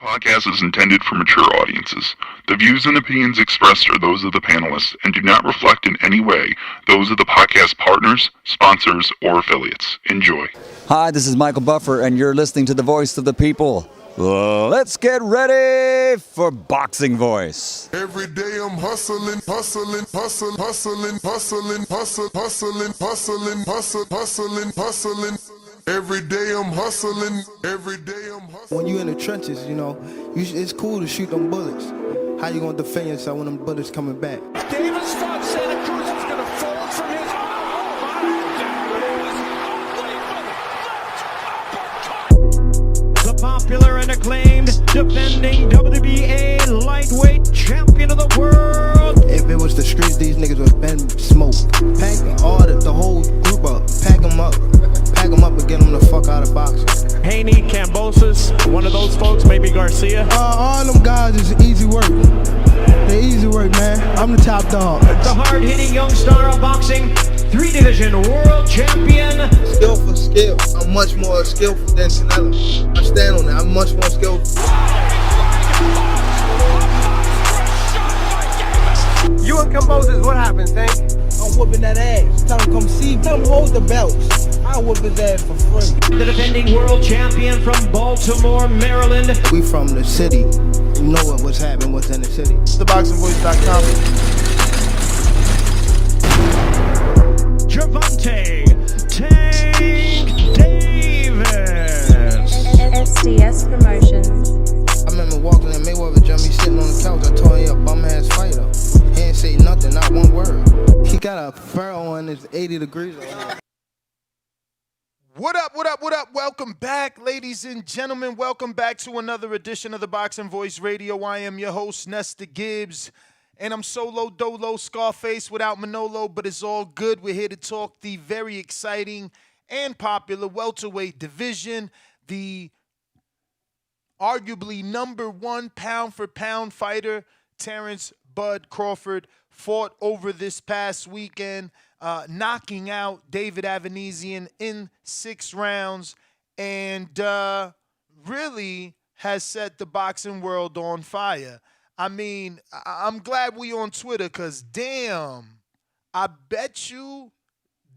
Podcast is intended for mature audiences. The views and opinions expressed are those of the panelists and do not reflect in any way those of the podcast partners, sponsors, or affiliates. Enjoy. Hi, this is Michael Buffer, and you're listening to the Voice of the People. Let's get ready for Boxing Voice. Every day I'm hustling, hustling, hustling, hustling, hustling, hustling, hustling, hustling, hustling, hustling, hustling. Every day I'm hustling, every day I'm hustling. When you in the trenches, it's cool to shoot them bullets. How you gonna defend yourself when them bullets coming back? Davis thought Santa Cruz was gonna fold from his. The popular and acclaimed defending WBA lightweight champion of the world. If it was the streets, these niggas would have been smoked. Pack the whole group up, pack them up and get them the fuck out of boxing. Haney, Cambosis, one of those folks, maybe Garcia. All them guys is easy work. They easy work, man. I'm the top dog. The hard-hitting young star of boxing, 3-division world champion. Skill for skill. I'm much more skillful than Canelo. I stand on that. I'm much more skillful. You and Cambosis, what happens, Tank? I'm whooping that ass. Tell him come see me. Tell him hold the belts. I'll whoop his ass for free. The defending world champion from Baltimore, Maryland. We from the city. You know what's happening within the city. TheBoxingVoice.com. Gervonta Tank Davis. SDS Promotions. I remember walking in Mayweather jumped me sitting on the couch. I told him, bum ass fighter. He ain't say nothing, not one word. He got a fur on his 80 degrees on. What up, what up, what up? Welcome back, ladies and gentlemen. Welcome back to another edition of the Boxing Voice Radio. I am your host, Nesta Gibbs, and I'm solo dolo Scarface without Manolo, but it's all good. We're here to talk the very exciting and popular welterweight division, the arguably number one pound-for-pound fighter, Terence Bud Crawford, fought over this past weekend, knocking out David Avanesyan in 6 rounds, and really has set the boxing world on fire. I mean, I'm glad we on Twitter, because damn, I bet you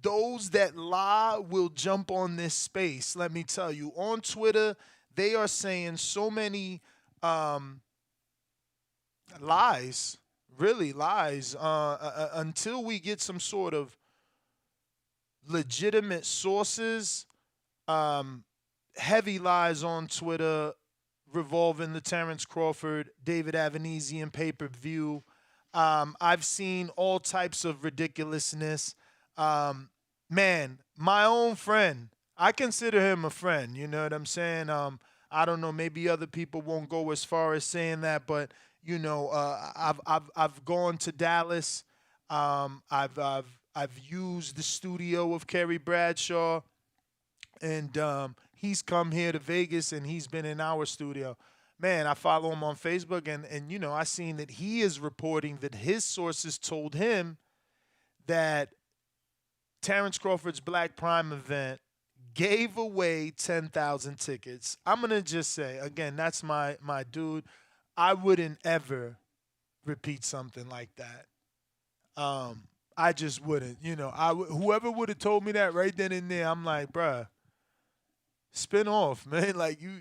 those that lie will jump on this space. Let me tell you, on Twitter, they are saying so many lies, really lies, until we get some sort of legitimate sources. Heavy lies on Twitter revolving the Terence Crawford, David Avanesyan pay-per-view. I've seen all types of ridiculousness. Man, my own friend, I consider him a friend, you know what I'm saying? I don't know, maybe other people won't go as far as saying that, but you know, I've gone to Dallas. I've used the studio of Kerry Bradshaw, and he's come here to Vegas, and he's been in our studio. Man, I follow him on Facebook, and you know, I seen that he is reporting that his sources told him that Terence Crawford's Black Prime event gave away 10,000 tickets. I'm gonna just say again, that's my dude. I wouldn't ever repeat something like that. I just wouldn't. You know, whoever would have told me that right then and there, I'm like, bruh, spin off, man. Like, you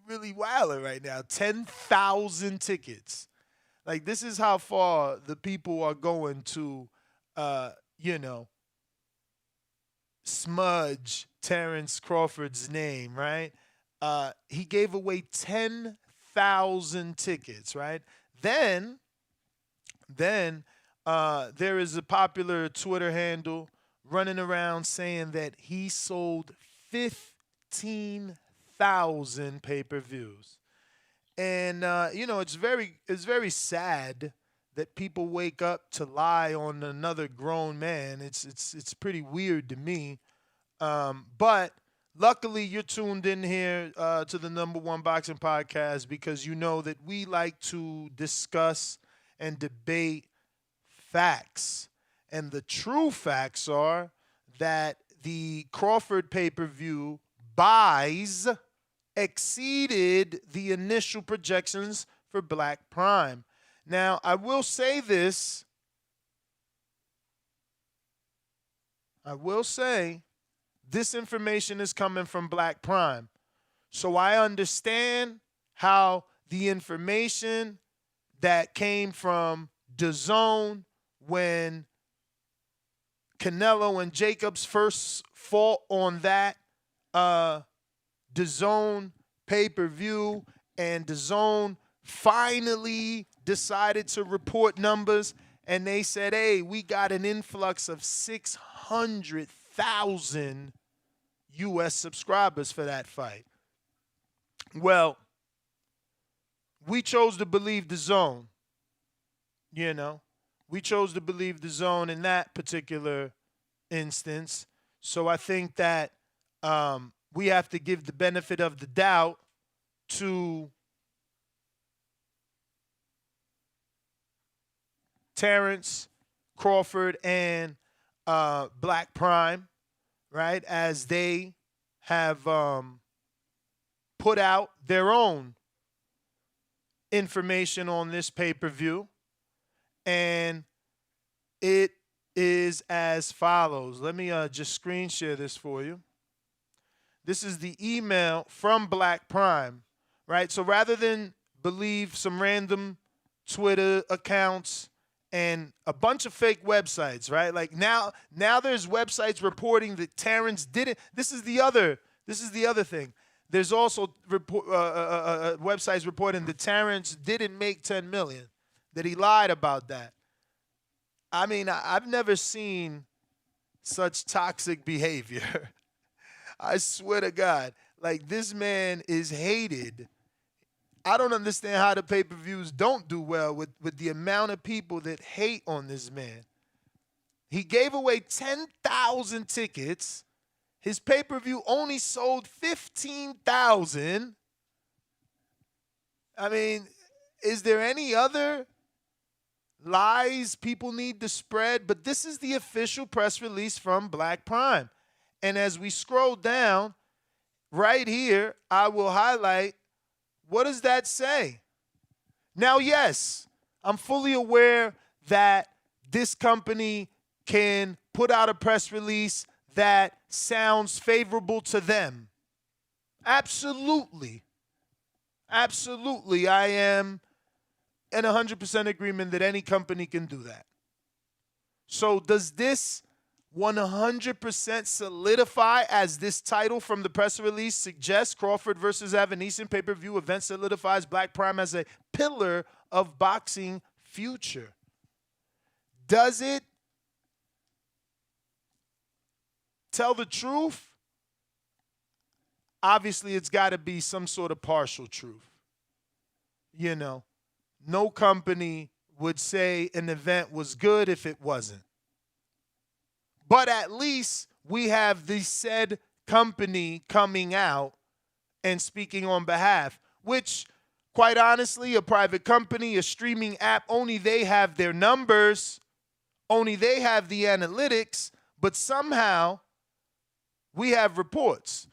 really wilding right now. 10,000 tickets. Like, this is how far the people are going to, you know, smudge Terence Crawford's name, right? He gave away 10,000 tickets, right? Then there is a popular Twitter handle running around saying that he sold 15,000 pay-per-views. And you know, it's very sad that people wake up to lie on another grown man. It's pretty weird to me. But luckily, you're tuned in here to the #1 boxing podcast, because you know that we like to discuss and debate facts. And the true facts are that the Crawford pay-per-view buys exceeded the initial projections for Black Prime. Now, I will say this. This information is coming from Black Prime. So I understand how the information that came from DAZN when Canelo and Jacobs first fought on that DAZN pay-per-view, and DAZN finally decided to report numbers, and they said, hey, we got an influx of 600,000 U.S. subscribers for that fight. Well, we chose to believe DAZN. You know, we chose to believe DAZN in that particular instance. So I think that we have to give the benefit of the doubt to Terence Crawford and Black Prime, right, as they have put out their own information on this pay-per-view. And it is as follows. Let me just screen share this for you. This is the email from Black Prime, right? So rather than believe some random Twitter accounts and a bunch of fake websites, right? Like now there's websites reporting that Terence didn't. This is the other thing. There's also websites reporting that Terence didn't make $10 million, that he lied about that. I mean, I've never seen such toxic behavior. I swear to God, like, this man is hated. I don't understand how the pay-per-views don't do well with the amount of people that hate on this man. He gave away 10,000 tickets. His pay-per-view only sold 15,000. I mean, is there any other lies people need to spread? But this is the official press release from Black Prime. And as we scroll down, right here, I will highlight, what does that say? Now, yes, I'm fully aware that this company can put out a press release that sounds favorable to them. Absolutely. Absolutely, I am in 100% agreement that any company can do that. So does this 100% solidify, as this title from the press release suggests, Crawford versus Avanesyan pay-per-view event solidifies Black Prime as a pillar of boxing future? Does it tell the truth? Obviously, it's got to be some sort of partial truth. You know, no company would say an event was good if it wasn't. But at least we have the said company coming out and speaking on behalf, which, quite honestly, a private company, a streaming app, only they have their numbers, only they have the analytics, but somehow we have reports.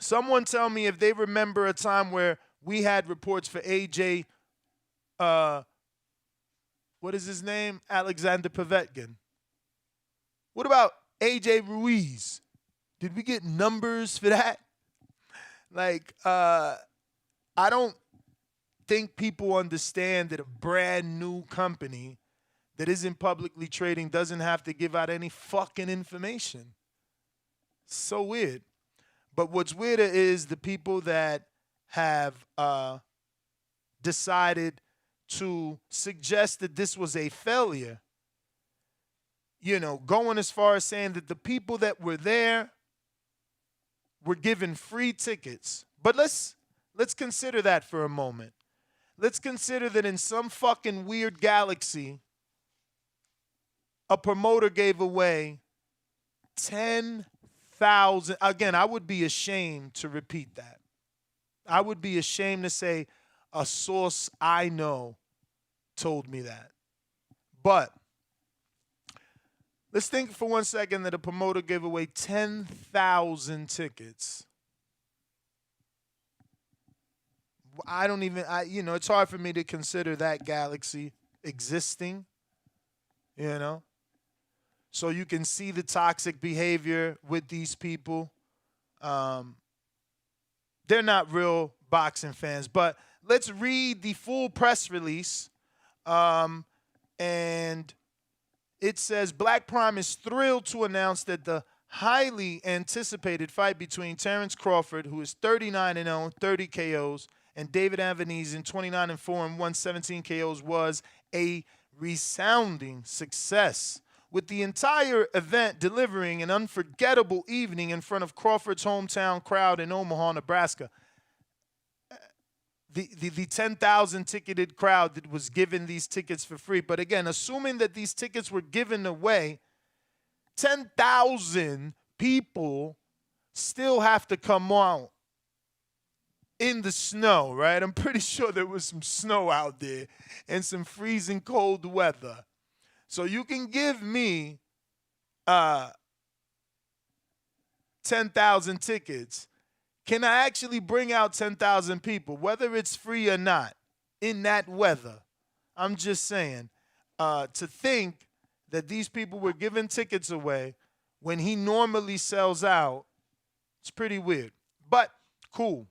Someone tell me if they remember a time where we had reports for AJ, what is his name? Alexander Povetkin. What about AJ Ruiz? Did we get numbers for that? Like, I don't think people understand that a brand new company that isn't publicly trading doesn't have to give out any fucking information. So weird. But what's weirder is the people that have decided to suggest that this was a failure. You know, going as far as saying that the people that were there were given free tickets. But let's consider that for a moment. Let's consider that in some fucking weird galaxy, a promoter gave away 10,000. Again, I would be ashamed to repeat that. I would be ashamed to say a source I know told me that. But let's think for 1 second that a promoter gave away 10,000 tickets. I don't even, it's hard for me to consider that galaxy existing, you know? So you can see the toxic behavior with these people. They're not real boxing fans, but let's read the full press release. And it says, Black Prime is thrilled to announce that the highly anticipated fight between Terence Crawford, who is 39-0, 30 KOs, and David Avanesyan, 29-4 and 117 KOs, was a resounding success, with the entire event delivering an unforgettable evening in front of Crawford's hometown crowd in Omaha, Nebraska. The 10,000 ticketed crowd that was given these tickets for free. But again, assuming that these tickets were given away, 10,000 people still have to come out in the snow, right? I'm pretty sure there was some snow out there and some freezing cold weather. So you can give me 10,000 tickets. Can I actually bring out 10,000 people, whether it's free or not, in that weather? I'm just saying, to think that these people were giving tickets away when he normally sells out, it's pretty weird. But cool.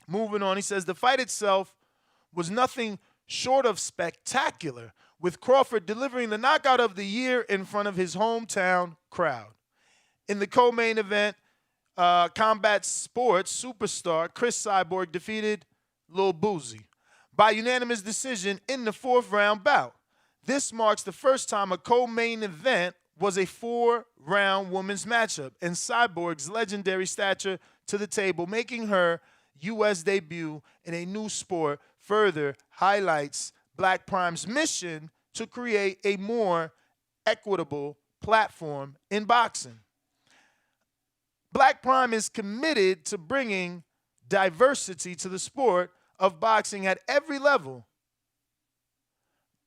Moving on, he says, the fight itself was nothing short of spectacular, with Crawford delivering the knockout of the year in front of his hometown crowd. In the co-main event, combat sports superstar Chris Cyborg defeated Lil Boozy by unanimous decision in the 4th round bout. This marks the first time a co-main event was a 4-round women's matchup, and Cyborg's legendary stature to the table, making her U.S. debut in a new sport, further highlights Black Prime's mission to create a more equitable platform in boxing. Black Prime is committed to bringing diversity to the sport of boxing at every level.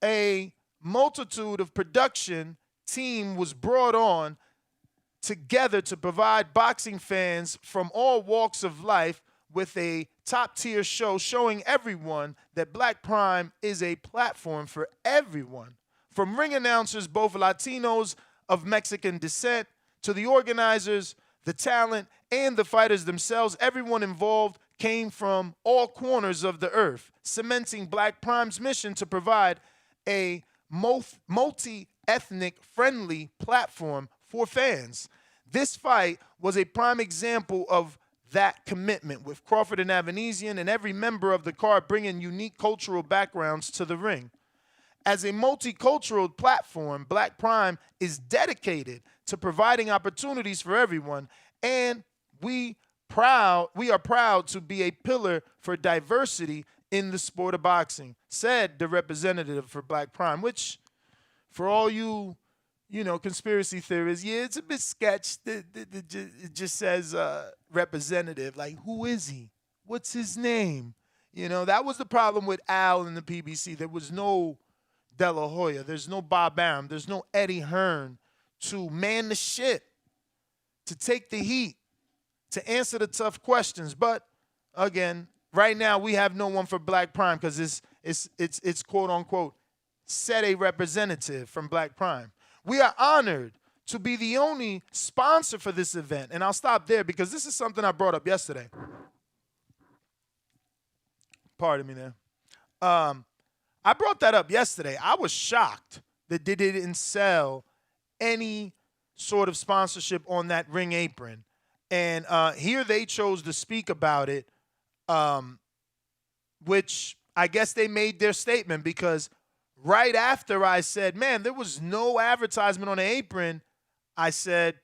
A multitude of production team was brought on together to provide boxing fans from all walks of life with a top-tier show showing everyone that Black Prime is a platform for everyone. From ring announcers, both Latinos of Mexican descent, to the organizers, the talent, and the fighters themselves, everyone involved came from all corners of the earth, cementing Black Prime's mission to provide a multi-ethnic friendly platform for fans. This fight was a prime example of that commitment, with Crawford and Avanesyan and every member of the card bringing unique cultural backgrounds to the ring. As a multicultural platform, Black Prime is dedicated to providing opportunities for everyone, and we are proud to be a pillar for diversity in the sport of boxing, said the representative for Black Prime, which, for all you conspiracy theories, yeah, it's a bit sketched. It just says representative. Like, who is he? What's his name? That was the problem with Al in the PBC. There was no De La Hoya. There's no Bob Arum. There's no Eddie Hearn to man the shit, to take the heat, to answer the tough questions. But, again, right now we have no one for Black Prime because it's quote-unquote set a representative from Black Prime. We are honored to be the only sponsor for this event. And I'll stop there because this is something I brought up yesterday. Pardon me there. I brought that up yesterday. I was shocked that they didn't sell any sort of sponsorship on that ring apron. And here they chose to speak about it, which I guess they made their statement because right after I said, man, there was no advertisement on the apron, I said,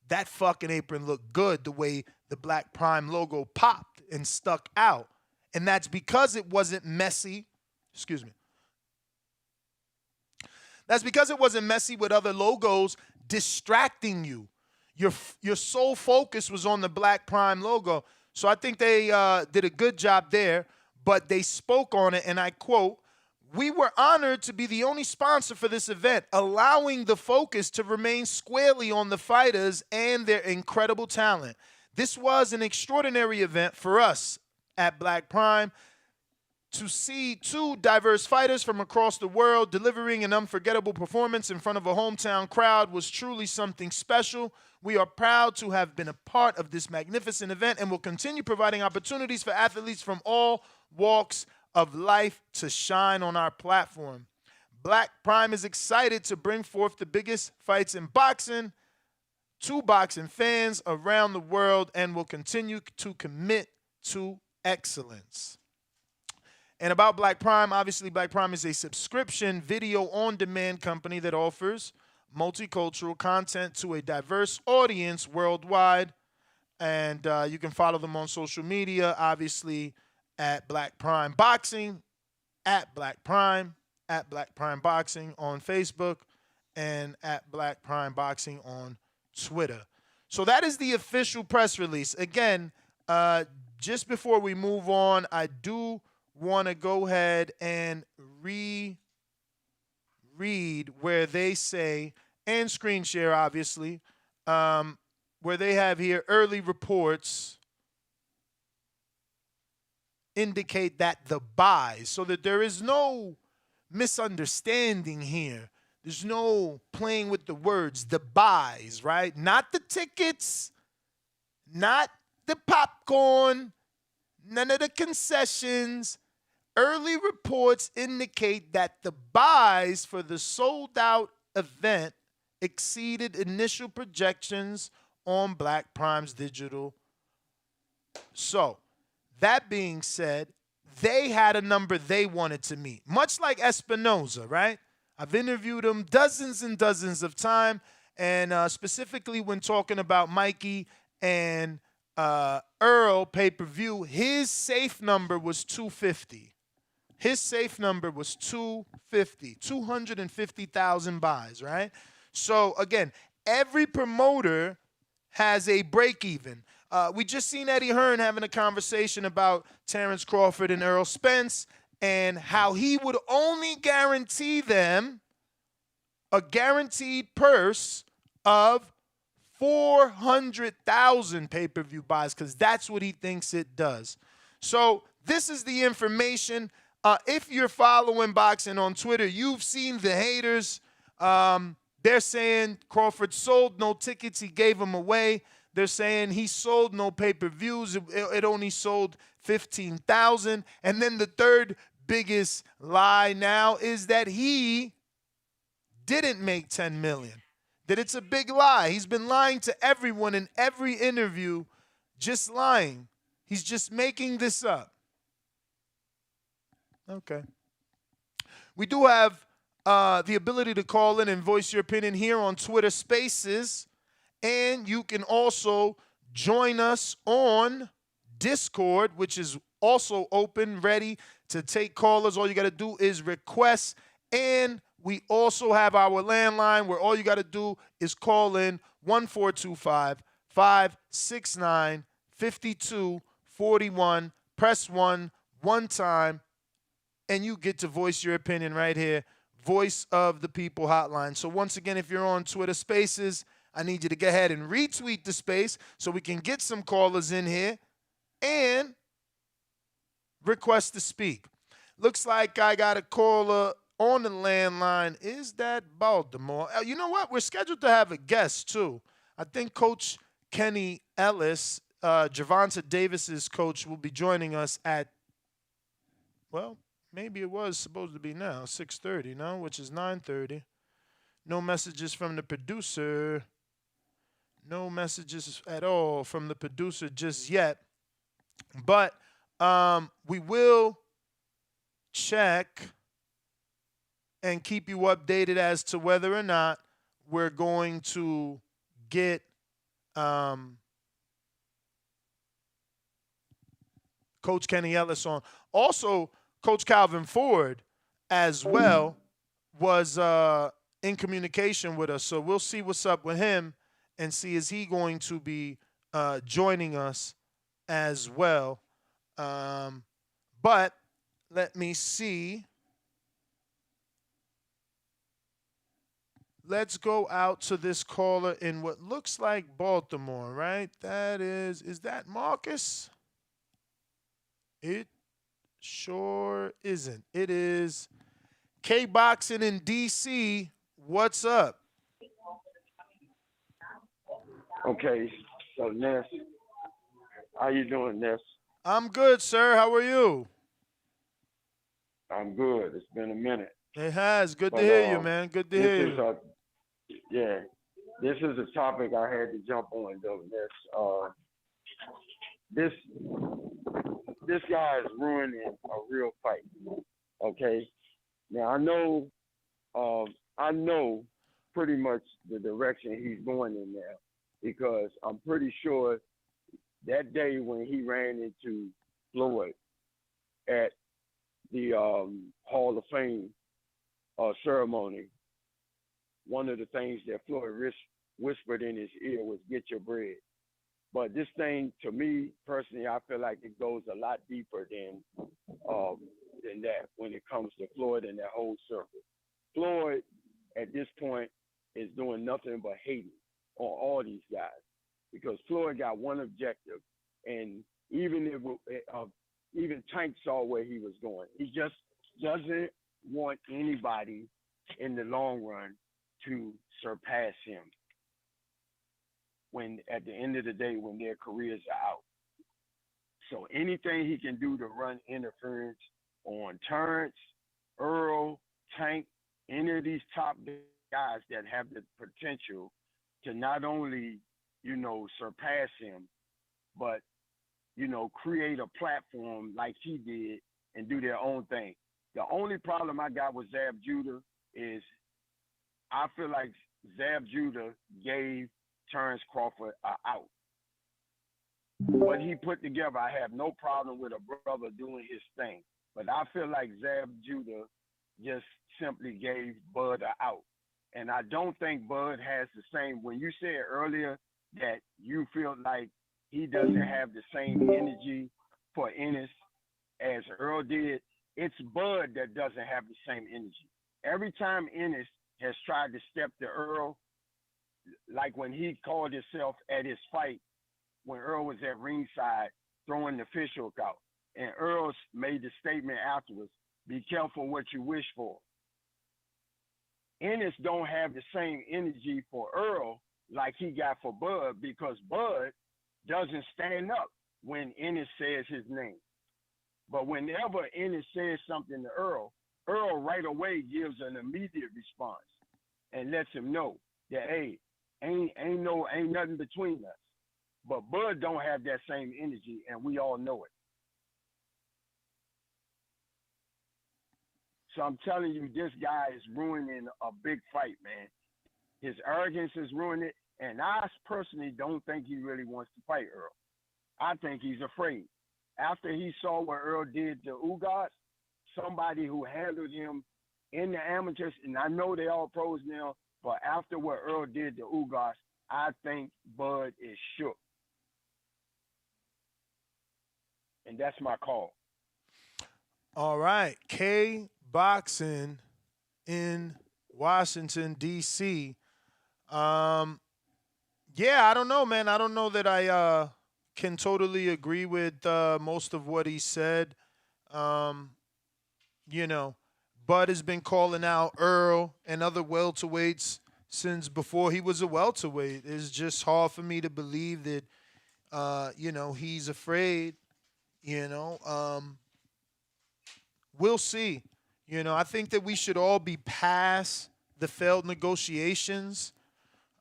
that fucking apron looked good the way the Black Prime logo popped and stuck out. And that's because it wasn't messy. Excuse me. That's because it wasn't messy with other logos distracting you. Your sole focus was on the Black Prime logo. So I think they did a good job there, but they spoke on it, and I quote, "We were honored to be the only sponsor for this event, allowing the focus to remain squarely on the fighters and their incredible talent. This was an extraordinary event for us, at Black Prime. To see two diverse fighters from across the world delivering an unforgettable performance in front of a hometown crowd was truly something special. We are proud to have been a part of this magnificent event and will continue providing opportunities for athletes from all walks of life to shine on our platform. Black Prime is excited to bring forth the biggest fights in boxing to boxing fans around the world and will continue to commit to excellence. And about Black Prime, obviously Black Prime is a subscription video on-demand company that offers multicultural content to a diverse audience worldwide. And you can follow them on social media, obviously at Black Prime Boxing, at Black Prime Boxing on Facebook, and at Black Prime Boxing on Twitter. So that is the official press release. Again, just before we move on, I do want to go ahead and reread where they say, and screen share obviously, where they have here early reports indicate that the buys, so that there is no misunderstanding here. There's no playing with the words, the buys, right? Not the tickets, not the popcorn, none of the concessions. Early reports indicate that the buys for the sold-out event exceeded initial projections on Black Prime's digital. So, that being said, they had a number they wanted to meet, much like Espinoza, right? I've interviewed him dozens and dozens of times, and specifically when talking about Mikey and Earl pay-per-view, his safe number was 250. His safe number was 250, 250,000 buys, right? So, again, every promoter has a break-even. We just seen Eddie Hearn having a conversation about Terence Crawford and Earl Spence and how he would only guarantee them a guaranteed purse of 400,000 pay-per-view buys because that's what he thinks it does. So this is the information. If you're following boxing on Twitter, you've seen the haters. They're saying Crawford sold no tickets. He gave them away. They're saying he sold no pay-per-views. It only sold 15,000. And then the third biggest lie now is that he didn't make 10 million. That it's a big lie. He's been lying to everyone in every interview, just lying. He's just making this up. Okay. We do have the ability to call in and voice your opinion here on Twitter Spaces. And you can also join us on Discord, which is also open, ready to take callers. All you got to do is request. And we also have our landline where all you got to do is call in 1425-569-5241. Press 1 time. And you get to voice your opinion right here. Voice of the People hotline. So once again, if you're on Twitter Spaces, I need you to go ahead and retweet the space so we can get some callers in here and request to speak. Looks like I got a caller on the landline. Is that Baltimore? You know what? We're scheduled to have a guest, too. I think Coach Kenny Ellis, Gervonta Davis's coach, will be joining us at, well, maybe it was supposed to be now, 6:30, no, which is 9:30. No messages from the producer. No messages at all from the producer just yet. But we will check and keep you updated as to whether or not we're going to get Coach Kenny Ellis on. Also, Coach Calvin Ford as well was in communication with us. So we'll see what's up with him and see is he going to be joining us as well. But let me see. Let's go out to this caller in what looks like Baltimore, right? Is that Marcus? It sure isn't. It is K Boxing in DC. What's up? Okay, so Ness, how you doing, Ness? I'm good, sir. How are you? I'm good. It's been a minute, It has. Good to but hear you, man. Good to this hear is you. yeah, this is a topic I had to jump on though, Ness. This guy is ruining a real fight. Okay, now I know pretty much the direction he's going in now because I'm pretty sure that day when he ran into Floyd at the Hall of Fame ceremony, one of the things that Floyd whispered in his ear was "Get your bread." But this thing, to me personally, I feel like it goes a lot deeper than that when it comes to Floyd and that whole circle. Floyd, at this point, is doing nothing but hating on all these guys because Floyd got one objective, and even Tank saw where he was going. He just doesn't want anybody in the long run to surpass him when at the end of the day when their careers are out. So anything he can do to run interference on Terence, Earl, Tank, any of these top guys that have the potential to not only, surpass him, but, create a platform like he did and do their own thing. The only problem I got with Zab Judah is I feel like Zab Judah gave Terence Crawford an out. What he put together, I have no problem with a brother doing his thing. But I feel like Zab Judah just simply gave Bud an out. And I don't think Bud has the same, when you said earlier that you feel like he doesn't have the same energy for Ennis as Earl did, it's Bud that doesn't have the same energy. Every time Ennis has tried to step to Earl, like when he called himself at his fight, when Earl was at ringside throwing the fish hook out, and Earl made the statement afterwards, be careful what you wish for. Ennis don't have the same energy for Earl like he got for Bud because Bud doesn't stand up when Ennis says his name. But whenever Ennis says something to Earl right away gives an immediate response and lets him know that, hey, ain't nothing between us. But Bud don't have that same energy, and we all know it. So I'm telling you, this guy is ruining a big fight, man. His arrogance is ruining it, and I personally don't think he really wants to fight Earl. I think he's afraid. After he saw what Earl did to Ugas, somebody who handled him in the amateurs, and I know they all pros now, but after what Earl did to Ugas, I think Bud is shook. And that's my call. All right. K Boxing in Washington, D.C. Yeah, I don't know, man. I don't know that I can totally agree with most of what he said. Bud has been calling out Earl and other welterweights since before he was a welterweight. It's just hard for me to believe that, he's afraid. We'll see. I think that we should all be past the failed negotiations.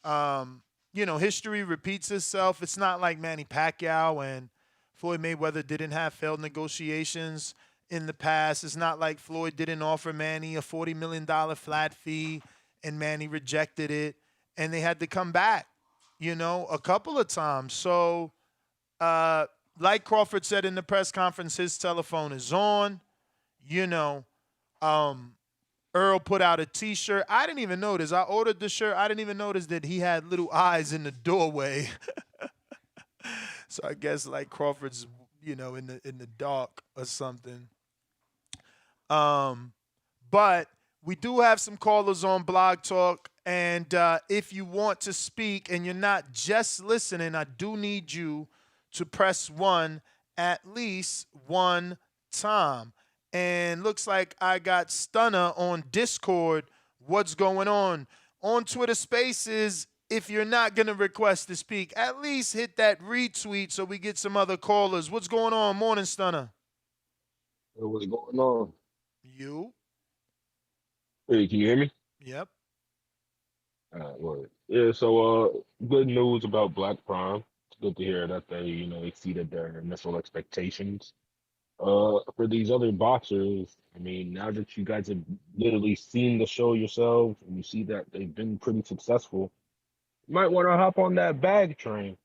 History repeats itself. It's not like Manny Pacquiao and Floyd Mayweather didn't have failed negotiations in the past. It's not like Floyd didn't offer Manny a $40 million flat fee and Manny rejected it and they had to come back, a couple of times. So, like Crawford said in the press conference, his telephone is on. Earl put out a T-shirt. I didn't even notice. I ordered the shirt. I didn't even notice that he had little eyes in the doorway. So I guess like Crawford's, in the dark or something. But we do have some callers on Blog Talk, and if you want to speak and you're not just listening, I do need you to press 1 at least one time. And looks like I got Stunner on Discord. What's going on? On Twitter Spaces, if you're not going to request to speak, at least hit that retweet so we get some other callers. What's going on? Morning, Stunner. What's going on? You? Hey, can you hear me? Yep. Word. Yeah, so good news about Black Prime. It's good to hear that they, exceeded their initial expectations. For these other boxers, I mean, now that you guys have literally seen the show yourselves and you see that they've been pretty successful, you might want to hop on that bag train.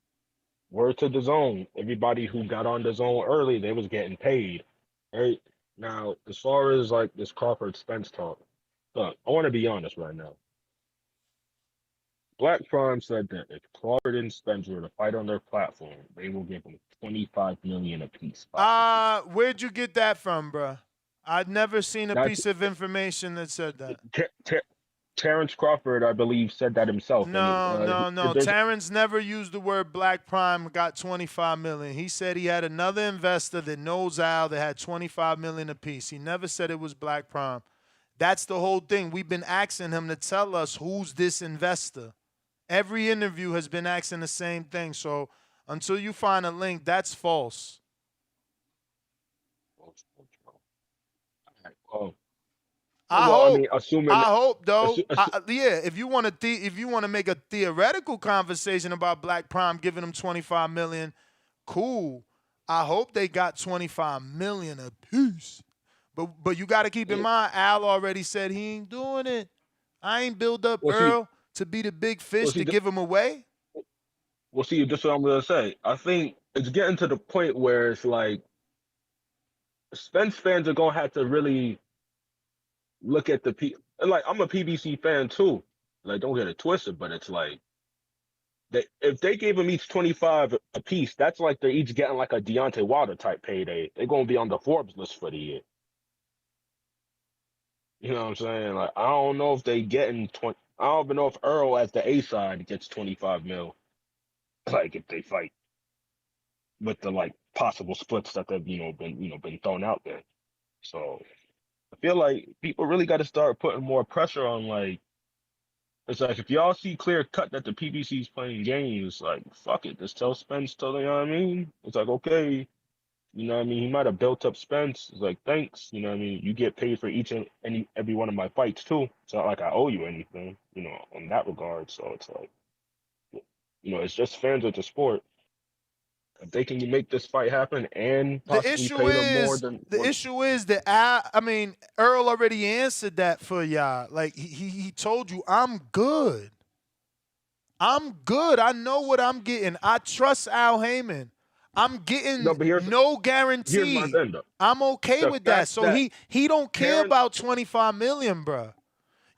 Word to the zone. Everybody who got on the zone early, they was getting paid. Right? Now, as far as like this Crawford Spence talk, look, I want to be honest right now. Black Prime said that if Crawford and Spence were to fight on their platform, they will give them $25 million apiece. Where'd you get that from, bruh? I'd never seen a That's piece of information that said that. Terence Crawford, I believe, said that himself. No. Terence never used the word Black Prime. Got $25 million. He said he had another investor that knows Al that had $25 million apiece. He never said it was Black Prime. That's the whole thing. We've been asking him to tell us who's this investor. Every interview has been asking the same thing. So until you find a link, that's false. I hope though. If you want to make a theoretical conversation about Black Prime giving them $25 million, cool. I hope they got $25 million apiece. But you got to keep in mind, Al already said he ain't doing it. I ain't build up Earl to be the big fish to give him away. Well, see, just what I'm gonna say. I think it's getting to the point where it's like Spence fans are gonna have to really look at like I'm a PBC fan too. Like, don't get it twisted, but it's like if they gave them each 25 a piece, that's like they're each getting like a Deontay Wilder type payday. They're gonna be on the Forbes list for the year. You know what I'm saying? Like, I don't know if they getting 20. I don't even know if Earl as the A side gets 25 mil. Like, if they fight with the like possible splits that they've been thrown out there. So I feel like people really got to start putting more pressure on, like, it's like if y'all see clear cut that the PBC's playing games, like, fuck it, just tell Spence, you know what I mean? It's like, okay, you know what I mean? He might have built up Spence. It's like, thanks, you know what I mean? You get paid for each and every one of my fights too. It's not like I owe you anything, in that regard. So it's like, it's just fans of the sport. If they can make this fight happen and possibly pay them more than the issue is that Earl already answered that for y'all. Like he told you, I'm good. I'm good. I know what I'm getting. I trust Al Heyman. I'm getting no guarantee. Here's my thing, though. I'm okay with that. So he don't care about $25 million, bro.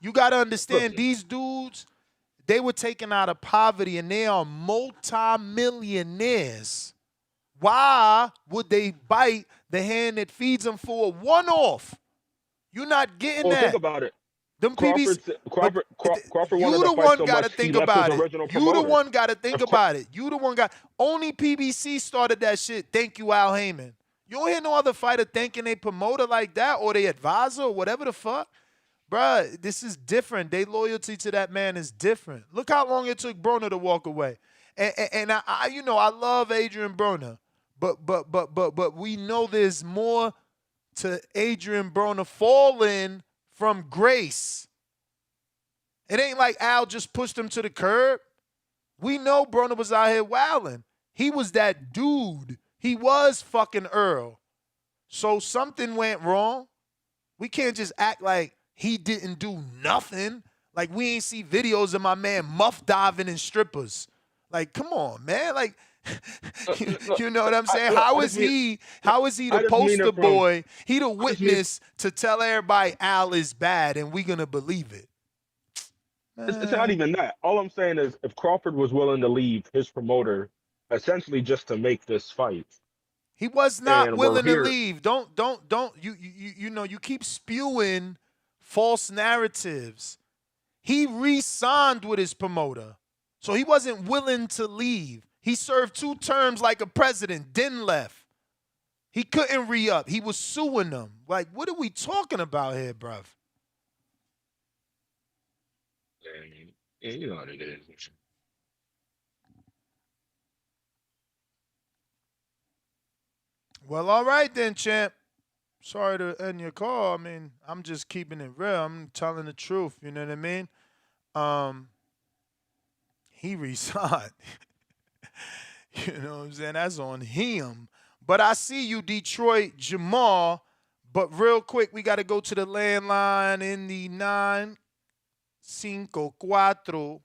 You got to understand, these dudes, they were taken out of poverty and they are multi-millionaires. Why would they bite the hand that feeds them for a one-off? You're not getting that. Think about it. Them Crawford you the one got to think about it. You the one got to think about it. You the one only PBC started that shit. Thank you, Al Heyman. You don't hear no other fighter thanking a promoter like that or their advisor or whatever the fuck. Bruh, this is different. Their loyalty to that man is different. Look how long it took Broner to walk away. And I love Adrian Broner, but we know there's more to Adrian Broner falling from grace. It ain't like Al just pushed him to the curb. We know Broner was out here wilding. He was that dude. He was fucking Earl. So something went wrong. We can't just act like he didn't do nothing. Like we ain't see videos of my man muff diving in strippers. Like, come on, man. Like, you know what I'm saying? How is he the poster boy? He the witness to tell everybody Al is bad and we gonna believe it. It's not even that. All I'm saying is if Crawford was willing to leave his promoter essentially just to make this fight. He was not willing to leave. Don't you keep spewing false narratives. He re-signed with his promoter. So he wasn't willing to leave. He served 2 terms like a president, then left. He couldn't re-up. He was suing them. Like, what are we talking about here, bruv? Yeah, you know what it is. Well, all right then, champ. Sorry to end your call. I mean, I'm just keeping it real. I'm telling the truth. You know what I mean? He resigned. You know what I'm saying? That's on him. But I see you, Detroit Jamal. But real quick, we got to go to the landline in the 954.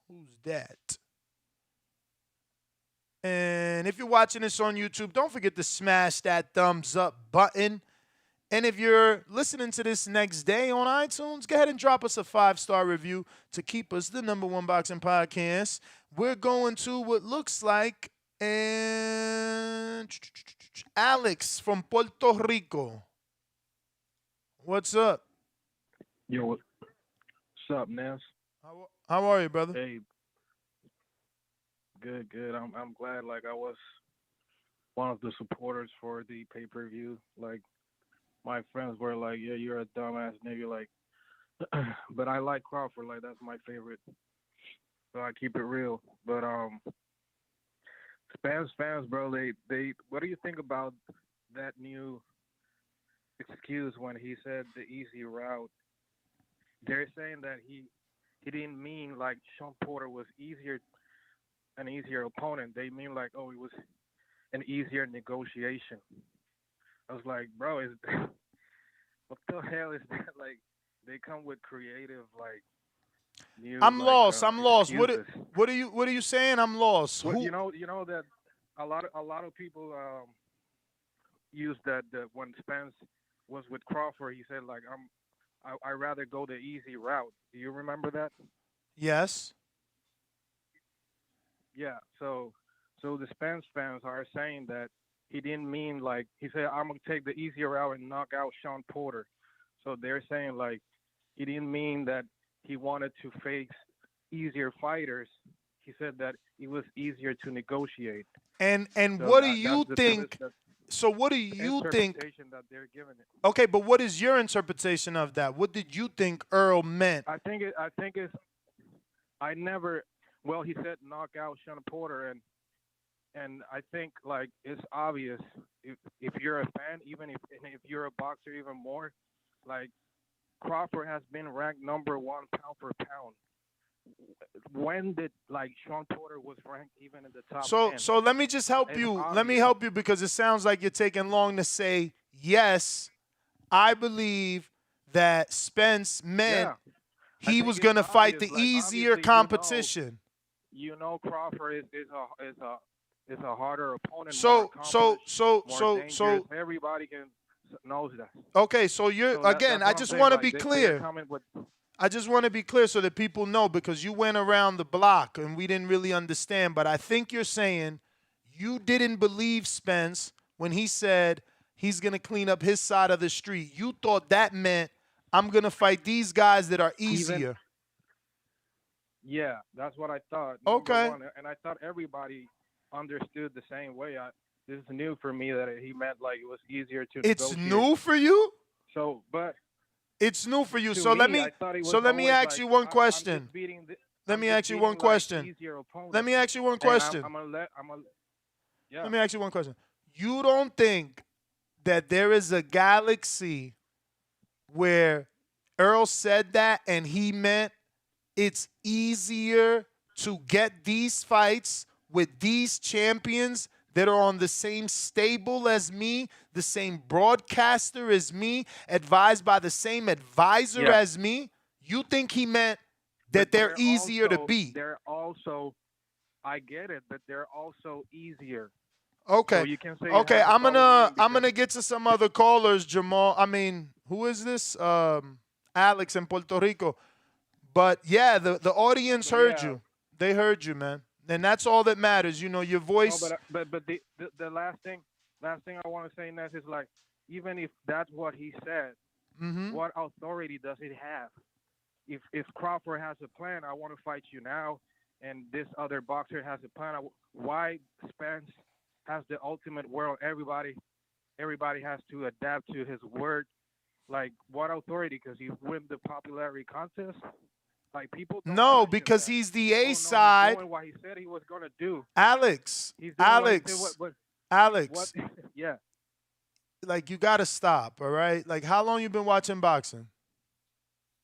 Who's that? And if you're watching this on YouTube, don't forget to smash that thumbs up button. And if you're listening to this next day on iTunes, go ahead and drop us a 5-star review to keep us the #1 boxing podcast. We're going to what looks like Alex from Puerto Rico. What's up? Yo, what's up, Ness? How are you, brother? Hey, good. I'm glad. Like, I was one of the supporters for the pay-per-view. Like, my friends were like, "Yeah, you're a dumbass nigga." Like, but I like Crawford. Like, that's my favorite. So I keep it real. But Spence fans, bro, they what do you think about that new excuse when he said the easy route? They're saying that he didn't mean like Sean Porter was an easier opponent. They mean like, oh, it was an easier negotiation. I was like, bro, what the hell is that? Like, they come with creative like. New, I'm like, lost. I'm lost. excuses. What are you saying? I'm lost. Well, you know that a lot of people use that when Spence was with Crawford, he said like I rather go the easy route. Do you remember that? Yes. Yeah. So the Spence fans are saying that he didn't mean like he said I'm gonna take the easier route and knock out Sean Porter. So they're saying like he didn't mean that he wanted to face easier fighters. He said that it was easier to negotiate. And So what do you think? that's So what do you think? interpretation that they're giving it. Okay, but what is your interpretation of that? What did you think Earl meant? I think it's. I never. Well, he said knock out Sean Porter, and I think like it's obvious if you're a fan, even if you're a boxer, even more, like Crawford has been ranked #1 pound for pound. When did like Sean Porter was ranked even in the top 10? So let me just help It's you. obvious. Let me help you because it sounds like you're taking long to say yes. I believe that Spence meant he was going to fight the Like, easier obviously, competition. You know Crawford is a harder opponent. So everybody knows that. Okay, so you're So again. that's I what just I'm want to saying, be like, clear. they're coming with. I just want to be clear so that people know because you went around the block and we didn't really understand. But I think you're saying you didn't believe Spence when he said he's going to clean up his side of the street. You thought that meant I'm going to fight these guys that are easier. Yeah, that's what I thought. Okay. Number one, and I thought everybody understood the same way. This is new for me that he meant like it was easier to It's negotiate. new for you? So, but it's new for you. to So let me, me I thought it was let me always ask like, you one I'm question. just beating the- Let I'm me just ask you beating, one like, question. easier opponents. Let me ask you one And question. Yeah. Let me ask you one question. You don't think that there is a galaxy where Earl said that and he meant it's easier to get these fights with these champions that are on the same stable as me, the same broadcaster as me, advised by the same advisor as me? You think he meant that they're easier to beat? They're also, I get it, but they're also easier. Okay. So you can say Okay, it has a I'm solid gonna meaning get to some other callers, Jamal. I mean, who is this? Alex in Puerto Rico. But yeah, the audience heard you. They heard you, man. And that's all that matters. You know, your voice. No, but the last thing I want to say, Ness, is like, even if that's what he said, what authority does it have? If Crawford has a plan, I want to fight you now, and this other boxer has a plan, why Spence has the ultimate world. Everybody has to adapt to his word. Like what authority? Because he win the popularity contest. Like people don't No, question because that. he's the Oh A no, he's side. doing what he said he was gonna do. Alex, He's doing Alex, what he said. What? Alex. Yeah, Like, you got to stop, all right? Like, how long you been watching boxing?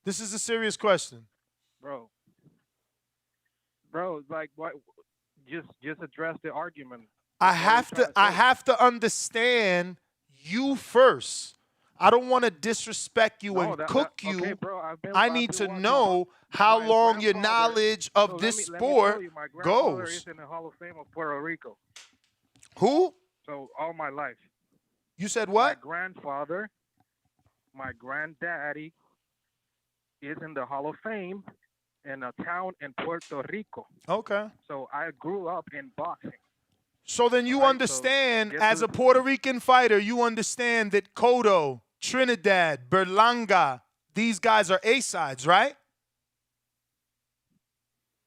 This is a serious question. bro. Bro, like what? Just address the argument. I What are you have trying to to I say? have to understand you first. I don't want to disrespect you No, and cook okay, you. bro. I I've need been to watching know how my long your grandfather. knowledge So of this let me tell sport you, my grandfather is goes. in the Hall of Fame of Puerto Rico. Who? So all my life, You said my what? grandfather, my granddaddy is in the Hall of Fame in a town in Puerto Rico. Okay. So I grew up in boxing. So then you All right, understand, so as guess a Puerto Rican fighter, you understand that Cotto, Trinidad, Berlanga, these guys are A-sides, right?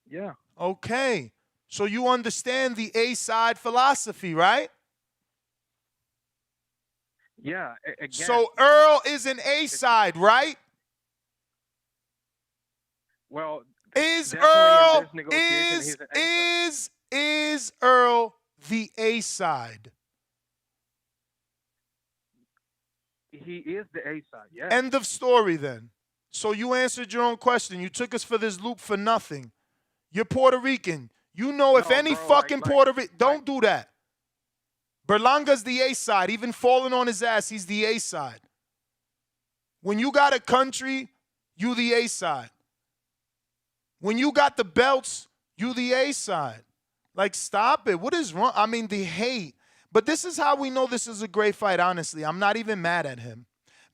Yeah. Okay. So you understand the A-side philosophy, right? Yeah. Again. So Earl is an A-side, right? Well, Is definitely Earl in this negotiation, he's an A-side. is Earl the A-side? He is the A-side, yeah. End of story then. So you answered your own question. You took us for this loop for nothing. You're Puerto Rican. You know if No, any bro, fucking Puerto Rican, don't do that. Berlanga's the A-side. Even falling on his ass, he's the A-side. When you got a country, you the A-side. When you got the belts, you the A-side. Like, stop it. What is wrong? I mean, the hate. But this is how we know this is a great fight, honestly. I'm not even mad at him.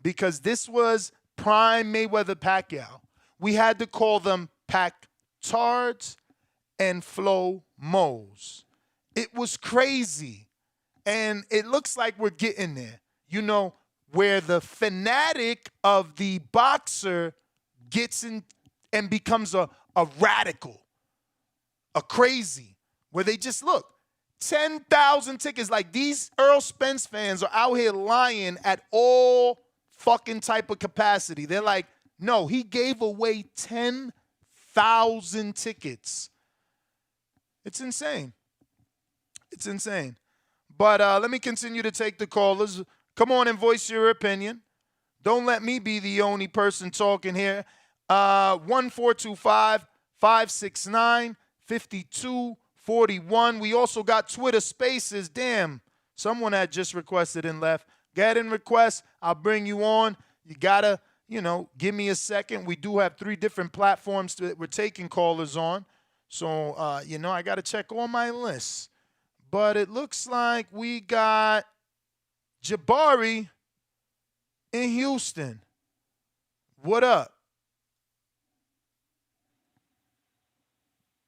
Because this was prime Mayweather-Pacquiao. We had to call them Pac-Tards and Flo-Mos. It was crazy. And it looks like we're getting there. You know, where the fanatic of the boxer gets in and becomes a radical, a crazy, where they just look. 10,000 tickets. Like, these Earl Spence fans are out here lying at all fucking type of capacity. They're like, no, he gave away 10,000 tickets. It's insane. It's insane. But let me continue to take the callers. Come on and voice your opinion. Don't let me be the only person talking here. 1-425-569-5241. We also got Twitter Spaces. Damn, someone had just requested and left. Go ahead and request. I'll bring you on. You got to, give me a second. We do have 3 different platforms that we're taking callers on. So, I got to check all my lists. But it looks like we got Jabari in Houston. What up?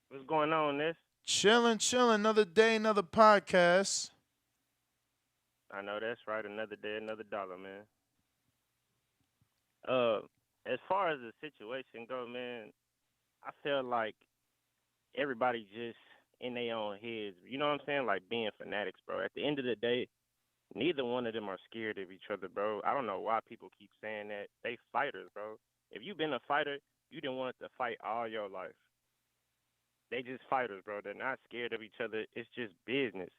What's going on, this? Chilling. Another day, another podcast. I know that's right. Another day, another dollar, man. As far as the situation go, man, I feel like everybody just in their own heads. You know what I'm saying? Like being fanatics, bro. At the end of the day, neither one of them are scared of each other, bro. I don't know why people keep saying that. They fighters, bro. If you've been a fighter, you didn't want to fight all your life. They just fighters, bro. They're not scared of each other. It's just business.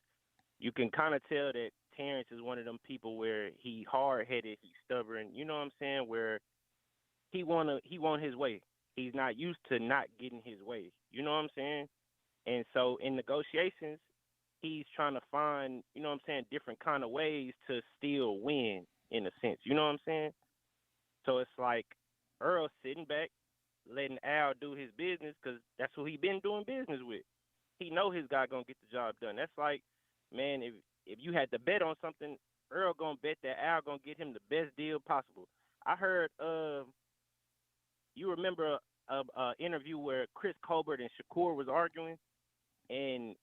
You can kind of tell that Terence is one of them people where he hard-headed, he's stubborn. You know what I'm saying? Where he want his way. He's not used to not getting his way. You know what I'm saying? And so in negotiations, he's trying to find, different kind of ways to still win in a sense. You know what I'm saying? So it's like Earl sitting back, letting Al do his business because that's who he been doing business with. He know his guy going to get the job done. That's like, man, if you had to bet on something, Earl going to bet that Al going to get him the best deal possible. I heard, you remember a interview where Chris Colbert and Shakur was arguing? And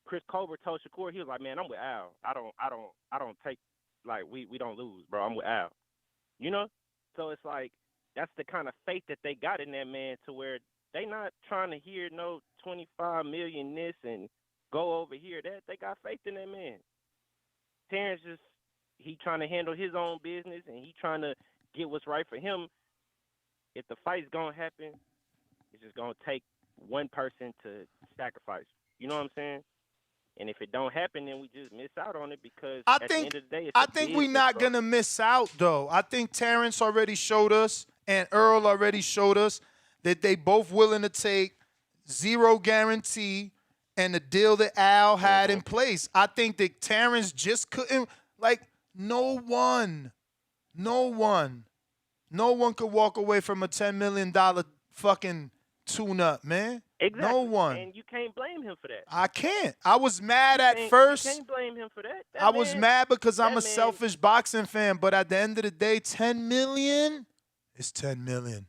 Chris Colbert told Shakur, he was like, man, I'm with Al. I don't take, like, we don't lose, bro. I'm with Al. So it's like, that's the kind of faith that they got in that man to where they not trying to hear no 25 million this and go over here. They got faith in that man. Terrence he trying to handle his own business and he trying to get what's right for him. If the fight's gonna happen, it's just gonna take one person to sacrifice. You know what I'm saying? And if it don't happen, then we just miss out on it because at the end of the day, it's I a think business, we're not bro. gonna miss out though. I think Terrence already showed us and Earl already showed us that they both willing to take zero guarantee and the deal that Al had in place. I think that Terrence just couldn't, like, no one could walk away from a $10 million fucking tune-up, man. Exactly. No one. And you can't blame him for that. I can't. I was mad at first. You can't blame him for that. I was mad because I'm a selfish boxing fan, but at the end of the day, 10 million is 10 million.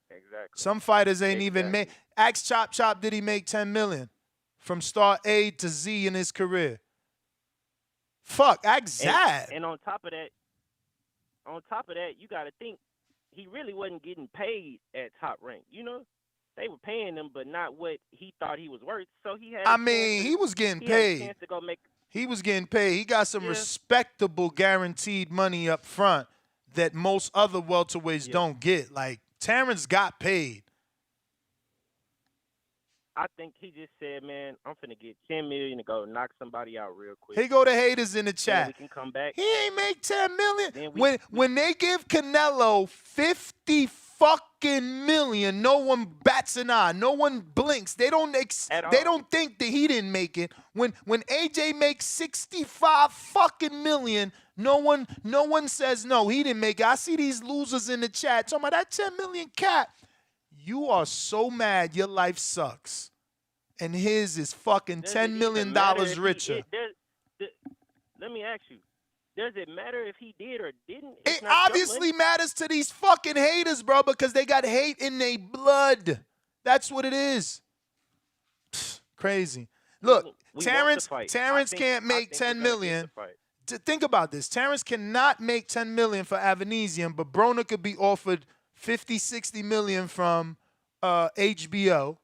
Exactly. Some fighters ain't even made. Ask Chop Chop, did he make 10 million from start A to Z in his career? Fuck, ask Zab. And on top of that, you got to think he really wasn't getting paid at top rank. You know, they were paying him, but not what he thought he was worth. So he had. He was getting he had a paid. chance to go make. He was getting paid. He got some respectable guaranteed money up front that most other welterweights don't get. Like, Terrence got paid. I think he just said, man, I'm finna get 10 million to go knock somebody out real quick. Here go the haters in the chat. Then we can come back. He ain't make 10 million. Then When they give Canelo 50 fucking million, no one bats an eye. No one blinks. They don't think that he didn't make it. When AJ makes 65 fucking million, no one says no, he didn't make it. I see these losers in the chat talking about that 10 million cap. You are so mad your life sucks. And his is fucking $10 million richer. Let me ask you, does it matter if he did or didn't? It obviously matters to these fucking haters, bro, because they got hate in their blood. That's what it is. Pfft, crazy. Look, Terrence can't make 10 million. Think about this. Terrence cannot make 10 million for Avanesyan, but Broner could be offered 50, 60 million from HBO.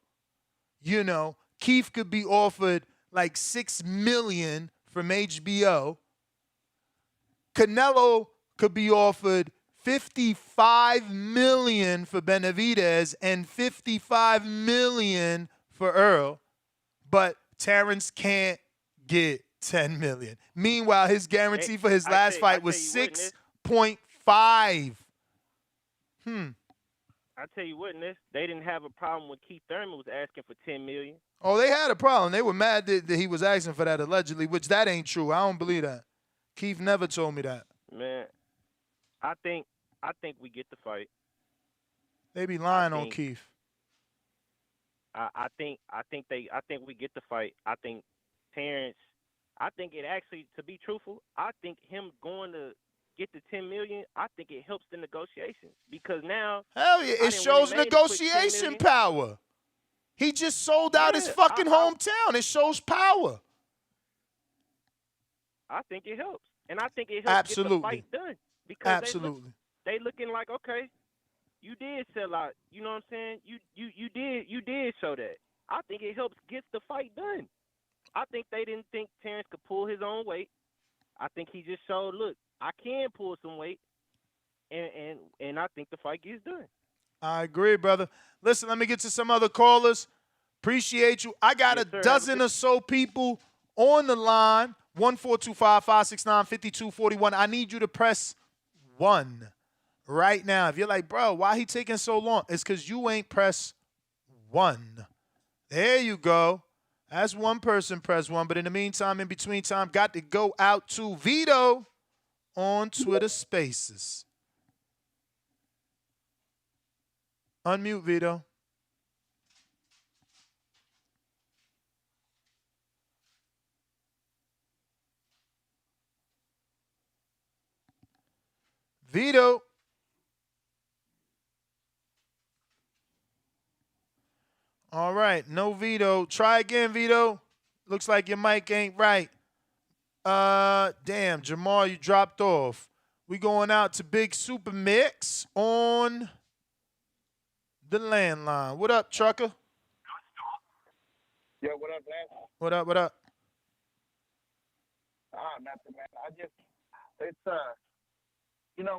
You know, Keith could be offered like 6 million from HBO. Canelo could be offered 55 million for Benavidez and 55 million for Earl, but Terrence can't get 10 million. Meanwhile, his guarantee for his last fight was 6.5. I tell you what, they didn't have a problem when Keith Thurman was asking for 10 million. Oh, they had a problem. They were mad that he was asking for that allegedly, which that ain't true. I don't believe that. Keith never told me that. Man, I think we get the fight. They be lying on Keith. I think we get the fight. I think Terrence. I think it actually, to be truthful, I think him going to get the 10 million, I think it helps the negotiations because now. Hell yeah, it shows negotiation power. He just sold out his fucking hometown. It shows power. I think it helps. And I think it helps get the fight done. Because they looking like, okay, you did sell out. You know what I'm saying? You did show that. I think it helps get the fight done. I think they didn't think Terrence could pull his own weight. I think he just showed, look, I can pull some weight, and I think the fight gets done. I agree, brother. Listen, let me get to some other callers. Appreciate you. I got a dozen or so people on the line. 1-425-569-5241. I need you to press 1 right now. If you're like, bro, why he taking so long? It's because you ain't press 1. There you go. That's one person press 1. But in the meantime, in between time, got to go out to Vito on Twitter Spaces. Unmute, Vito. Vito. All right, no Vito. Try again, Vito. Looks like your mic ain't right. Damn, Jamal, you dropped off. We going out to Big Super Mix on the landline. What up, trucker? Yo, what up, man? What up? What up? Nothing, man. It's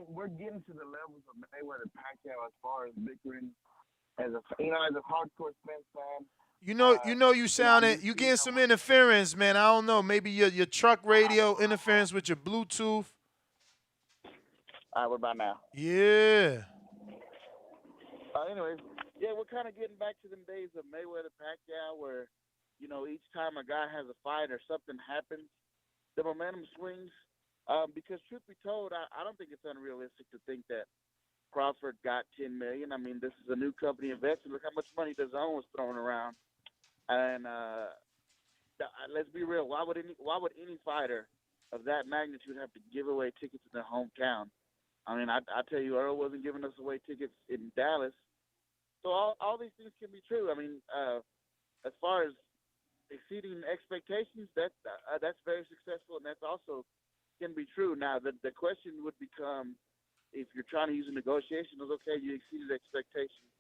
we're getting to the levels of Mayweather Pacquiao as far as bickering. As a hardcore Spence fan. You sounded. You getting some interference, man. I don't know. Maybe your truck radio interference with your Bluetooth. All right, what about now? Yeah. Anyways, yeah, we're kind of getting back to them days of Mayweather Pacquiao, where each time a guy has a fight or something happens, the momentum swings. Because truth be told, I don't think it's unrealistic to think that Crawford got $10 million. I mean, this is a new company investment. Look how much money DAZN was throwing around. And let's be real. Why would any fighter of that magnitude have to give away tickets in their hometown? I mean, I tell you, Earl wasn't giving us away tickets in Dallas. So all these things can be true. I mean, as far as exceeding expectations, that's very successful, and that's also can be true. Now, the question would become, if you're trying to use a negotiation, is okay, you exceeded expectations.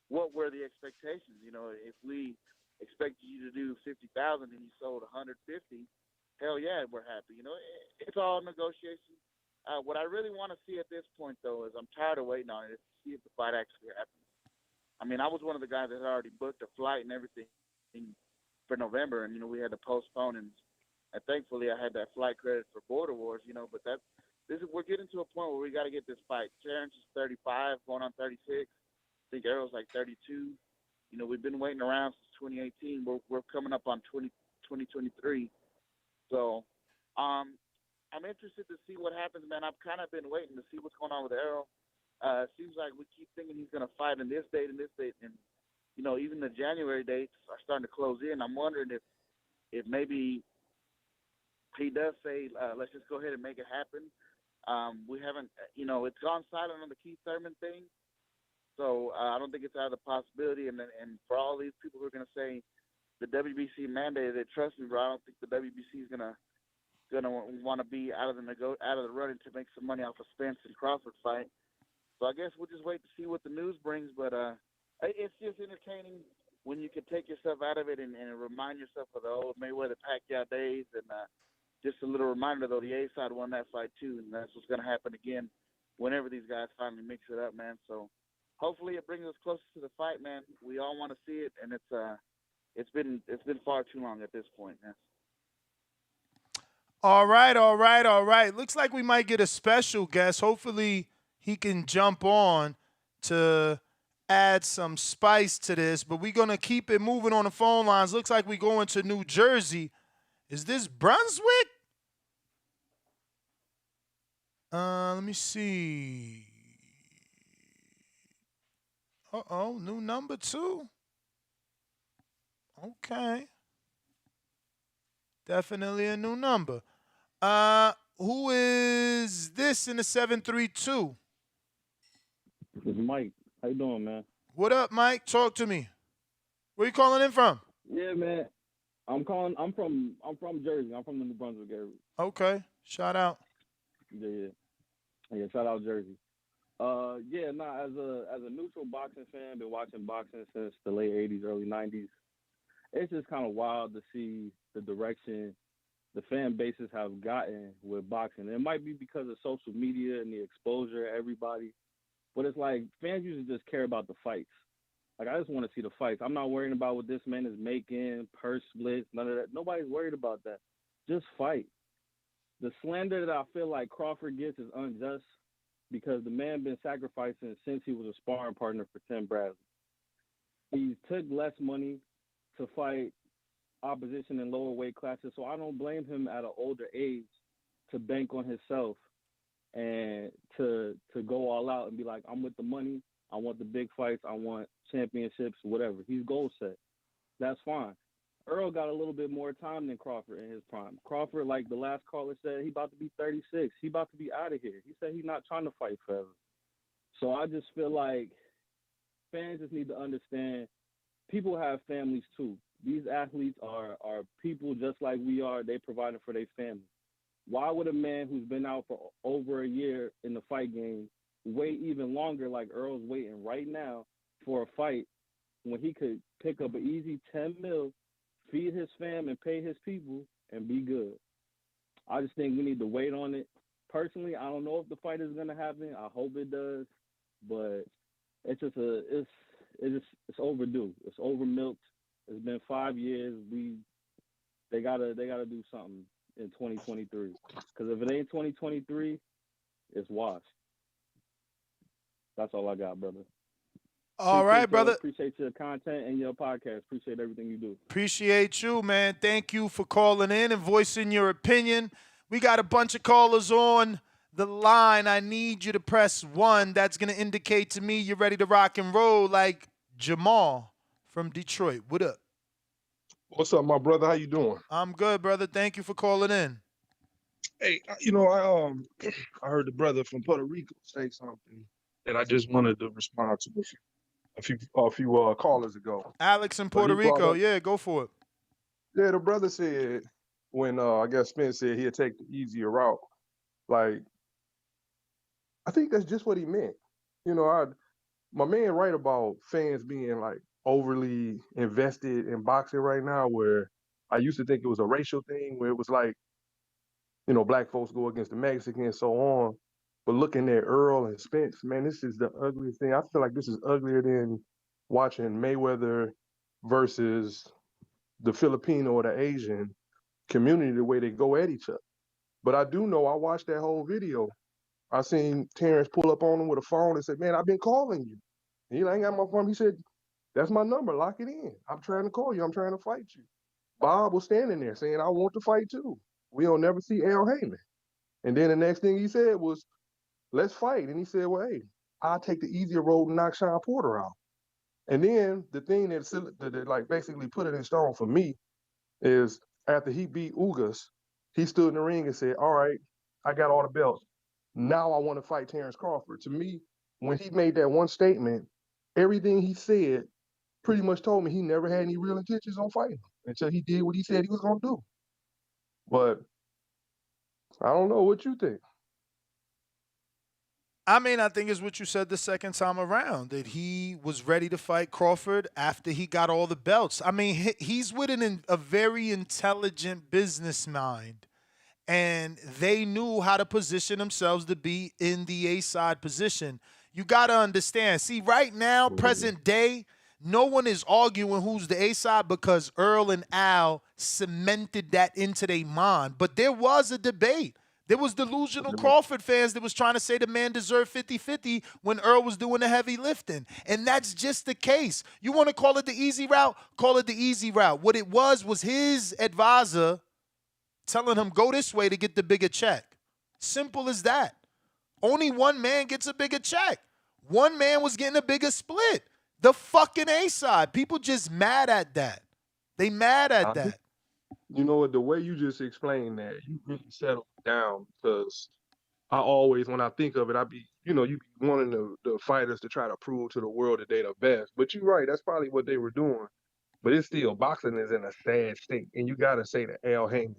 What were the expectations? If we expected you to do 50,000 and you sold 150, hell yeah, we're happy. It's all negotiation. What I really want to see at this point, though, is I'm tired of waiting on it to see if the fight actually happens. I mean, I was one of the guys that had already booked a flight and everything for November, and we had to postpone, and thankfully I had that flight credit for Border Wars. But we're getting to a point where we got to get this fight. Terence is 35, going on 36. I think Errol's like 32. We've been waiting around since 2018. We're coming up on 2023. So, I'm interested to see what happens, man. I've kind of been waiting to see what's going on with Errol. It seems like we keep thinking he's going to fight in this date and this date, and even the January dates are starting to close in. I'm wondering if maybe he does say, let's just go ahead and make it happen. We haven't, it's gone silent on the Keith Thurman thing. So I don't think it's out of the possibility. And for all these people who are going to say the WBC mandated it, trust me, bro, I don't think the WBC is gonna want to be out of the running to make some money off of Spence and Crawford fight. So I guess we'll just wait to see what the news brings. But it's just entertaining when you can take yourself out of it and remind yourself of the old Mayweather Pacquiao days. And just a little reminder, though, the A side won that fight too, and that's what's going to happen again whenever these guys finally mix it up, man. So hopefully it brings us closer to the fight, man. We all want to see it, and it's been far too long at this point, man. All right. Looks like we might get a special guest. Hopefully he can jump on to add some spice to this, but we're going to keep it moving on the phone lines. Looks like we're going to New Jersey. Is this Brunswick? Let me see. Uh-oh, new number 2. Okay. Definitely a new number. Who is this in the 732? This is Mike. How you doing, man? What up, Mike? Talk to me. Where you calling in from? Yeah, man. I'm from Jersey. I'm from the New Brunswick area. Okay. Shout out. Yeah. Shout out Jersey. As a neutral boxing fan, been watching boxing since the late '80s, early '90s. It's just kind of wild to see the direction the fan bases have gotten with boxing. It might be because of social media and the exposure of everybody, but it's like fans usually just care about the fights. Like, I just want to see the fights. I'm not worrying about what this man is making, purse splits, none of that. Nobody's worried about that. Just fight. The slander that I feel like Crawford gets is unjust because the man been sacrificing since he was a sparring partner for Tim Bradley. He took less money to fight opposition in lower weight classes, so I don't blame him at an older age to bank on himself and to go all out and be like, I'm with the money, I want the big fights, I want championships, whatever. He's goal set. That's fine. Earl got a little bit more time than Crawford in his prime. Crawford, like the last caller said, he about to be 36. He about to be out of here. He said he's not trying to fight forever. So I just feel like fans just need to understand people have families too. These athletes are people just like we are. They providing for their family. Why would a man who's been out for over a year in the fight game wait even longer like Earl's waiting right now for a fight when he could pick up an easy 10 mil, feed his fam and pay his people and be good. I just think we need to wait on it. Personally, I don't know if the fight is gonna happen. I hope it does, but it's just it's overdue. It's over milked. It's been 5 years. They gotta do something in 2023. Because if it ain't 2023, it's washed. That's all I got, brother. All right, brother. Appreciate your content and your podcast. Appreciate everything you do. Appreciate you, man. Thank you for calling in and voicing your opinion. We got a bunch of callers on the line. I need you to press 1. That's going to indicate to me you're ready to rock and roll, like Jamal from Detroit. What up? What's up, my brother? How you doing? I'm good, brother. Thank you for calling in. Hey, I heard the brother from Puerto Rico say something that I just wanted to respond to a few callers ago. Alex in Puerto Rico. Yeah, go for it. Yeah, the brother said when I guess Spence said he'd take the easier route. Like, I think that's just what he meant. My man right about fans being like overly invested in boxing right now, where I used to think it was a racial thing, where it was like, black folks go against the Mexicans and so on. But looking at Earl and Spence, man, this is the ugliest thing. I feel like this is uglier than watching Mayweather versus the Filipino or the Asian community, the way they go at each other. But I do know I watched that whole video. I seen Terence pull up on him with a phone and said, "Man, I've been calling you." And he ain't got my phone. He said, "That's my number. Lock it in. I'm trying to call you. I'm trying to fight you." Bob was standing there saying, "I want to fight too. We'll never see Al Heyman." And then the next thing he said was, "Let's fight." And he said, "Well, hey, I'll take the easier road and knock Sean Porter out." And then the thing that like basically put it in stone for me is after he beat Ugas, he stood in the ring and said, "All right, I got all the belts. Now I want to fight Terence Crawford." To me, when he made that one statement, everything he said pretty much told me he never had any real intentions on fighting until he did what he said he was going to do. But I don't know what you think. I mean, I think it's what you said the second time around, that he was ready to fight Crawford after he got all the belts. I mean, he's with a very intelligent business mind, and they knew how to position themselves to be in the A-side position. You got to understand. See, right now, present day, no one is arguing who's the A-side because Earl and Al cemented that into their mind. But there was a debate. There was delusional Crawford fans that was trying to say the man deserved 50-50 when Earl was doing the heavy lifting. And that's just the case. You want to call it the easy route? Call it the easy route. What it was his advisor telling him, go this way to get the bigger check. Simple as that. Only one man gets a bigger check. One man was getting a bigger split. The fucking A-side. People just mad at that. They mad at that. You know what? The way you just explained that, you really settled down, because I always, when I think of it, I be, you be wanting the fighters to try to prove to the world that they're the best. But you're right. That's probably what they were doing. But it's still, boxing is in a sad state. And you got to say that Al Heyman,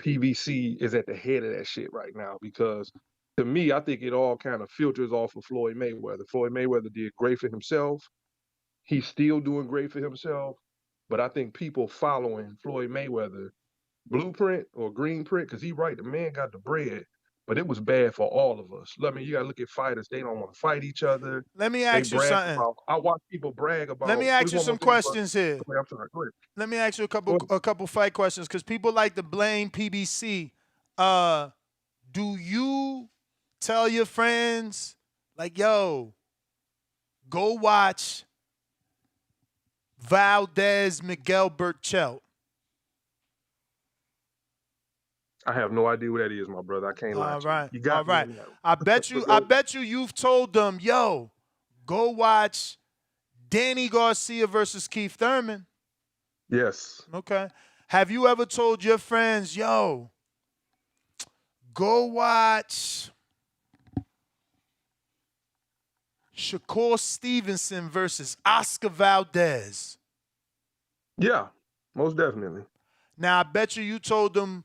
PBC, is at the head of that shit right now, because to me, I think it all kind of filters off of Floyd Mayweather. Floyd Mayweather did great for himself. He's still doing great for himself. But I think people following Floyd Mayweather blueprint or green print, because he's right, the man got the bread, but it was bad for all of us. I mean, you got to look at fighters. They don't want to fight each other. Let me ask you something. I watch people brag about. Let me ask you some questions here. Okay, I'm sorry. Go ahead. Let me ask you a couple fight questions, because people like to blame PBC. Do you tell your friends, like, yo, go watch Valdez Miguel Burchell? I have no idea what that is, my brother. I can't lie. All right. You got all right. I bet you you've told them, yo, go watch Danny Garcia versus Keith Thurman. Yes. Okay. Have you ever told your friends, yo, go watch Shakur Stevenson versus Oscar Valdez? Yeah, most definitely. Now, I bet you told them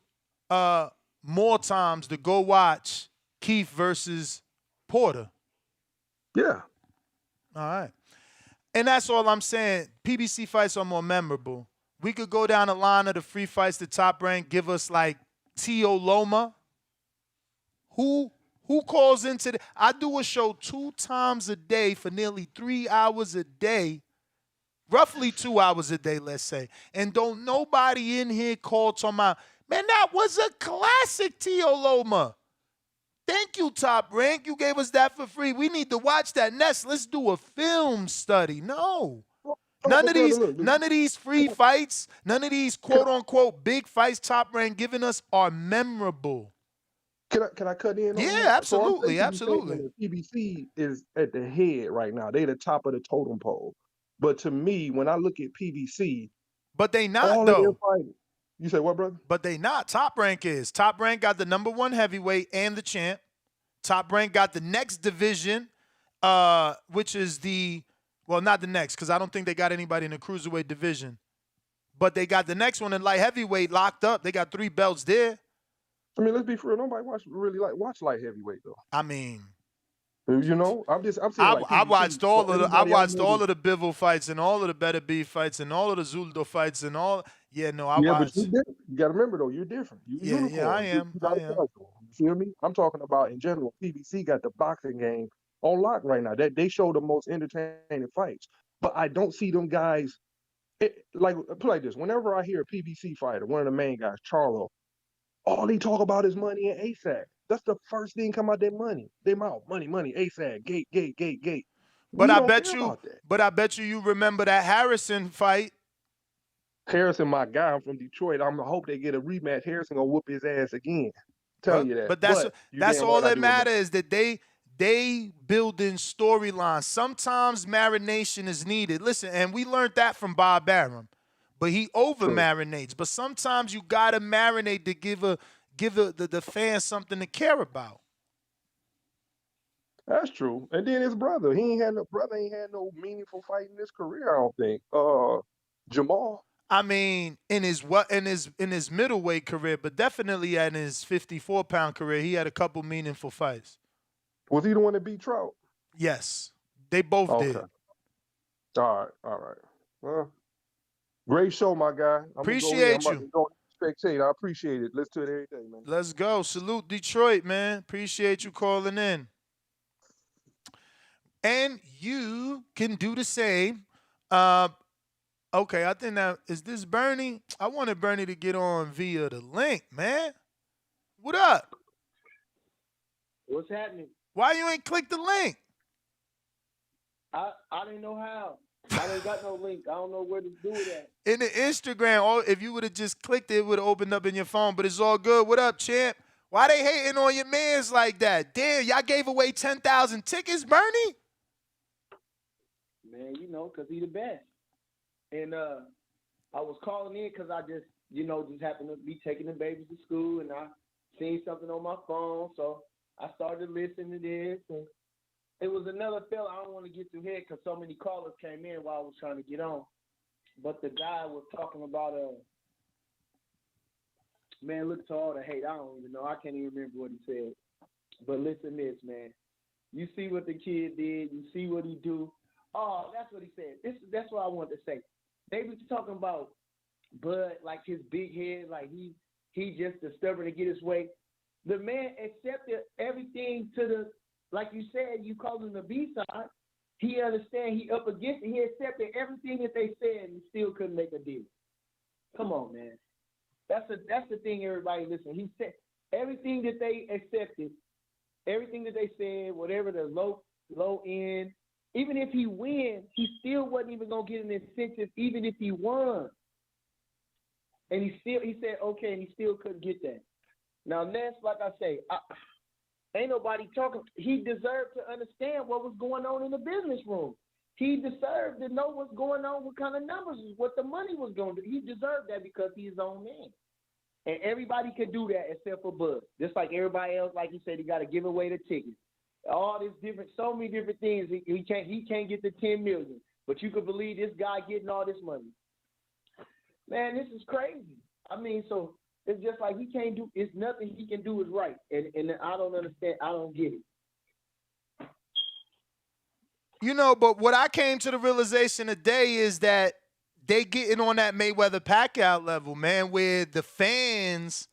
more times to go watch Keith versus Porter. Yeah. All right. And that's all I'm saying. PBC fights are more memorable. We could go down the line of the free fights. The Top Rank give us like Tio Loma. Who calls into the? I do a show 2 times a day for nearly 3 hours a day, roughly 2 hours a day, let's say. And don't nobody in here call talking about, man, that was a classic, Tio Loma. Thank you, Top Rank. You gave us that for free. We need to watch that next. Let's do a film study. No. None of these free fights, none of these quote unquote big fights Top Rank giving us are memorable. Can I cut in on Yeah, that? absolutely, So absolutely. the PBC is at the head right now. They the top of the totem pole. But to me, when I look at PBC, but they not all though. Of their fighting. You say what, brother? But they not. Top Rank is. Top Rank got the #1 heavyweight and the champ. Top Rank got the next division, which is not the next, because I don't think they got anybody in the cruiserweight division. But they got the next one in light heavyweight locked up. They got 3 belts there. I mean, let's be real. Nobody watch light heavyweight though. I mean, you know, I'm saying I watched all of the Bivol fights and all of the Better Beef fights and all of the Zuldo fights and all. Yeah, no, I watched. But you got to remember though, you're different. I am. You feel me? I'm talking about in general. PBC got the boxing game on lock right now. That they show the most entertaining fights, but I don't see them guys. Put like this. Whenever I hear a PBC fighter, one of the main guys, Charlo, all they talk about is money and ASAP. That's the first thing come out their money. They mouth money, ASAP, gate. But I bet you remember that Harrison fight. Harrison, my guy, I'm from Detroit. I hope they get a rematch. Harrison gonna whoop his ass again. Tell you that. But that's all that matters, that they build in storylines. Sometimes marination is needed. Listen, and we learned that from Bob Arum. But he over-marinates. But sometimes you got to marinate to give the fans something to care about. That's true. And then his brother. He ain't had no meaningful fight in his career, I don't think. Jamal. I mean, in his middleweight career, but definitely in his 54-pound career, he had a couple meaningful fights. Was he the one that beat Trout? Yes. They both did. All right. Well, great show, my guy. Appreciate you. Spectate. I appreciate it. Let's do it every day, man. Let's go. Salute Detroit, man. Appreciate you calling in. And you can do the same. Okay, I think is this Bernie? I wanted Bernie to get on via the link, man. What up? What's happening? Why you ain't click the link? I didn't know how. I ain't got no link. I don't know where to do it at. In the Instagram, if you would have just clicked it, it would have opened up in your phone, but it's all good. What up, champ? Why they hating on your mans like that? Damn, y'all gave away 10,000 tickets, Bernie? Man, because he the best. And I was calling in because I just happened to be taking the babies to school, and I seen something on my phone, so I started listening to this, and it was another fella. I don't want to get too head because so many callers came in while I was trying to get on. But the guy was talking about man, look to all the hate. I don't even know. I can't even remember what he said. But listen to this, man. You see what the kid did. You see what he do. Oh, that's what he said. That's what I wanted to say. They was talking about Bud, like his big head, like he just is stubborn to get his way. The man accepted everything like you said, you called him the B-side. He understand he up against it. He accepted everything that they said and still couldn't make a deal. Come on, man. That's the thing, everybody listen. He said everything that they accepted, everything that they said, whatever the low end, even if he wins, he still wasn't even gonna get an incentive, even if he won. And he said okay, and he still couldn't get that. Now, Ness, like I say, ain't nobody talking. He deserved to understand what was going on in the business room. He deserved to know what's going on, what kind of numbers, what the money was going to do. He deserved that because he's his own man. And everybody could do that except for Bud. Just like everybody else, like he said, he got to give away the tickets. All this so many different things. He can't get the 10 million. But you could believe this guy getting all this money. Man, this is crazy. I mean, so it's just like it's nothing he can do is right. And I don't understand. I don't get it. But what I came to the realization today is that they getting on that Mayweather-Pacquiao level, man, where the fans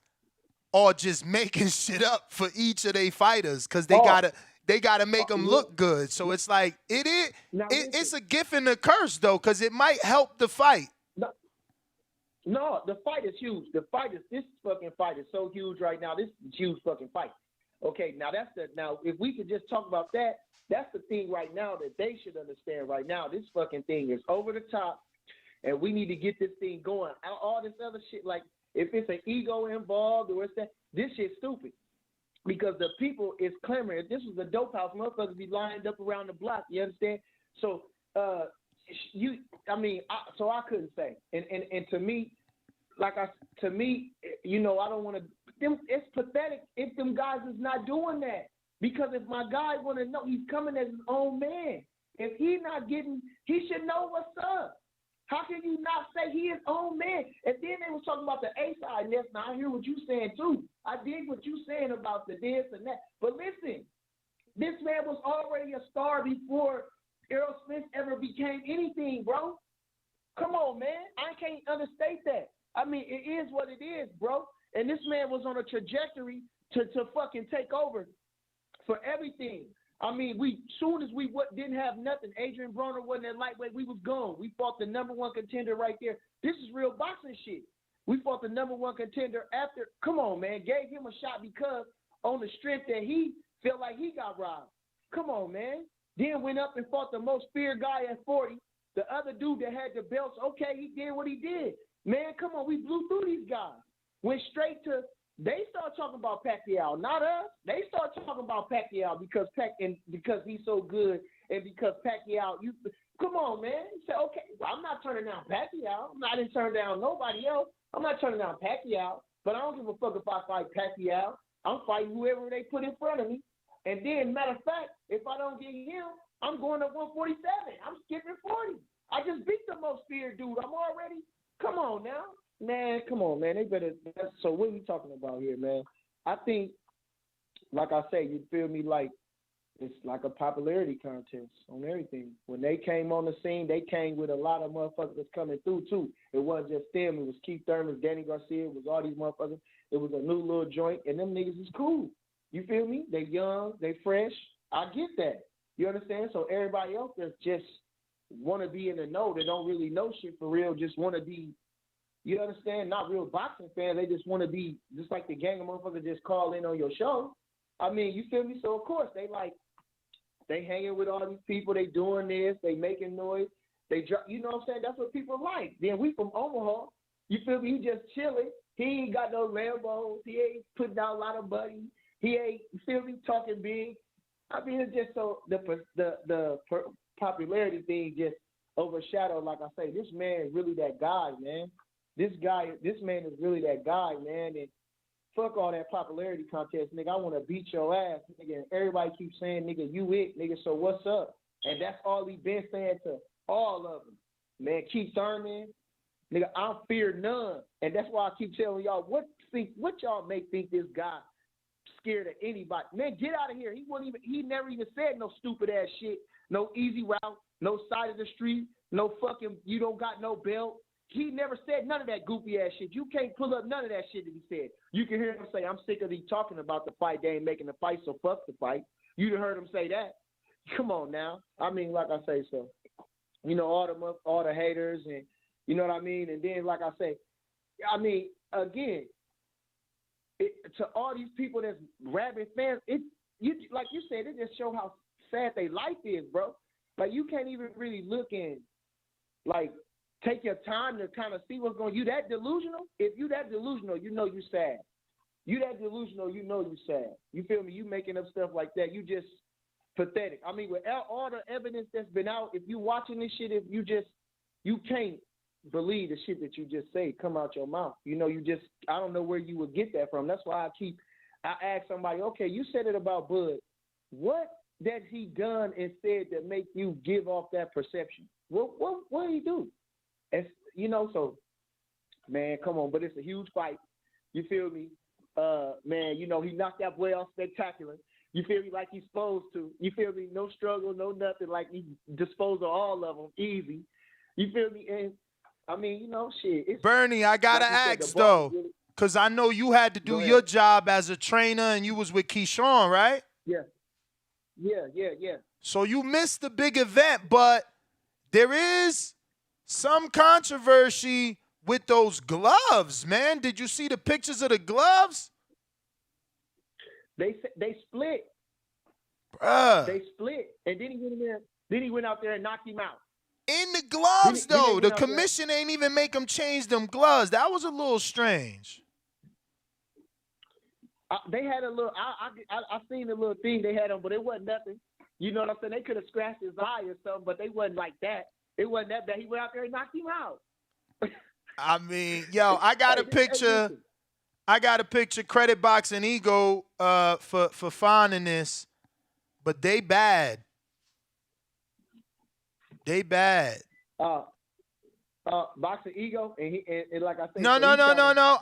are just making shit up for each of their fighters because they gotta make them look good. So it's like it's a gift and a curse though, because it might help the fight. No, the fight is huge. This fucking fight is so huge right now. This is a huge fucking fight. Okay, now now if we could just talk about that, that's the thing right now that they should understand right now. This fucking thing is over the top, and we need to get this thing going. All this other shit, like if it's an ego involved or it's that, this shit's stupid. Because the people is clamoring. If this was a dope house, motherfuckers be lined up around the block. You understand? So, I couldn't say. And to me, you know, I don't want to. It's pathetic if them guys is not doing that. Because if my guy want to know, he's coming as his own man. If he not getting, he should know what's up. How can you not say he his own man? And then they was talking about the A side. Now I hear what you saying too. I dig what you saying about the this and that. But listen, this man was already a star before Errol Spence ever became anything, bro. Come on, man. I can't understate that. I mean, it is what it is, bro. And this man was on a trajectory to fucking take over for everything. I mean, soon as we didn't have nothing, Adrian Broner wasn't at lightweight, we was gone. We fought the number one contender right there. This is real boxing shit. We fought the number one contender after. Come on, man. Gave him a shot because on the strength that he felt like he got robbed. Come on, man. Then went up and fought the most feared guy at 40. The other dude that had the belts, okay, he did what he did. Man, come on. We blew through these guys. Went straight to. They start talking about Pacquiao, not us. They start talking about Pacquiao because he's so good and because Pacquiao. Come on, man. You say, okay, well, I'm not turning down Pacquiao. I didn't turn down nobody else. I'm not turning down Pacquiao, but I don't give a fuck if I fight Pacquiao. I'm fighting whoever they put in front of me. And then, matter of fact, if I don't get him, I'm going to 147. I'm skipping 40. I just beat the most feared dude. I'm already. Come on now. Man, come on, man. They better. So what are we talking about here, man? I think, like I say, you feel me? Like it's like a popularity contest on everything. When they came on the scene, they came with a lot of motherfuckers coming through too. It wasn't just them. It was Keith Thurman, Danny Garcia. It was all these motherfuckers. It was a new little joint, and them niggas is cool. You feel me? They young, they fresh. I get that. You understand? So everybody else that's just want to be in the know, they don't really know shit for real, just want to be. You understand? Not real boxing fans. They just want to be just like the gang of motherfuckers just call in on your show. I mean, you feel me? So, of course, they hanging with all these people. They doing this. They making noise. You know what I'm saying? That's what people like. Then we from Omaha. You feel me? He just chilling. He ain't got no Lambos. He ain't putting out a lot of money. He ain't, you feel me, talking big. I mean, it's just so the popularity thing just overshadowed. Like I say, this man is really that guy, man. This man is really that guy, man, and fuck all that popularity contest, nigga. I want to beat your ass, nigga. And everybody keeps saying, nigga, you it, nigga, so what's up? And that's all he been saying to all of them. Man, Keith Thurman, nigga, I fear none. And that's why I keep telling y'all, what y'all make think this guy scared of anybody? Man, get out of here. He never even said no stupid ass shit, no easy route, no side of the street, no fucking, you don't got no belt. He never said none of that goofy ass shit. You can't pull up none of that shit that he said. You can hear him say, I'm sick of he talking about the fight. They ain't making the fight, so fuck the fight. You done heard him say that. Come on now. I mean, like I say, so, you know, all the haters and, you know what I mean? And then, like I say, I mean, again, to all these people that's rabid fans, like you said, it just show how sad their life is, bro. Like, you can't even really look in, like, take your time to kind of see what's going on. You that delusional? If you that delusional, you know you sad. You that delusional, you know you sad. You feel me? You making up stuff like that. You just pathetic. I mean, with all the evidence that's been out, if you watching this shit, you can't believe the shit that you just say come out your mouth. You know, I don't know where you would get that from. That's why I ask somebody, okay, you said it about Bud. What that he done and said that make you give off that perception? What did he do? It's, you know, so, man, come on, but it's a huge fight. You feel me? Man, you know, he knocked that boy off spectacular. You feel me? Like he's supposed to. You feel me? No struggle, no nothing. Like he disposed of all of them easy. You feel me? And I mean, shit. It's, Bernie, I gotta like you said, ask the ball though, really, because I know you had to do go your ahead. job as a trainer and you was with Keyshawn, right? Yeah. Yeah. So you missed the big event, but there is some controversy with those gloves, man. Did you see the pictures of the gloves? They split. Bruh. They split, and then he went in there. Then he went out there and knocked him out. In the gloves, Then they though. went The out there. commission ain't even make them change them gloves. That was a little strange. They had a little. I seen the little thing they had on, but it wasn't nothing. You know what I'm saying? They could have scratched his eye or something, but they wasn't like that. It wasn't that bad. He went out there and knocked him out. I mean, yo, I got a picture. I got a picture. Credit Box and Ego for finding this, but they bad. They bad. Boxing Ego, and like I said, No.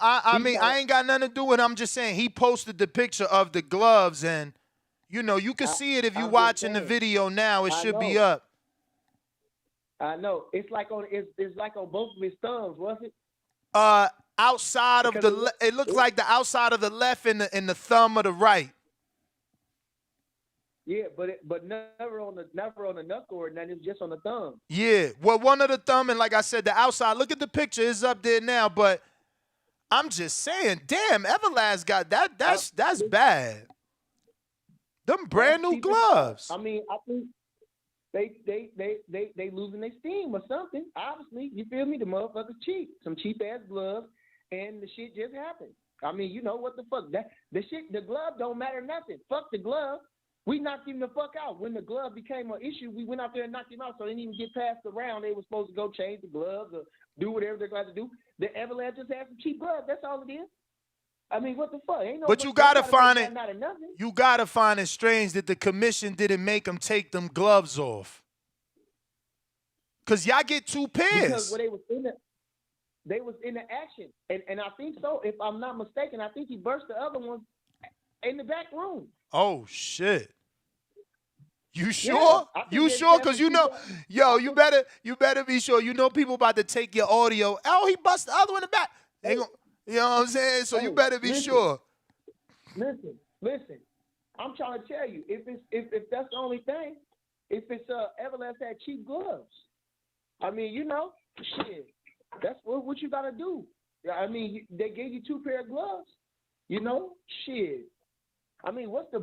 I mean, I ain't got nothing to do with it. I'm just saying he posted the picture of the gloves, and you can see it if you watching the video now. It should be up. I know. It's like on both of his thumbs, was it? Outside of it looks like the outside of the left and the thumb of the right. Yeah, but never on the knuckle or nothing. It's just on the thumb. Yeah, well, one of the thumb and like I said, the outside. Look at the picture; it's up there now. But I'm just saying, damn, Everlast got that. That's bad. Them brand new gloves. I mean, I think they losing their steam or something. Obviously, you feel me? The motherfuckers cheap. Some cheap ass gloves, and the shit just happened. I mean, you know what the fuck? The glove don't matter nothing. Fuck the glove. We knocked him the fuck out. When the glove became an issue, we went out there and knocked him out. So they didn't even get past the round. They were supposed to go change the gloves or do whatever they're going to do. The Everlast just had some cheap gloves. That's all it is. I mean, what the fuck? Ain't no. But you gotta find it. You gotta find it strange that the commission didn't make them take them gloves off. Cause y'all get two pairs. Because when they was in the action, and I think so. If I'm not mistaken, I think he burst the other one in the back room. Oh shit! You sure? Yeah, you sure? Cause you better be sure. You know people about to take your audio. Oh, he bust the other one in the back. They gonna, you know what I'm saying? So you better be sure. Listen. I'm trying to tell you, if that's the only thing, if it's Everlast had cheap gloves. I mean, shit. That's what you gotta do. I mean, they gave you two pair of gloves. Shit. I mean, what's the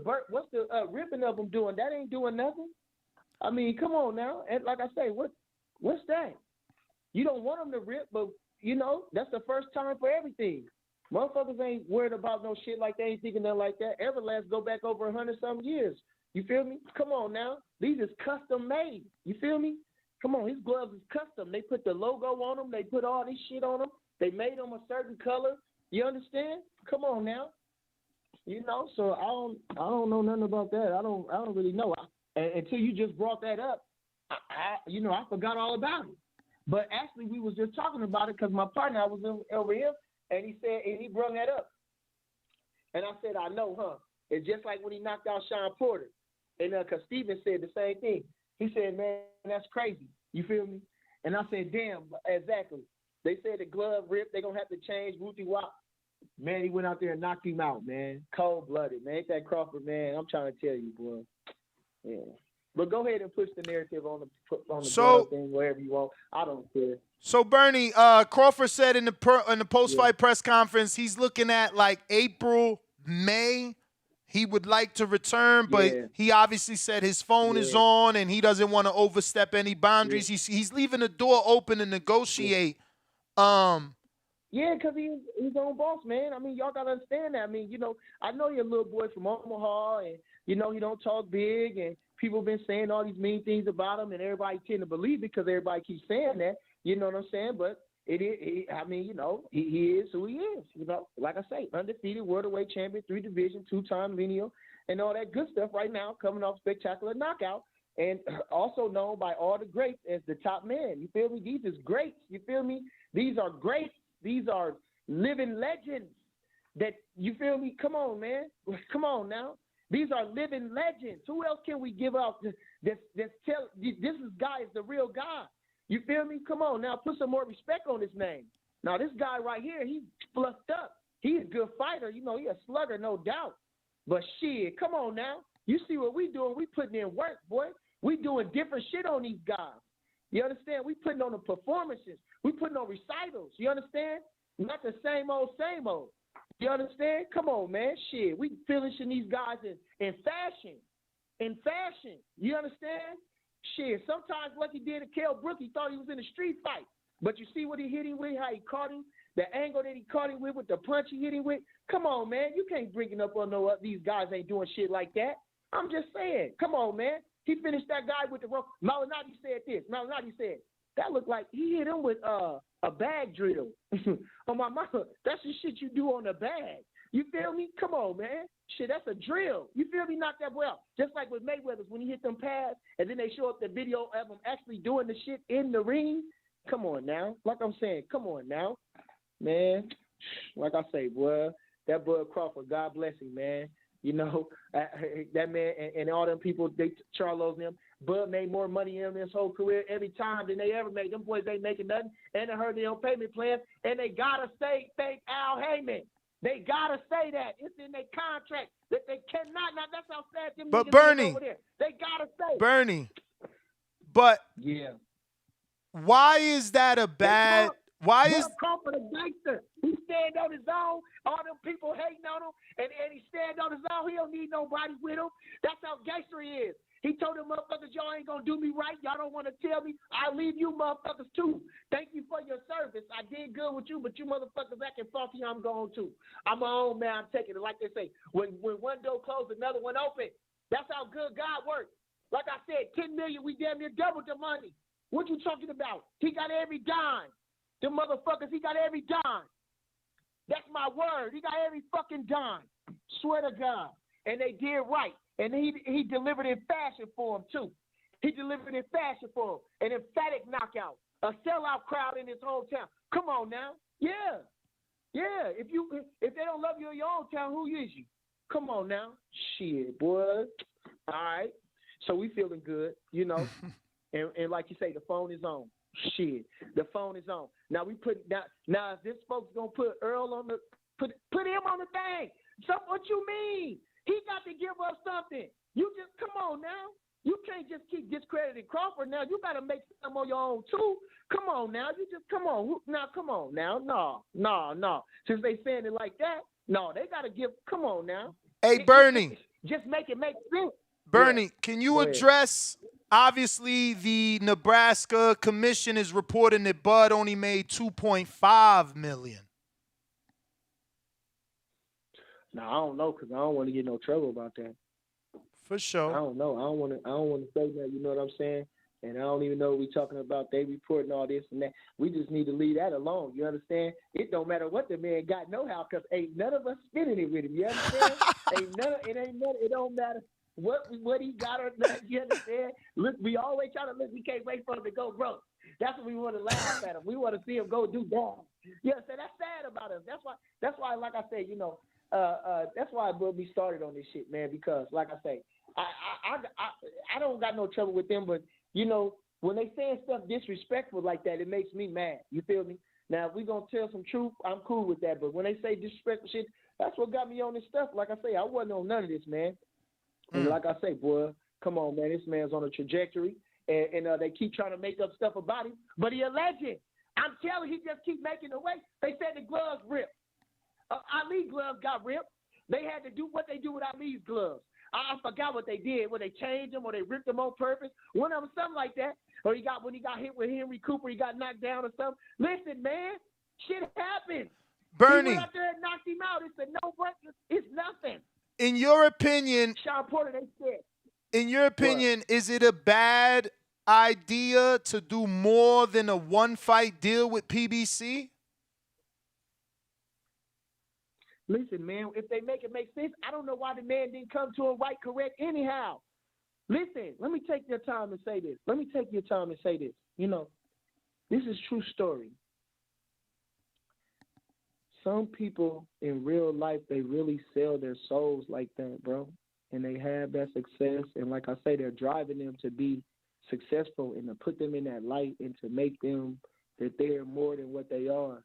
ripping of them doing? That ain't doing nothing. I mean, come on now. And like I say, what's that? You don't want them to rip, but that's the first time for everything. Motherfuckers ain't worried about no shit like that. Ain't thinking nothing like that. Everlast go back over 100-something years. You feel me? Come on now. These is custom made. You feel me? Come on, his gloves is custom. They put the logo on them. They put all this shit on them. They made them a certain color. You understand? Come on now. So I don't know nothing about that. I don't really know. Until you just brought that up, I forgot all about it. But actually, we was just talking about it because my partner, I was over here, and he brought that up. And I said, I know, huh? It's just like when he knocked out Sean Porter. And because Steven said the same thing. He said, man, that's crazy. You feel me? And I said, damn, exactly. They said the glove ripped. They're going to have to change Wooty Wop. Man, he went out there and knocked him out, man. Cold-blooded, man. Ain't that Crawford, man? I'm trying to tell you, boy. Yeah. But go ahead and push the narrative on the glove thing, wherever you want. I don't care. So, Bernie, Crawford said in the post-fight press conference he's looking at like April, May. He would like to return, but he obviously said his phone is on and he doesn't want to overstep any boundaries. He's leaving the door open to negotiate. Yeah, because he's own boss, man. I mean, y'all got to understand that. I mean, I know you're a little boy from Omaha, and, he don't talk big, and people been saying all these mean things about him, and everybody tend to believe it because everybody keeps saying that. You know what I'm saying? But he is who he is. Like I say, undefeated worldwide champion, 3 division, 2-time lineal, and all that good stuff right now, coming off spectacular knockout, and also known by all the greats as the top man. You feel me? These is greats. You feel me? These are greats. These are living legends that, you feel me? Come on, man. Come on now. These are living legends. Who else can we give out this guy is the real guy. You feel me? Come on now, put some more respect on his name. Now this guy right here, he's fluffed up. He's a good fighter. You know, he a slugger, no doubt. But shit, come on now. You see what we doing? We putting in work, boy. We doing different shit on these guys. You understand? We putting on the performances. We putting on recitals. You understand? Not the same old, same old. You understand? Come on, man. Shit, we finishing these guys in fashion. In fashion. You understand? Shit, sometimes like he did to Kell Brook, he thought he was in a street fight. But you see what he hit him with, how he caught him, the angle that he caught him with the punch he hit him with. Come on, man. You can't bring it up on no these guys ain't doing shit like that. I'm just saying. Come on, man. He finished that guy with the rope. Malnati said this. Malnati said, that looked like he hit him with a bag drill. On my mama, that's the shit you do on a bag. You feel me? Come on, man. Shit, that's a drill. You feel me? Knock that boy out. Just like with Mayweather's when he hit them pads and then they show up the video of him actually doing the shit in the ring. Come on now. Like I'm saying, come on now. Man, like I say, boy, that Bud Crawford, God bless him, man. You know, that man and all them people, they Charlos and them, Bud made more money in his whole career every time than they ever made. Them boys ain't making nothing, and they heard their own payment plans, and they gotta say thank Al Heyman. They gotta say that. It's in their contract that they cannot. Now that's how sad them But niggas Bernie, is over there. They gotta say. Bernie, but yeah, why is that a bad? Why is Crawford a gangster? He stand on his own. All them people hating on him, and he stand on his own. He don't need nobody with him. That's how gangster he is. He told them motherfuckers, y'all ain't gonna do me right. Y'all don't want to tell me. I'll leave you motherfuckers too. Thank you for your service. I did good with you, but you motherfuckers acting funky, I'm going to. I'm my own man. I'm taking it. Like they say, when one door closed, another one open. That's how good God works. Like I said, 10 million, we damn near doubled the money. What you talking about? He got every dime. Them motherfuckers, he got every dime. That's my word. He got every fucking dime. Swear to God. And they did right. And he delivered in fashion for him, too. He delivered in fashion for him. An emphatic knockout. A sellout crowd in his hometown. Come on now. Yeah. Yeah. If they don't love you in your own town, who is you? Come on now. Shit, boy. All right. So we feeling good, you know. and like you say, the phone is on. Shit, the phone is on. Now we put now if this folks gonna put Earl on the put him on the thing. So what you mean? He got to give us something. You just come on now. You can't just keep discrediting Crawford now. You gotta make some on your own too. Come on now. You just come on. Now come on now. No. Since they saying it like that, no, they gotta give come on now. Hey Bernie. Just make it make sense. Bernie, can you address, obviously the Nebraska commission is reporting that Bud only made $2.5 million. No, I don't know because I don't want to get no trouble about that. For sure. I don't know. I don't want to say that. You know what I'm saying? And I don't even know what we're talking about. They reporting all this and that. We just need to leave that alone. You understand? It don't matter what the man got no how because ain't none of us spinning it with him. You understand? It don't matter what he got or not. You understand? Look, we always try to look. We can't wait for him to go broke. That's what we want to laugh at him. We want to see him go do bad. You understand? That's sad about us. That's why, like I say, you know, that's why I will be started on this shit, man. Because, like I say, I don't got no trouble with them, but you know, when they saying stuff disrespectful like that, it makes me mad. You feel me? Now, if we gonna tell some truth, I'm cool with that. But when they say disrespectful shit, that's what got me on this stuff. Like I say, I wasn't on none of this, man. And like I say, boy, come on, man, this man's on a trajectory, and they keep trying to make up stuff about him, but he a legend. I'm telling you, he just keep making it away. They said the gloves ripped. Ali gloves got ripped. They had to do what they do with Ali's gloves. I forgot what they did. Where they changed them or they ripped them on purpose. One of them, something like that. Or when he got hit with Henry Cooper, he got knocked down or something. Listen, man, shit happens. Bernie. He went out there and knocked him out. It's a no-brainer. It's nothing. In your opinion, Sean Porter, they said. In your opinion, is it a bad idea to do more than a one-fight deal with PBC? Listen, man, if they make it make sense, I don't know why the man didn't come to him right correct anyhow. Listen, let me take your time and say this. You know, this is true story. Some people in real life, they really sell their souls like that, bro. And they have that success. And like I say, they're driving them to be successful and to put them in that light and to make them that they're more than what they are.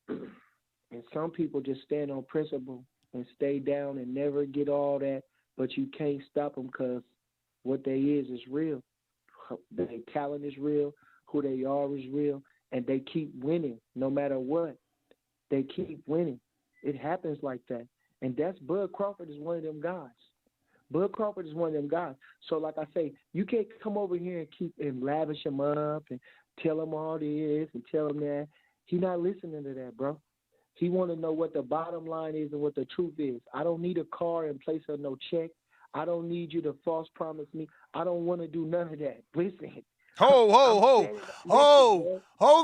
And some people just stand on principle and stay down and never get all that, but you can't stop them because what they is real. Their talent is real, who they are is real, and they keep winning no matter what. They keep winning. It happens like that. And that's Bud Crawford is one of them guys. Bud Crawford is one of them guys. So like I say, you can't come over here and keep and lavish him up and tell him all this and tell him that. He's not listening to that, bro. He want to know what the bottom line is and what the truth is. I don't need a car in place of no check. I don't need you to false promise me. I don't want to do none of that. Listen. Hold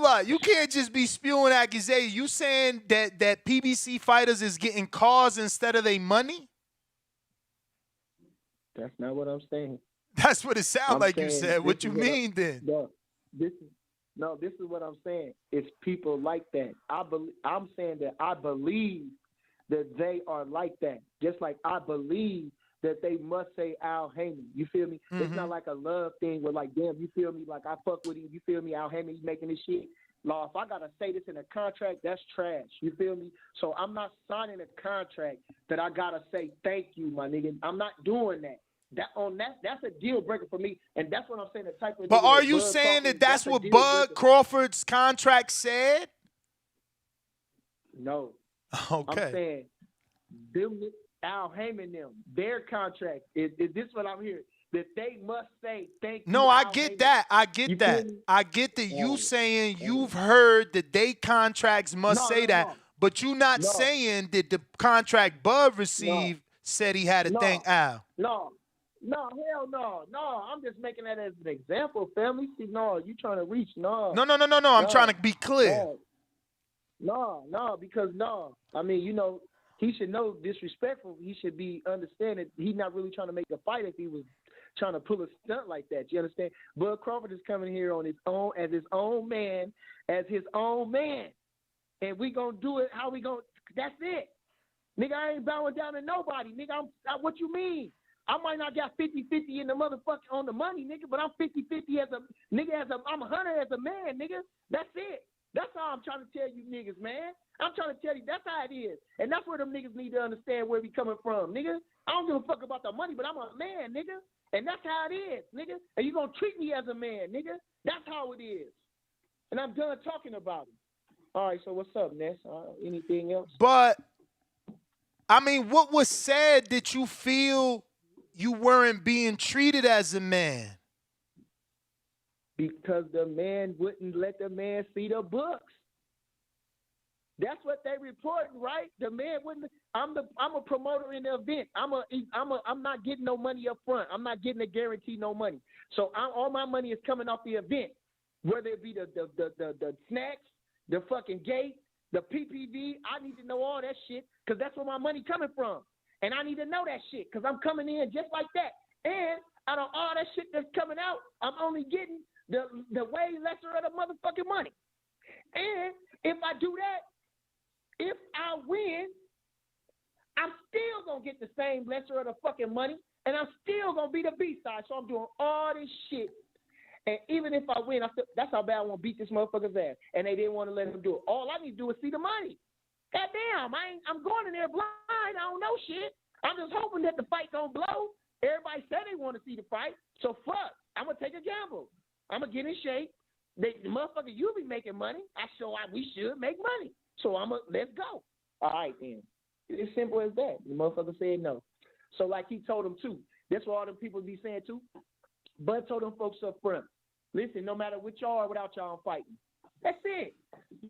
on. You can't just be spewing accusations. You saying that PBC fighters is getting cars instead of their money? That's not what I'm saying. That's what it sounds like you said. What you mean then? This is what I'm saying. It's people like that. I'm saying that I believe that they are like that. Just like I believe that they must say Al Heyman. You feel me? Mm-hmm. It's not like a love thing where like, damn, you feel me? Like I fuck with him. You feel me? Al Heyman, he's making this shit. Law, if I gotta say this in a contract, that's trash. You feel me? So I'm not signing a contract that I gotta say thank you, my nigga. I'm not doing that. That's a deal breaker for me, and that's what I'm saying. The type of. But are you saying that that's what Bud Crawford's contract said? No. Okay. I'm saying them, Al Heyman, them, their contract is this what I'm hearing, that they must say thank you. No, I get that. I get that. You saying you've heard that they contracts must say that, but you're not saying that the contract Bud received said he had to thank Al. No, hell no. No, I'm just making that as an example, family. See, no, you trying to reach, no. No. I'm trying to be clear. No, because no. I mean, you know, he should know disrespectful. He should be understanding he's not really trying to make a fight if he was trying to pull a stunt like that. You understand? Bud Crawford is coming here on his own, as his own man. And we gonna do it how we gonna, that's it. Nigga, I ain't bowing down to nobody. Nigga, what you mean? I might not got 50-50 in the motherfucker on the money, nigga, but I'm 50-50 as a nigga, I'm 100 as a man, nigga. That's it. That's how I'm trying to tell you niggas, man. I'm trying to tell you that's how it is. And that's where them niggas need to understand where we coming from, nigga. I don't give a fuck about the money, but I'm a man, nigga. And that's how it is, nigga. And you gonna treat me as a man, nigga. That's how it is. And I'm done talking about it. All right, so what's up, Ness? Anything else? But, I mean, what was said that you feel you weren't being treated as a man? Because the man wouldn't let the man see the books. That's what they reporting, right? The man wouldn't. I'm a promoter in the event. I'm not getting no money up front. I'm not getting a guarantee no money. So all my money is coming off the event, whether it be the snacks, the fucking gate, the PPV. I need to know all that shit because that's where my money coming from. And I need to know that shit because I'm coming in just like that. And out of all that shit that's coming out, I'm only getting the way lesser of the motherfucking money. And if I do that, if I win, I'm still going to get the same lesser of the fucking money. And I'm still going to be the B-side. So I'm doing all this shit. And even if I win, that's how bad I want to beat this motherfucker's ass. And they didn't want to let him do it. All I need to do is see the money. Goddamn, I'm going in there blind. I don't know shit. I'm just hoping that the fight don't blow. Everybody said they want to see the fight. So fuck, I'm going to take a gamble. I'm going to get in shape. The motherfucker, you be making money. We should make money. So let's go. All right, then. It's simple as that. The motherfucker said no. So like he told them too. That's what all them people be saying too. Bud told them folks up front, listen, no matter what y'all are without y'all, I'm fighting. That's it.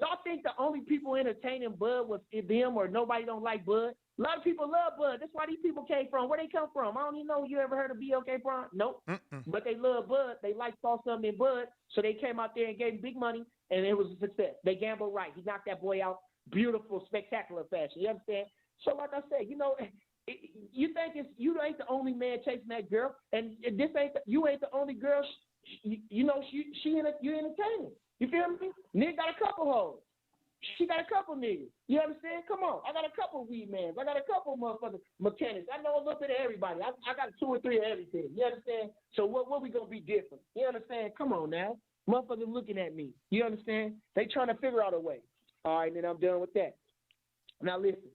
Y'all think the only people entertaining Bud was them or nobody don't like Bud? A lot of people love Bud. That's why these people came from. Where they come from? I don't even know. You ever heard of BLK from? Nope. But they love Bud. They saw something in Bud, so they came out there and gave him big money, and it was a success. They gambled right. He knocked that boy out. Beautiful, spectacular fashion. You understand? So like I said, you think you ain't the only man chasing that girl, and you ain't the only girl. You entertaining. You feel me? Nick got a couple hoes. She got a couple niggas. You understand? Come on. I got a couple weed mans. I got a couple motherfucking mechanics. I know a little bit of everybody. I got 2 or 3 of everything. You understand? So what we gonna be different? You understand? Come on now. Motherfuckers looking at me. You understand? They trying to figure out a way. All right, then I'm done with that. Now listen.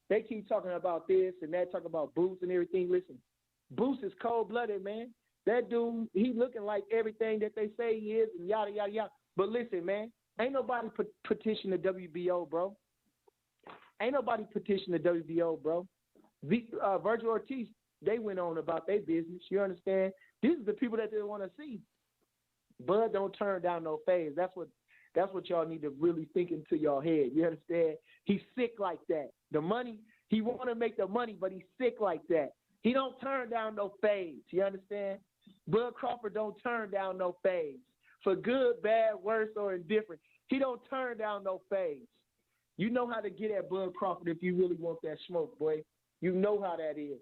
They keep talking about this and that, talking about Boots and everything. Listen, Boots is cold-blooded, man. That dude, he looking like everything that they say he is and yada, yada, yada. But listen, man, ain't nobody petition the WBO, bro. Ain't nobody petition the WBO, bro. Virgil Ortiz, they went on about their business. You understand? These are the people that they want to see. Bud don't turn down no phase. That's what y'all need to really think into your head. You understand? He's sick like that. The money, he want to make the money, but he's sick like that. He don't turn down no fades. You understand? Bud Crawford don't turn down no fades. For good, bad, worse, or indifferent. He don't turn down no fades. You know how to get at Bud Crawford if you really want that smoke, boy. You know how that is.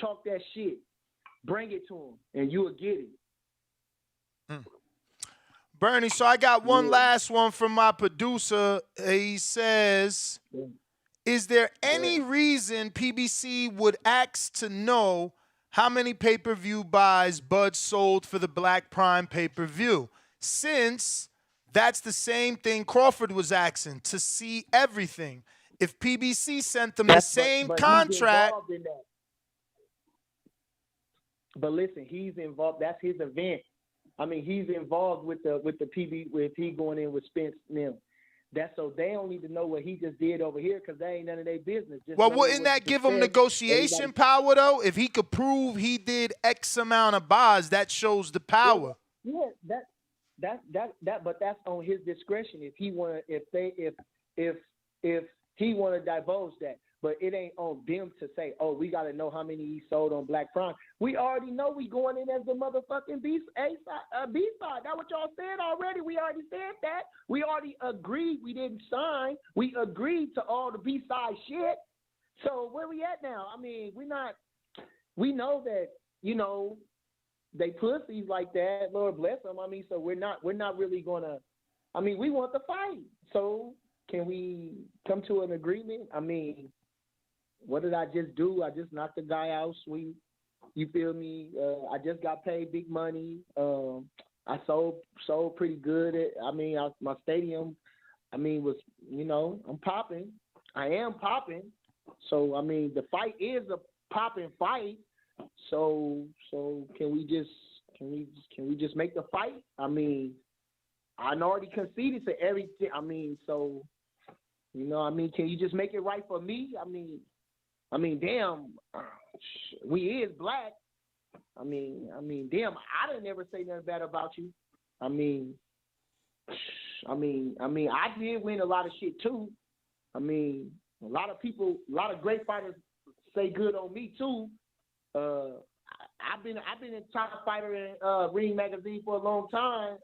Talk that shit. Bring it to him, and you will get it. Bernie, so I got one last one from my producer. He says, is there any reason PBC would ask to know how many pay-per-view buys Bud sold for the Black Prime pay-per-view? Since that's the same thing Crawford was asking, to see everything. If PBC sent them the same contract. But listen, he's involved. That's his event. I mean, he's involved with the PB with he going in with Spence and them. That's so they don't need to know what he just did over here because that ain't none of their business. Just well, wouldn't that give him negotiation power though? If he could prove he did X amount of buys, that shows the power. Yeah, but that's on his discretion. If he want to, if he want to divulge that. But it ain't on them to say, oh, we got to know how many he sold on Black Prime. We already know we going in as the motherfucking B-side. That's what y'all said already. We already said that. We already agreed. We didn't sign. We agreed to all the B-side shit. So where we at now? I mean, we know that, you know, they pussies like that. Lord bless them. I mean, so we're not really going to, I mean, we want the fight. So can we come to an agreement? I mean, what did I just do? I just knocked the guy out sweet. You feel me? I just got paid big money. I sold pretty good. My stadium, was, you know, I'm popping. I am popping. So, I mean, the fight is a popping fight. So can we just make the fight? I mean, I already conceded to everything. I mean, so, you know, I mean, can you just make it right for me? I mean, damn, we is black. I mean, damn, I didn't ever say nothing bad about you. I mean, I did win a lot of shit too. I mean, a lot of great fighters say good on me too. I've been in top fighter in Ring Magazine for a long time.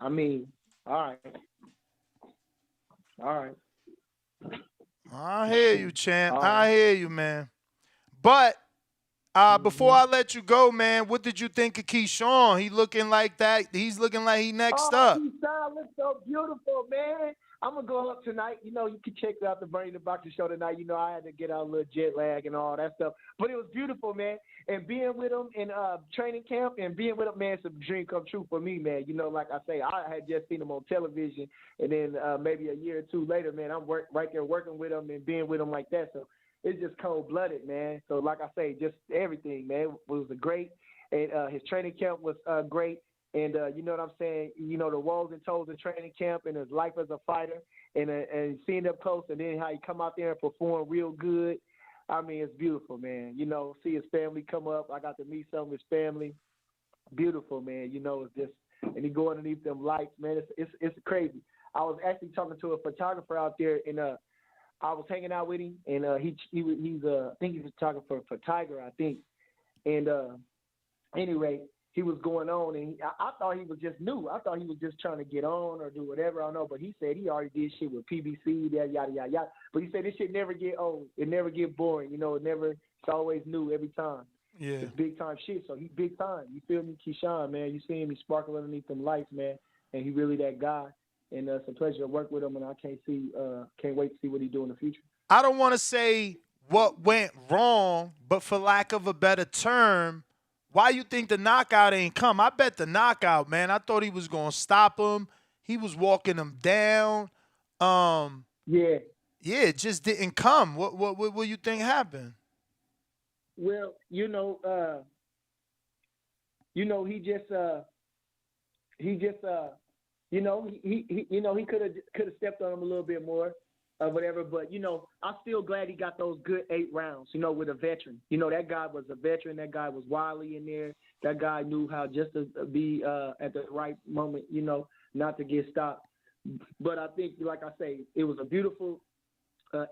I mean, all right. I hear you, champ. I hear you, man. But before I let you go, man, what did you think of Keyshawn? He looking like that. He's looking like he next up. Keyshawn looks so beautiful, man. I'm going to go up tonight. You know, you can check out the Bernie the Boxer show tonight. You know, I had to get out a little jet lag and all that stuff. But it was beautiful, man. And being with him in training camp and being with him, man, it's a dream come true for me, man. You know, like I say, I had just seen him on television. And then maybe a year or two later, man, I'm right there working with him and being with him like that. So it's just cold-blooded, man. So like I say, just everything, man. It was great. And his training camp was great. And you know what I'm saying? You know, the woes and toes of training camp and his life as a fighter and seeing up close and then how he come out there and perform real good. I mean, it's beautiful, man. You know, see his family come up. I got to meet some of his family. Beautiful, man. You know, it's just, and he go underneath them lights, man. It's crazy. I was actually talking to a photographer out there and I was hanging out with him and he's I think he's a photographer for Tiger, I think. And anyway, he was going on, and I thought he was just new. I thought he was just trying to get on or do whatever. I don't know, but he said he already did shit with PBC, yada, yada, yada. But he said this shit never get old. It never get boring. You know, it's always new every time. Yeah. It's big-time shit, so he's big time. You feel me? Keyshawn, man. You see him, he sparkle underneath them lights, man, and he really that guy. and it's a pleasure to work with him. And I can't wait to see what he do in the future. I don't want to say what went wrong, but for lack of a better term, why you think the knockout ain't come? I bet the knockout, man. I thought he was gonna stop him. He was walking him down. Yeah, it just didn't come. What you think happened? Well, he could have stepped on him a little bit more, whatever. But I'm still glad he got those good 8 rounds. With a veteran. That guy was a veteran. That guy was wily in there. That guy knew how just to be at the right moment. Not to get stopped. But I think, like I say, it was a beautiful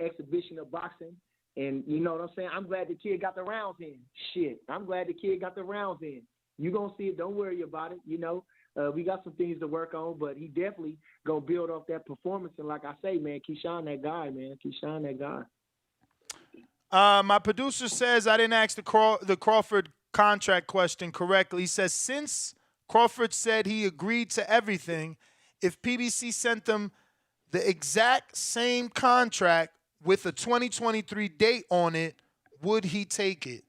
exhibition of boxing. And you know what I'm saying? I'm glad the kid got the rounds in. Shit, I'm glad the kid got the rounds in. You gonna see it. Don't worry about it. We got some things to work on, but he definitely gonna build off that performance. And like I say, man, Keyshawn that guy, man. Keyshawn that guy. My producer says I didn't ask the Crawford contract question correctly. He says since Crawford said he agreed to everything, if PBC sent them the exact same contract with a 2023 date on it, would he take it?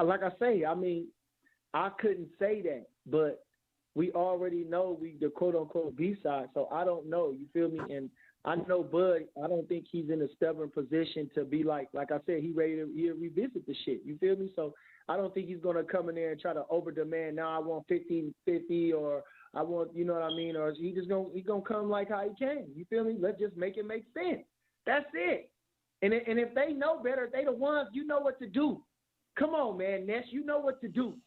Like I say, I mean, I couldn't say that, but we already know the quote-unquote B-side, so I don't know. You feel me? And I know Bud, I don't think he's in a stubborn position to be like I said, he'll revisit the shit. You feel me? So I don't think he's going to come in there and try to over-demand, now I want 50-50 or I want, you know what I mean? Or he gonna come like how he came. You feel me? Let's just make it make sense. That's it. And if they know better, they the ones, you know what to do. Come on, man, Ness, you know what to do.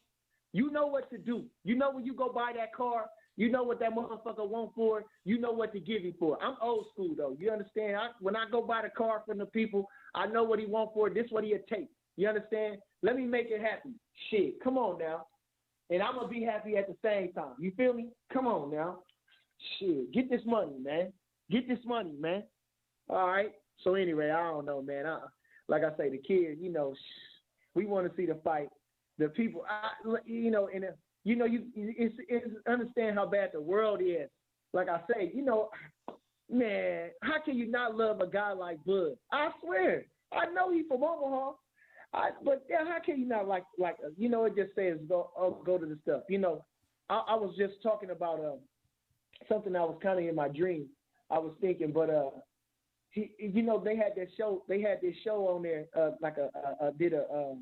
You know what to do. You know when you go buy that car, you know what that motherfucker want for it. You know what to give him for it. I'm old school, though. You understand? When I go buy the car from the people, I know what he want for it. This is what he'll take. You understand? Let me make it happen. Shit, come on now. And I'm going to be happy at the same time. You feel me? Come on now. Shit, get this money, man. Get this money, man. All right? So anyway, I don't know, man. Like I say, the kids, we want to see the fight. The people, it's understand how bad the world is. Like I say, man, how can you not love a guy like Bud? I swear. I know he's from Omaha. But yeah, how can you not like it just says go to the stuff. I was just talking about something that was kind of in my dream. I was thinking, but they had that show. They had this show on there, did a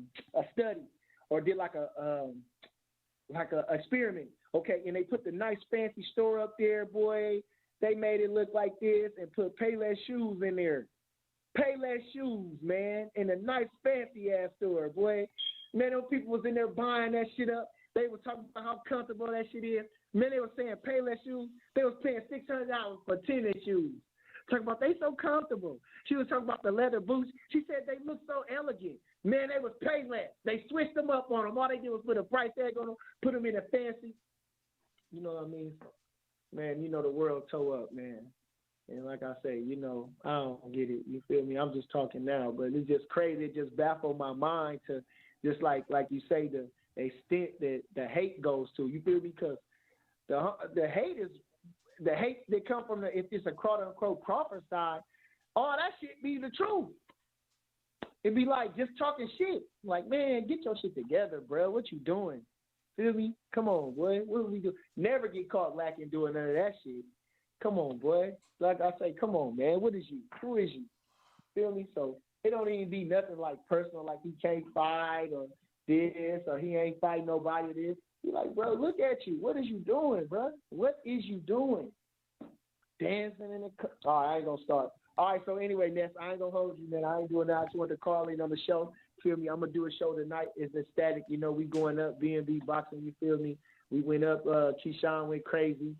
study or did like a experiment. Okay, and they put the nice fancy store up there, boy. They made it look like this and put Payless shoes in there. Payless shoes, man, in a nice fancy ass store, boy. Man, those people was in there buying that shit up. They were talking about how comfortable that shit is. Man, they were saying Payless shoes. They was paying $600 for tennis shoes. Talking about they so comfortable. She was talking about the leather boots. She said they look so elegant. Man, they was Payless. They switched them up on them. All they did was put a price tag on them, put them in a fancy. You know what I mean? Man, the world toe up, man. And like I say, I don't get it. You feel me? I'm just talking now, but it's just crazy. It just baffled my mind to just like you say, the extent that the hate goes to. You feel me? Because the hate that come from if it's a quote unquote Crawford side, all that shit be the truth. It'd be like just talking shit. Like, man, get your shit together, bro. What you doing? Feel me? Come on, boy. What do we do? Never get caught lacking doing none of that shit. Come on, boy. Like I say, come on, man. What is you? Who is you? Feel me? So it don't even be nothing like personal, like he can't fight or this or he ain't fighting nobody this. You're like, bro, look at you. What is you doing, bro? What is you doing? Dancing in the all right, I ain't gonna start. All right, so anyway, Ness, I ain't gonna hold you, man. I ain't doing that. I just wanted to call in on the show. Feel me? I'm gonna do a show tonight. It's ecstatic. We going up, B&B boxing, you feel me? We went up, Keyshawn went crazy.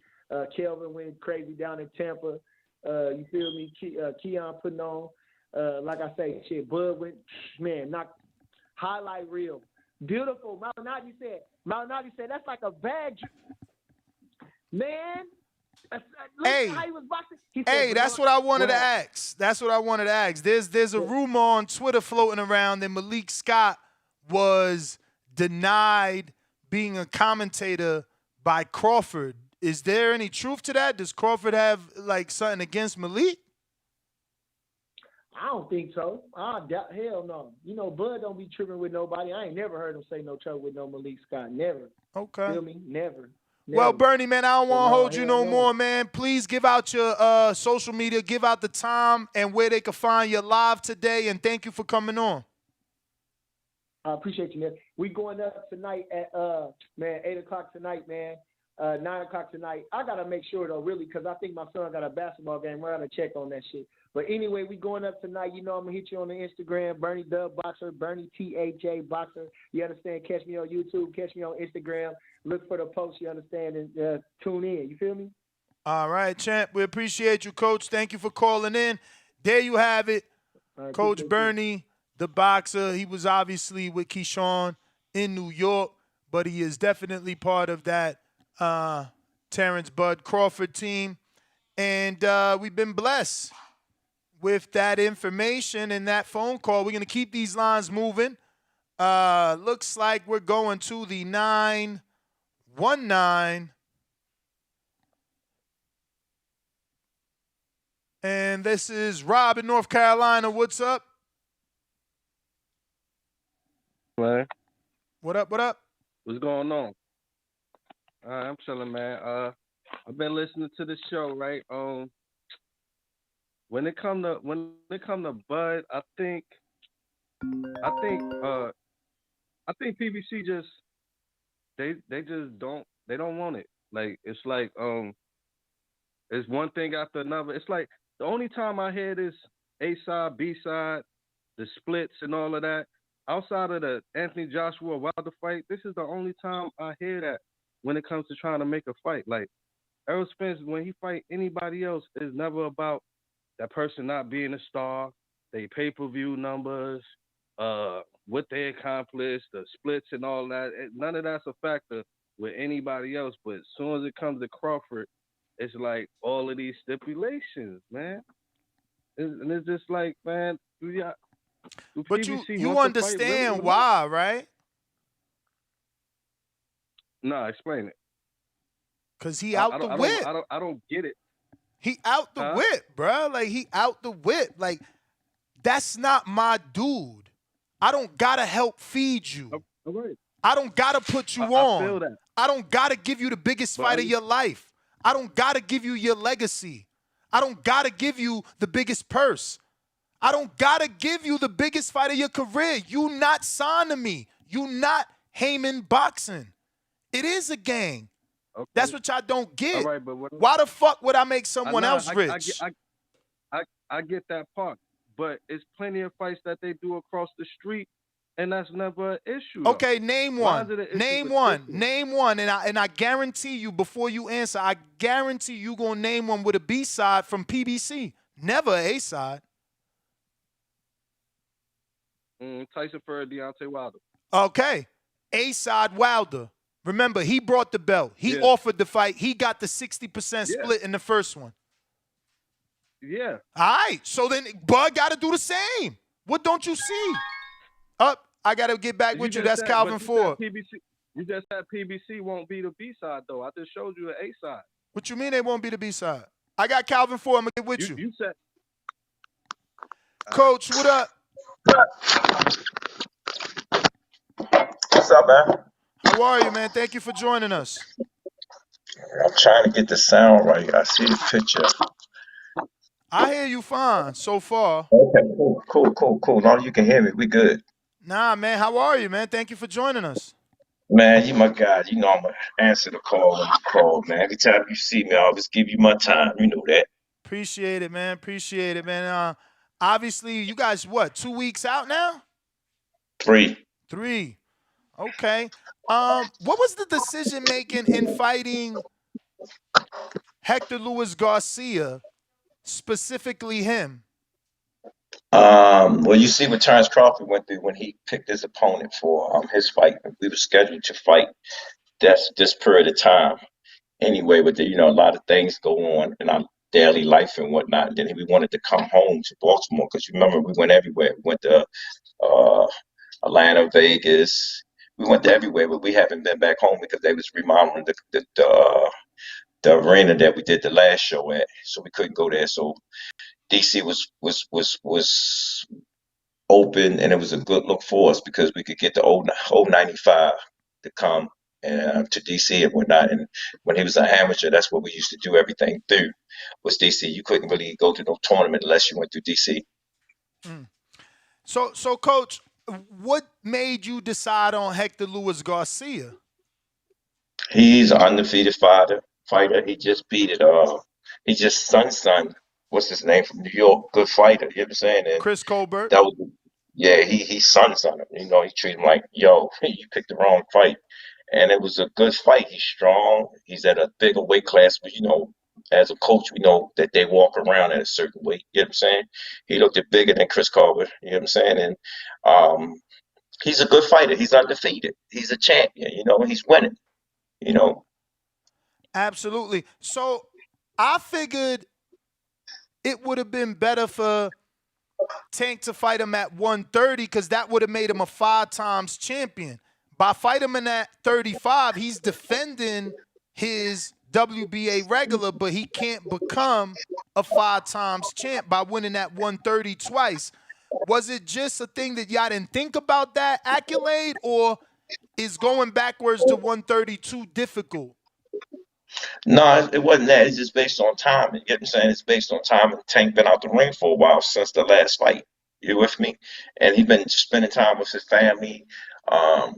Kelvin went crazy down in Tampa. You feel me? Keon putting on. Like I say, shit, Bud went, man, knocked highlight reel. Beautiful. Maldonado said, that's like a bag. Man. Hey, how he was boxing. Hey, that's what I wanted to ask. That's what I wanted to ask. There's a rumor on Twitter floating around that Malik Scott was denied being a commentator by Crawford. Is there any truth to that? Does Crawford have like something against Malik? I don't think so. Hell no. You know, Bud don't be tripping with nobody. I ain't never heard him say no trouble with no Malik Scott. Never. Okay. Feel me? Never. Well, Bernie, man, I don't want to hold you no hell more, man. Please give out your social media, give out the time and where they can find you live today, and thank you for coming on. I appreciate you, man. We going up tonight at 8 o'clock tonight, man. 9 o'clock tonight. I gotta make sure though, really, because I think my son got a basketball game. We're gonna check on that shit. But anyway, we going up tonight. You know I'm gonna hit you on the Instagram, Bernie Dub Boxer, Bernie THJ Boxer. You understand? Catch me on YouTube, catch me on Instagram. Look for the post. You understand? And tune in. You feel me? All right, champ. We appreciate you, Coach. Thank you for calling in. There you have it, Right, Coach Bernie, the boxer. He was obviously with Keyshawn in New York, but he is definitely part of that Terence Bud Crawford team. And we've been blessed with that information and that phone call. We're going to keep these lines moving. Looks like we're going to the 919. And this is Rob in North Carolina. What's up? Man. What up, what up? What's going on? I'm chilling, man. I've been listening to the show, right? When it come to Bud, I think PBC just they just don't want it. Like it's like it's one thing after another. It's like the only time I hear this A side, B side, the splits and all of that, outside of the Anthony Joshua Wilder fight, this is the only time I hear that when it comes to trying to make a fight. Like Errol Spence, when he fight anybody else, it's never about that person not being a star, they pay-per-view numbers, what they accomplished, the splits and all that. None of that's a factor with anybody else. But as soon as it comes to Crawford, it's like all of these stipulations, man. And it's just like, man, but you understand why, right? No, explain it. Because he out the whip. I don't get it. He out the whip, bro. Like, he out the whip. Like, that's not my dude. I don't got to help feed you. All right. I don't got to put you on. I feel that. I don't got to give you the biggest fight of your life. I don't got to give you your legacy. I don't got to give you the biggest purse. I don't got to give you the biggest fight of your career. You not signed to me. You not Heyman Boxing. It is a gang. Okay. That's what y'all don't get. All right, but why the fuck would I make someone else rich? I get that part, but it's plenty of fights that they do across the street, and that's never an issue. Okay, name one. Name one. Name one, and I guarantee you, before you answer, I guarantee you gonna name one with a B side from PBC. Never a A side. Tyson Fury, Deontay Wilder. Okay, A side Wilder. Remember, he brought the belt. He offered the fight. He got the 60% split in the first one. Yeah. All right. So then Bud got to do the same. What don't you see? I got to get back with you. That's Calvin Ford. You just said PBC won't be the B side, though. I just showed you an A side. What you mean they won't be the B side? I got Calvin Ford. I'm going to get with you. You said. Coach, what up? What's up, man? How are you, man? Thank you for joining us. I'm trying to get the sound right. I see the picture. I hear you fine so far. Okay, cool. Now you can hear me. We good. Nah, man. How are you, man? Thank you for joining us. Man, you my guy. You know I'm going to answer the call when you call, man. Every time you see me, I always give you my time. You know that. Appreciate it, man. Appreciate it, man. Obviously, you guys, what, 2 weeks out now? 3. Okay. What was the decision making in fighting Hector Luis Garcia, specifically him? Well, you see what Terence Crawford went through when he picked his opponent for his fight. We were scheduled to fight this period of time anyway, but a lot of things go on in our daily life and whatnot. And then we wanted to come home to Baltimore because you remember we went everywhere. We went to Atlanta, Vegas. We went to everywhere, but we haven't been back home because they was remodeling the arena that we did the last show at, so we couldn't go there. So DC was open, and it was a good look for us because we could get the old 95 to come to DC and whatnot. And when he was an amateur, that's what we used to do everything through was DC. You couldn't really go to no tournament unless you went through DC. So, Coach, what made you decide on Hector Luis Garcia? He's an undefeated fighter. He just beat it. He just son. What's his name from New York? Good fighter. You know what I'm saying? And Chris Colbert. that was, yeah. He son him. You know, he treated him like, yo, you picked the wrong fight. And it was a good fight. He's strong. He's at a bigger weight class, but you know, as a coach, we know that they walk around at a certain weight. You know what I'm saying? He looked at bigger than Chris Colbert. You know what I'm saying? And he's a good fighter. He's undefeated. He's a champion. You know, he's winning. You know. Absolutely. So I figured it would have been better for Tank to fight him at 130 because that would have made him a 5 times champion. By fighting him at 35, he's defending his WBA regular, but he can't become a 5 times champ by winning at 130 twice. Was it just a thing that y'all didn't think about that accolade, or is going backwards to 130 too difficult? No, it wasn't that. It's just based on time. You get what I'm saying? It's based on time. And Tank been out the ring for a while since the last fight. You with me? And he's been spending time with his family. A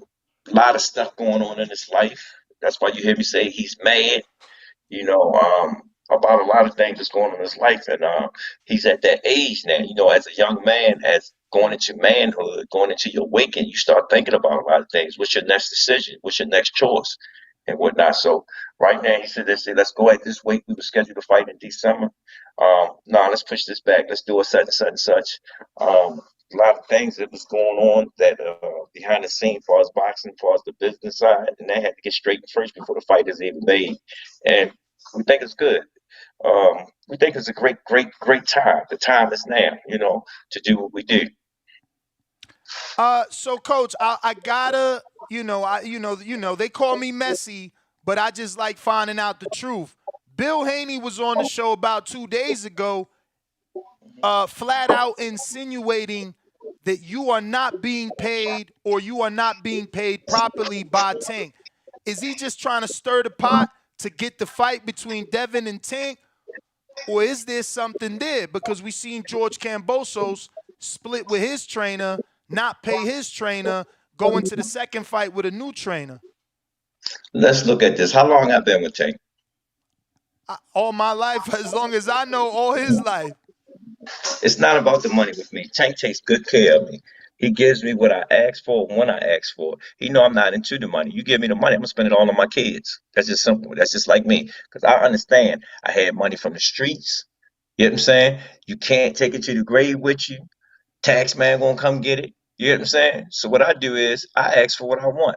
lot of stuff going on in his life. That's why you hear me say he's mad. You know, about a lot of things that's going on in his life, and he's at that age now. You know, as a young man, as going into manhood, going into your waking, you start thinking about a lot of things. What's your next decision? What's your next choice? And whatnot. So right now he said, let's go at this weight. We were scheduled to fight in December. No, let's push this back. Let's do a such and such and such. A lot of things that was going on that behind the scene, as far as boxing, as far as the business side, and they had to get straight first before the fight is even made. And we think it's good. We think it's a great time. The time is now, you know, to do what we do. So Coach, I gotta, they call me messy, but I just like finding out the truth. Bill Haney was on the show about 2 days ago, flat out insinuating that you are not being paid or you are not being paid properly by Tank. Is he just trying to stir the pot to get the fight between Devin and Tank, or is there something there? Because we seen George Kambosos split with his trainer, not pay his trainer, go into the second fight with a new trainer. Let's look at this. How long I've been with Tank? All my life, as long as I know, all his life. It's not about the money with me. Tank takes good care of me. He gives me what I ask for when I ask for it. He know I'm not into the money. You give me the money, I'm gonna spend it all on my kids. That's just simple. That's just like me. Because I understand I had money from the streets. You know what I'm saying? You can't take it to the grave with you. Tax man gonna come get it. You know what I'm saying? So what I do is I ask for what I want.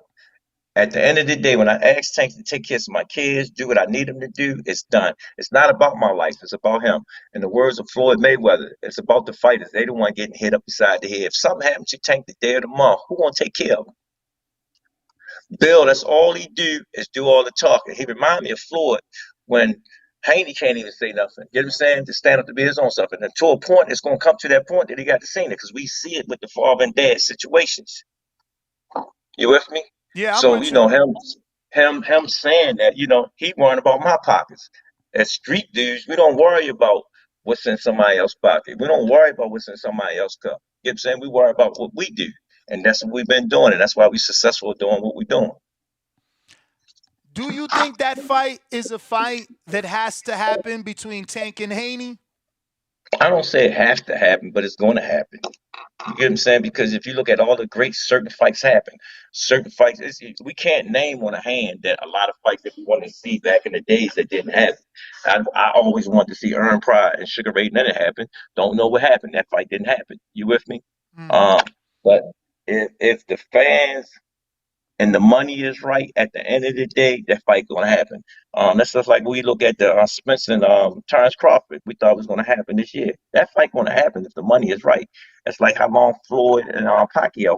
At the end of the day, when I ask Tank to take care of my kids, do what I need him to do, it's done. It's not about my life. It's about him. In the words of Floyd Mayweather, it's about the fighters. They the one getting hit up beside the head. If something happens to Tank the day or tomorrow, who gonna take care of him? Bill, that's all he do is do all the talking. He remind me of Floyd when Haney can't even say nothing. You know what I'm saying? To stand up to be his own stuff. And to a point, it's gonna come to that point that he got to say it because we see it with the father and dad situations. You with me? Yeah, so you know him saying that, you know, he worrying about my pockets. As street dudes, we don't worry about what's in somebody else's pocket. We don't worry about what's in somebody else's cup. You know what I'm saying? We worry about what we do. And that's what we've been doing, and that's why we're successful doing what we're doing. Do you think that fight is a fight that has to happen between Tank and Haney? I don't say it has to happen, but it's going to happen. You get what I'm saying? Because if you look at all the great certain fights happen, certain fights, we can't name on a hand that a lot of fights that we want to see back in the days that didn't happen. I always wanted to see Earn Pride and Sugar Ray Leonard happen. Don't know what happened. That fight didn't happen. You with me? But if the fans and the money is right, at the end of the day, that fight gonna happen. That's just like we look at the Spence and Terence Crawford. We thought it was gonna happen this year. That fight gonna happen if the money is right. That's like how long Floyd and Pacquiao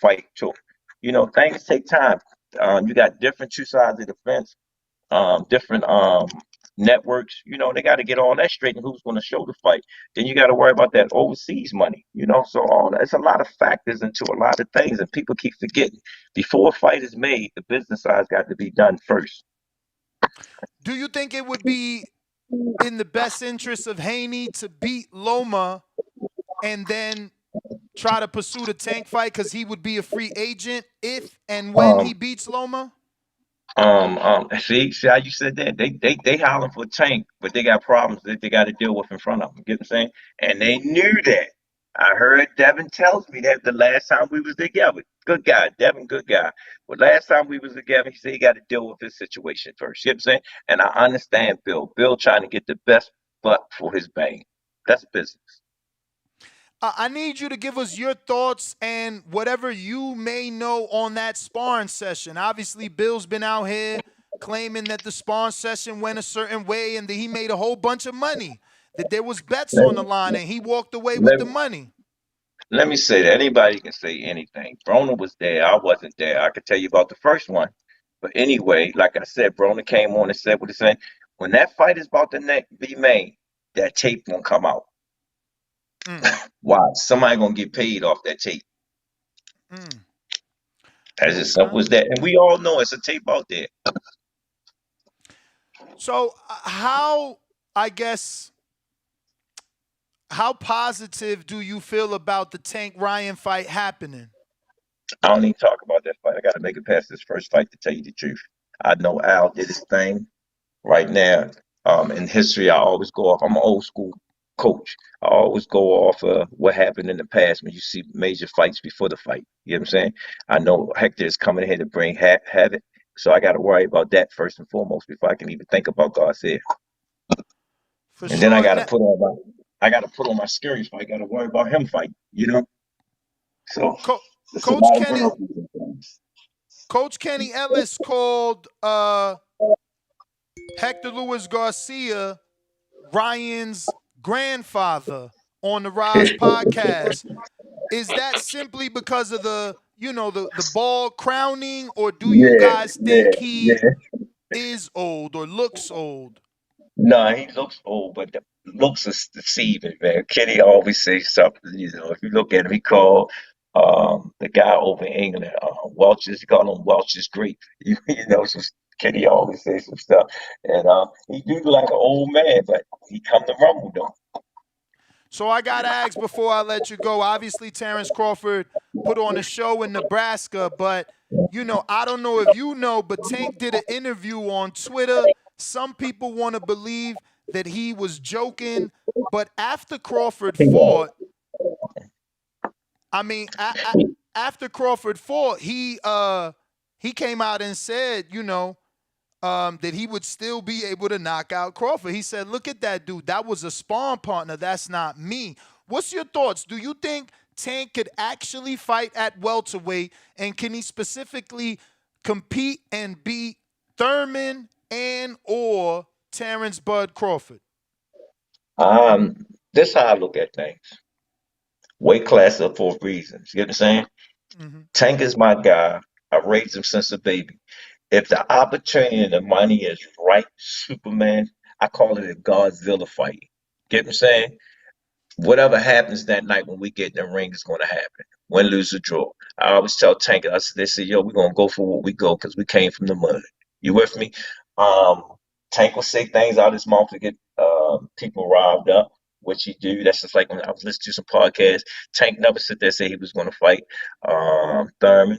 fight took. You know, things take time. You got different two sides of the fence. different networks. You know, they got to get all that straight and who's going to show the fight. Then you got to worry about that overseas money. You know, so all that's a lot of factors into a lot of things, and people keep forgetting. Before a fight is made, the business side's got to be done first. Do you think it would be in the best interest of Haney to beat Loma and then try to pursue the Tank fight because he would be a free agent if and when he Um, beats Loma? see how you said that? They howling for Tank, but they got problems that they got to deal with in front of them. Get what I'm saying? And they knew that. I heard Devin tells me that the last time we was together. Good guy, Devin, good guy. But last time we was together, he said he got to deal with his situation first. You know what I'm saying? And I understand Bill. Bill trying to get the best butt for his bang. That's business. I need you to give us your thoughts and whatever you may know on that sparring session. Obviously, Bill's been out here claiming that the sparring session went a certain way and that he made a whole bunch of money, that there was bets Let, on the line and he walked away with let, the money. let me say that anybody can say anything. Broner was there. I wasn't there. I could tell you about the first one. But anyway, like I said, Broner came on and said what he said. When that fight is about to be made, that tape won't come out. Why? Somebody gonna get paid off that tape. That's as simple as that. And we all know it's a tape out there. So how positive do you feel about the Tank Ryan fight happening? I don't even talk about that fight. I gotta make it past this first fight to tell you the truth. I know Al did his thing. Right now, in history, I always go off. I'm an old school coach. I always go off what happened in the past when you see major fights before the fight. You know what I'm saying? I know Hector is coming here to bring havoc, so I got to worry about that first and foremost before I can even think about Garcia. And then I got to put on my scary fight. I got to worry about him fighting. You know, so it's a lot of variables and things. Coach Kenny Ellis called Hector Luis Garcia Ryan's grandfather on the Rise podcast. Is that simply because of the ball crowning, or do you guys think he is old or looks old? No, he looks old, but the looks is deceiving, man. Kenny always says something, you know. If you look at him, he called the guy over in England, Welch's, he called him Welch's grape. You know, so Kenny always says some stuff. And he do look like an old man, but he come to rumble though. So I got to ask before I let you go. Obviously, Terence Crawford put on a show in Nebraska, but, I don't know if you know, but Tank did an interview on Twitter. Some people want to believe that he was joking, but after Crawford fought, after Crawford fought, he came out and said, that he would still be able to knock out Crawford. He said, look at that dude. That was a sparring partner. That's not me. What's your thoughts? Do you think Tank could actually fight at welterweight, and can he specifically compete and beat Thurman and or Terence Bud Crawford? This how I look at things. Weight class up for a reason. You get what I'm saying? Tank is my guy. I raised him since a baby. If the opportunity and the money is right, Superman, I call it a Godzilla fight. Get what I'm saying? Whatever happens that night when we get in the ring is going to happen. Win, lose, or draw. I always tell Tank, they say, yo, we're going to go for what we go because we came from the mud. You with me? Tank will say things out of his mouth to get people riled up, which he do. That's just like when I was listening to some podcasts. Tank never sit there and say he was going to fight Thurman.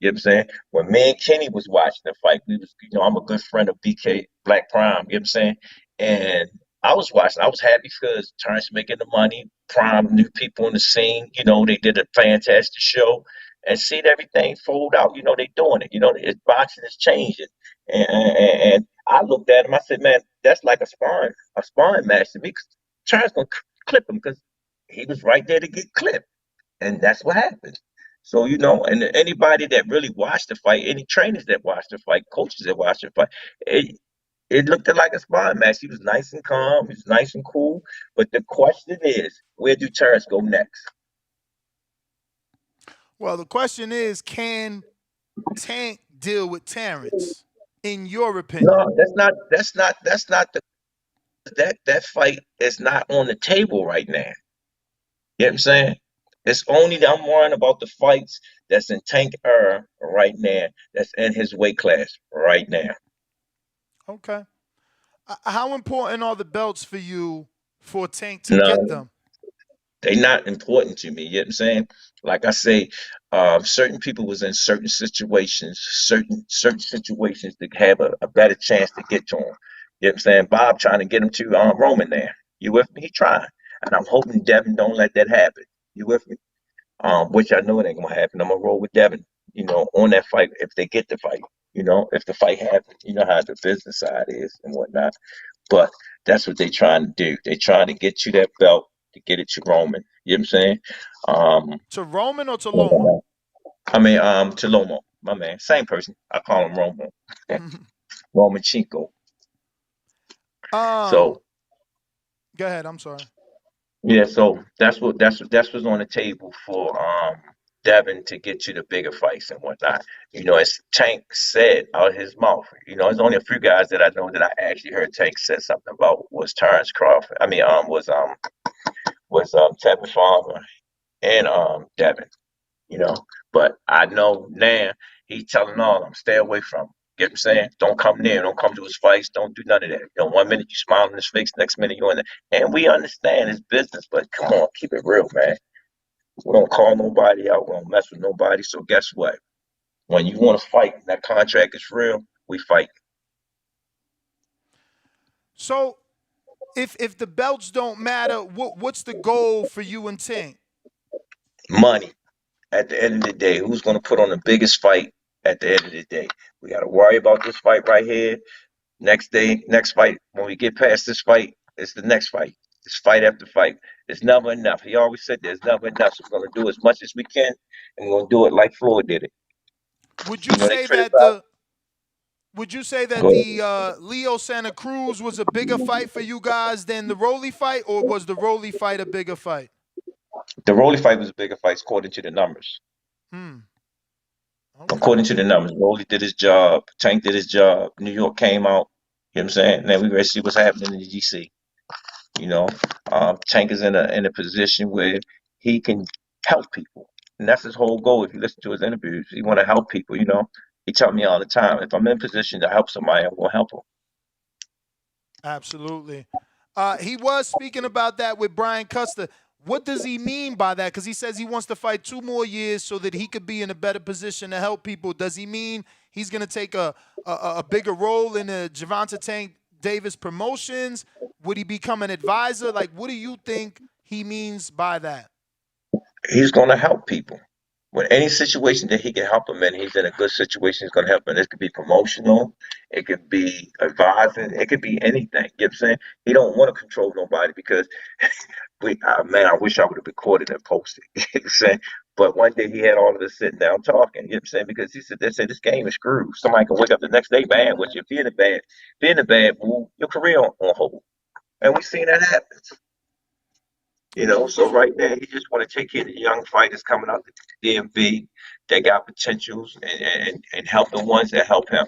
You know what I'm saying? When me and Kenny was watching the fight, we was, I'm a good friend of BK Black Prime, you know what I'm saying? And I was watching, I was happy because Terrence making the money, Prime, new people in the scene, they did a fantastic show and seeing everything fold out, they doing it. It's boxing is changing. And I looked at him, I said, man, that's like a sparring match to me. Terrence gonna clip him because he was right there to get clipped. And that's what happened. So, and anybody that really watched the fight, any trainers that watched the fight, coaches that watched the fight, it looked like a sparring match. He was nice and calm. He was nice and cool. But the question is, where do Terrence go next? Well, the question is, can Tank deal with Terrence in your opinion? No, that's not that fight is not on the table right now. You know what I'm saying? It's only that I'm worrying about the fights that's in Tank right now, that's in his weight class right now. Okay. How important are the belts for you for Tank to No, get them? they not important to me. You know what I'm saying? Like I say, certain people was in certain situations to have a better chance to get to him. You know what I'm saying? Bob trying to get him to Roman there. You with me? He trying. And I'm hoping Devin don't let that happen. You with me? Which I know it ain't gonna happen. I'm gonna roll with Devin, on that fight if they get the fight. If the fight happens, you know how the business side is and whatnot. But that's what they trying to do. They trying to get you that belt to get it to Roman. You know what I'm saying? To Roman or to Loma? I mean, to Lomo, my man, same person. I call him Romo, Roman Chinko. um, So go ahead. I'm sorry. yeah, so that's what's on the table for Devin to get you the bigger fights and whatnot. As Tank said out of his mouth. There's only a few guys that I know that I actually heard Tank said something about was Terence Crawford. I mean, was Tevin Farmer and Devin. You know, but I know now he's telling all of them stay away from him. Get what I'm saying? Don't come near, don't come to his fights, don't do none of that. 1 minute you smile in his face, next minute you're in there. And we understand his business, but come on, keep it real, man. We don't call nobody out, we don't mess with nobody. So guess what? When you want to fight and that contract is real, we fight. So if the belts don't matter, what's the goal for you and Tank? Money. At the end of the day, who's going to put on the biggest fight at the end of the day? We got to worry about this fight right here. Next day, next fight. When we get past this fight, it's the next fight. It's fight after fight. It's never enough. He always said there's never enough. So we're going to do as much as we can, and we're going to do it like Floyd did it. Would you They say that criticize. Go ahead. the Leo Santa Cruz was a bigger fight for you guys than the Rolly fight, or was the Rolly fight a bigger fight? The Rolly fight was a bigger fight according to the numbers. Okay. According to the numbers, Rolly did his job. Tank did his job. New York came out. You know what I'm saying? Now we ready to see what's happening in the GC. You know, Tank is in a position where he can help people, and that's his whole goal. If you listen to his interviews, he want to help people. He tell me all the time, if I'm in position to help somebody, I'm gonna help them. Absolutely. He was speaking about that with Brian Custer. What does he mean by that? Because he says he wants to fight 2 more years so that he could be in a better position to help people. Does he mean he's going to take a bigger role in the Gervonta Tank Davis promotions? Would he become an advisor? Like, what do you think he means by that? He's gonna help people. With any situation that he can help them in, he's in a good situation. He's gonna help them. This could be promotional, it could be advising, it could be anything. You know what I'm saying? He don't want to control nobody because man, I wish I would have recorded and posted. You know what I'm saying? But one day he had all of us sitting down talking, you know what I'm saying? Because he said they said this game is screwed. Somebody can wake up the next day bad, which if you're in a bad move, your career on hold. And we've seen that happen. So right there, he just want to take care of the young fighters coming out the DMV that got potentials and help the ones that help him.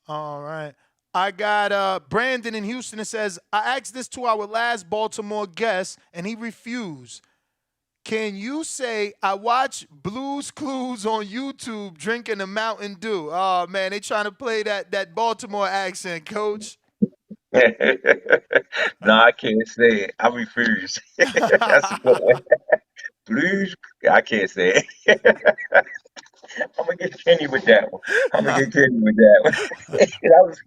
All right. I got Brandon in Houston that says, I asked this to our last Baltimore guest, and he refused. Can you say, I watch Blues Clues on YouTube drinking a Mountain Dew? Oh, man, they trying to play that Baltimore accent, Coach. No, I can't say it. I refuse. That's a good one. Blues, I can't say it. I'm gonna get Kenny with that one. That was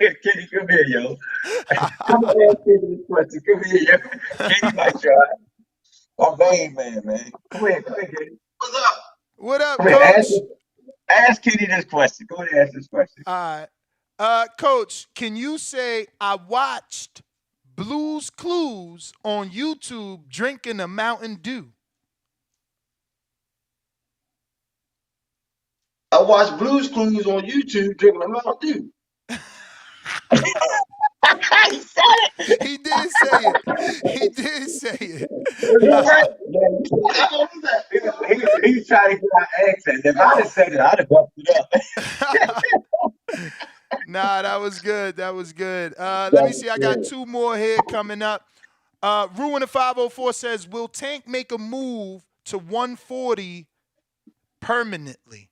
Kenny, come here, yo. Come on, ask Kenny this question. Come here, yo. Kenny might try. My main man. Come here, Kenny. What's up? What up, Come here, Coach? ask Kenny this question. Go ahead, ask this question. All right. Coach, can you say, I watched Blues Clues on YouTube drinking a Mountain Dew? I watched Blues Clues on YouTube drinking a Mountain Dew. He said it. He did say it. He did say it. Is that right? He's trying to get our accent. If I'd have said it, I'd have bumped it up. Nah, that was good. That was good. That Let me was see. I got good. two more here coming up. Ruin the 504 says, will Tank make a move to 140 permanently?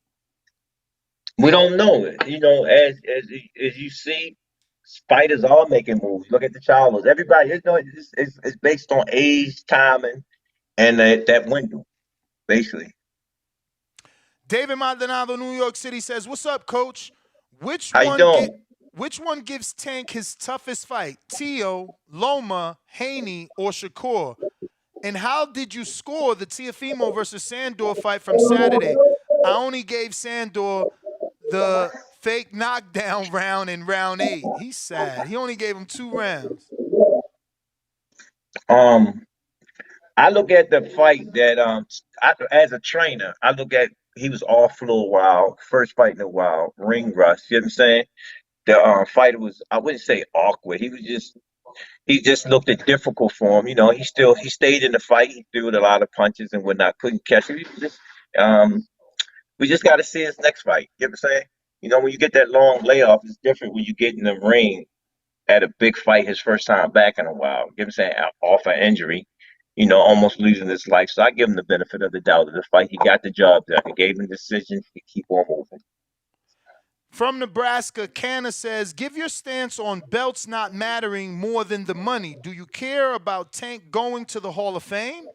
We don't know it. You know, as you see, spiders are making moves. Look at the Charlos. Everybody, you know, it's based on age, timing, and that window, basically. David Maldonado, New York City says, what's up, coach? Which How you one get doing? which one gives Tank his toughest fight? Tio, Loma, Haney, or Shakur? And how did you score the Tiafimo versus Sandor fight from Saturday? I only gave Sandor the fake knockdown round in round 8. He's sad. He only gave him 2 rounds. Um, I look at the fight that as a trainer, I look at he was off for a little while, first fight in a while, ring rust. You know what I'm saying? The fight was, I wouldn't say awkward. He just looked at difficult for him. You know, he stayed in the fight. He threw a lot of punches and whatnot. Couldn't catch him. Um, we just got to see his next fight. You know what I'm saying? You know, when you get that long layoff, it's different when you get in the ring at a big fight his first time back in a while. You know what I'm saying? Off an injury, you know, almost losing his life. So I give him the benefit of the doubt of the fight. He got the job done. He gave him the decision. He keep on moving. From Nebraska, Canna says, give your stance on belts not mattering more than the money. Do you care about Tank going to the Hall of Fame?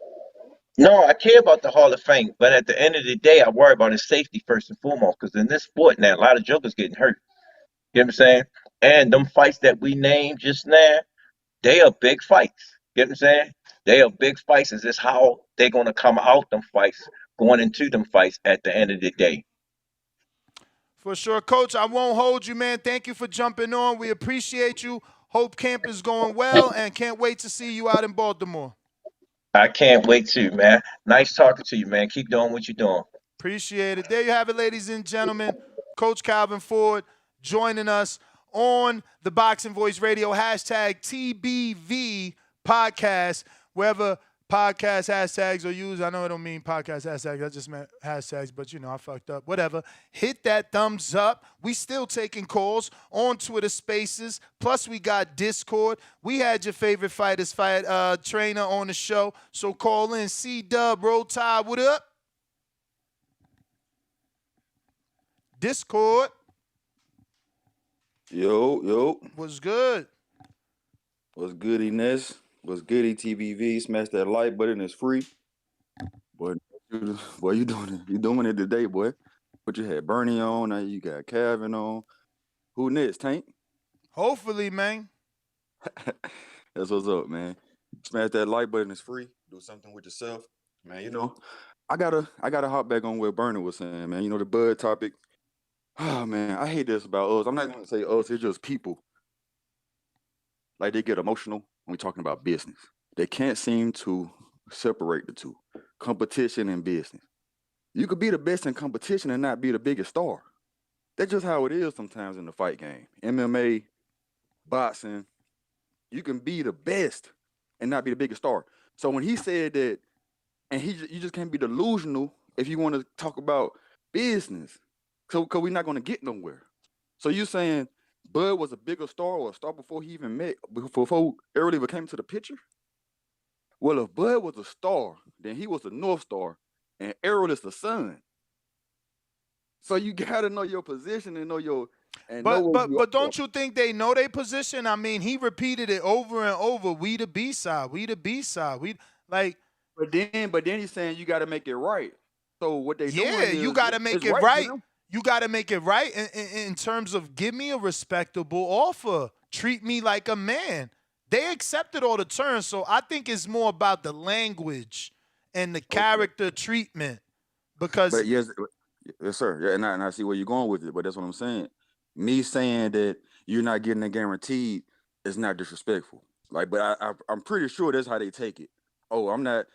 No, I care about the Hall of Fame, but at the end of the day, I worry about his safety first and foremost. Because in this sport now, a lot of jokers getting hurt. You know what I'm saying? And them fights that we named just now, they are big fights. You know what I'm saying? They are big fights. It's just how they're going to come out them fights, going into them fights at the end of the day. For sure. Coach, I won't hold you, man. Thank you for jumping on. We appreciate you. Hope camp is going well and can't wait to see you out in Baltimore. I can't wait to, man. Nice talking to you, man. Keep doing what you're doing. Appreciate it. There you have it, ladies and gentlemen. Coach Calvin Ford joining us on the Boxing Voice Radio, hashtag TBV podcast, wherever podcast hashtags are used. I know I don't mean podcast hashtags. I just meant hashtags, but you know, I fucked up. Whatever. Hit that thumbs up. We still taking calls on Twitter Spaces. Plus, we got Discord. We had your favorite fighters fight trainer on the show. So call in. C-Dub, Roll Tide, what up? Discord. Yo. What's good? What's good, Inez? What's good, ETBV? Smash that like button. It's free. Boy, you doing it. You doing it today, boy. What you had Bernie on, now you got Calvin on. Who next, Tank? Hopefully, man. That's what's up, man. Smash that like button. It's free. Do something with yourself. Man, you know, I gotta hop back on what Bernie was saying, man. You know, the Bud topic. Oh, man, I hate this about us. I'm not going to say us. It's just people. Like, they get emotional when we're talking about business. They can't seem to separate the two, competition and business. You could be the best in competition and not be the biggest star. That's just how it is sometimes in the fight game. MMA, boxing, you can be the best and not be the biggest star. So when he said that, and you just can't be delusional if you want to talk about business. Because we're not going to get nowhere. So you saying Bud was a bigger star or a star before he even met, before Errol even came to the picture? Well, if Bud was a star, then he was a North Star, and Errol is the sun. So you got to know your position and know your... But don't you think they know their position? I mean, he repeated it over and over. We the B-side. We the B-side. We, like... But then he's saying you got to make it right. So what they doing is... Yeah, you got to make it right. You got to make it right in terms of give me a respectable offer. Treat me like a man. They accepted all the terms, so I think it's more about the language and the character treatment. Because But yes, sir. Yeah, and I see where you're going with it, but that's what I'm saying. Me saying that you're not getting it guaranteed is not disrespectful. Like, but I'm pretty sure that's how they take it. Oh, I'm not...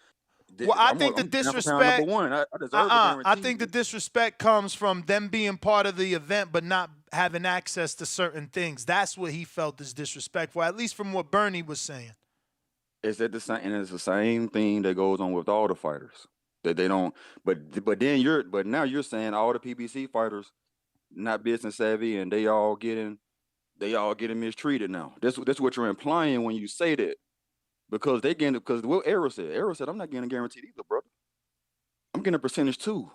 Well, I think the disrespect. Number one. I deserve the guarantee. I think the disrespect comes from them being part of the event, but not having access to certain things. That's what he felt is disrespectful, at least from what Bernie was saying. Is that the same? And it's the same thing that goes on with all the fighters. That they don't. But now you're saying all the PBC fighters not business savvy and they all getting mistreated now. That's what you're implying when you say that. Because what Arrow said, I'm not getting guaranteed either, brother. I'm getting a percentage too.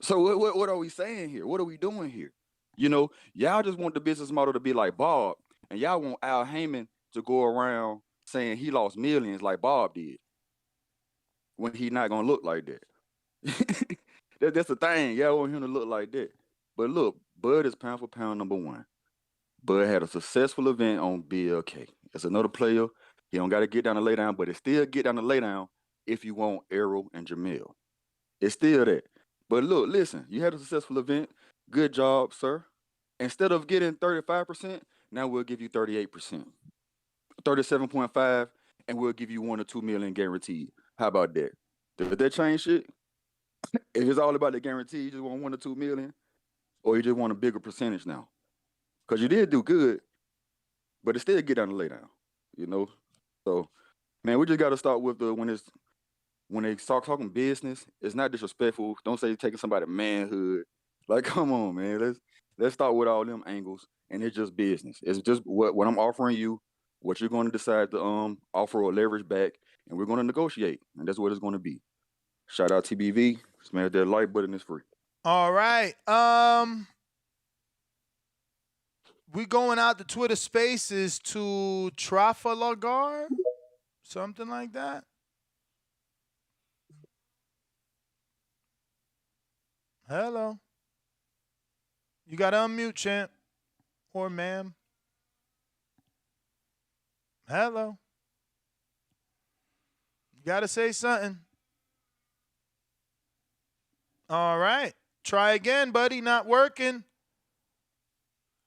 So what are we saying here? What are we doing here? Y'all just want the business model to be like Bob, and y'all want Al Heyman to go around saying he lost millions like Bob did when he not gonna look like that. That's the thing. Y'all want him to look like that. But look, Bud is pound for pound number one. Bud had a successful event on BLK. That's another player. He don't got to get down to lay down, but it still get down to lay down if you want Errol and Jamil. It's still that. But look, listen, you had a successful event. Good job, sir. Instead of getting 35%, now we'll give you 38%. 37.5, and we'll give you 1 or 2 million guaranteed. How about that? Does that change shit? If it's all about the guarantee, you just want 1 or 2 million, or you just want a bigger percentage now? Because you did do good, but it still get down to lay down, So, man, we just got to start with when they start talking business, it's not disrespectful. Don't say you're taking somebody's manhood. Like, come on, man. Let's start with all them angles, and it's just business. It's just what I'm offering you, what you're going to decide to offer or leverage back, and we're going to negotiate, and that's what it's going to be. Shout out TBV. Smash that like button. It's free. All right. We going out the Twitter Spaces to Trafalgar, something like that. Hello. You got to unmute, champ, or ma'am. Hello. You got to say something. All right. Try again, buddy. Not working.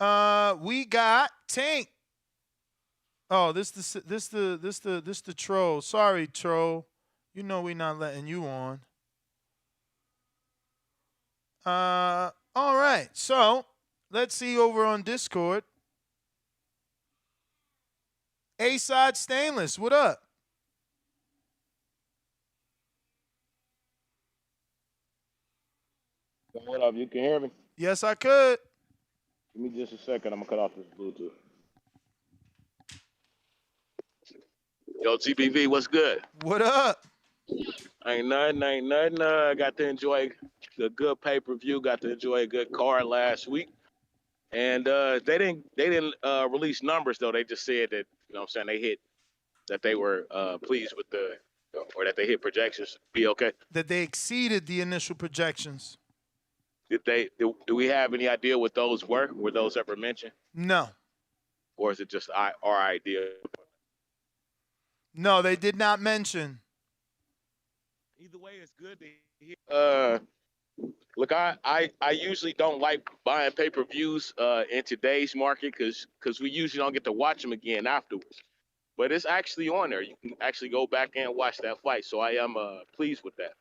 We got Tank. Oh, this the troll. Sorry, troll. You know we not letting you on. All right. So let's see over on Discord. A-Side Stainless, what up? What up? You can hear me? Yes, I could. Give me just a second. I'm gonna cut off this Bluetooth. Yo, TBV, what's good? What up? Ain't nothing. Got to enjoy a good pay-per-view. Got to enjoy a good card last week. And they didn't release numbers though. They just said that, that they were pleased with or that they hit projections. BLK. That they exceeded the initial projections. Do we have any idea what those were? Were those ever mentioned? No. Or is it just our idea? No, they did not mention. Either way, it's good to hear. Look, I usually don't like buying pay-per-views in today's market because we usually don't get to watch them again afterwards. But it's actually on there. You can actually go back and watch that fight. So I am pleased with that.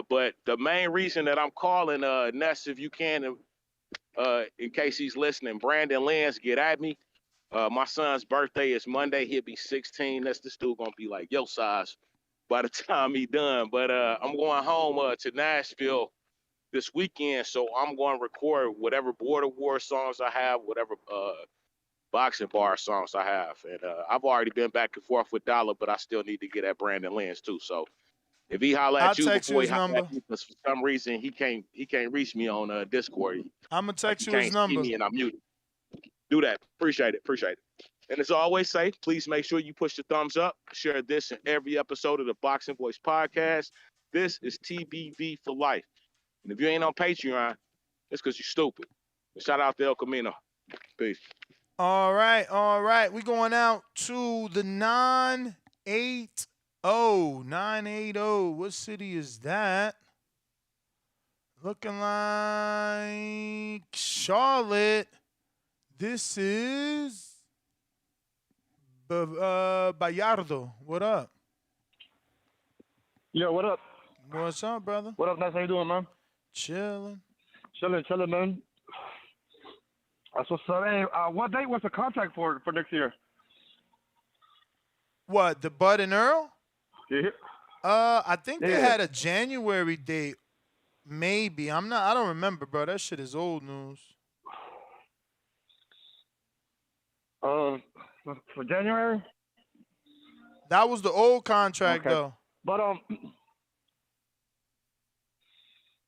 But the main reason that I'm calling Ness, if you can, in case he's listening, Brandon Lance, get at me. My son's birthday is Monday. He'll be 16. This dude gonna be like your size by the time he done. But I'm going home to Nashville this weekend, so I'm going to record whatever Border War songs I have, whatever boxing bar songs I have. And I've already been back and forth with Dollar, but I still need to get at Brandon Lance too. So if he holler at you before he holler at me, because for some reason he can't reach me on Discord. I'm gonna text you his number. See me and I'm muted. Do that. Appreciate it. And as I always say, please make sure you push the thumbs up. Share this in every episode of the Boxing Voice podcast. This is TBV for life. And if you ain't on Patreon, it's because you're stupid. Shout out to El Camino. Peace. All right. We going out to the 980. 980. What city is that? Looking like Charlotte. This is Bayardo. What up? Yo, what up? What's up, brother? What up, Ness? How you doing, man? Chilling, man. That's what's up. Hey, what date was the contract for next year? What, the Bud and Earl? Yeah. I think they Yeah. had a January date. Maybe. I don't remember, bro. That shit is old news. Uh, for January. That was the old contract, Okay. though. But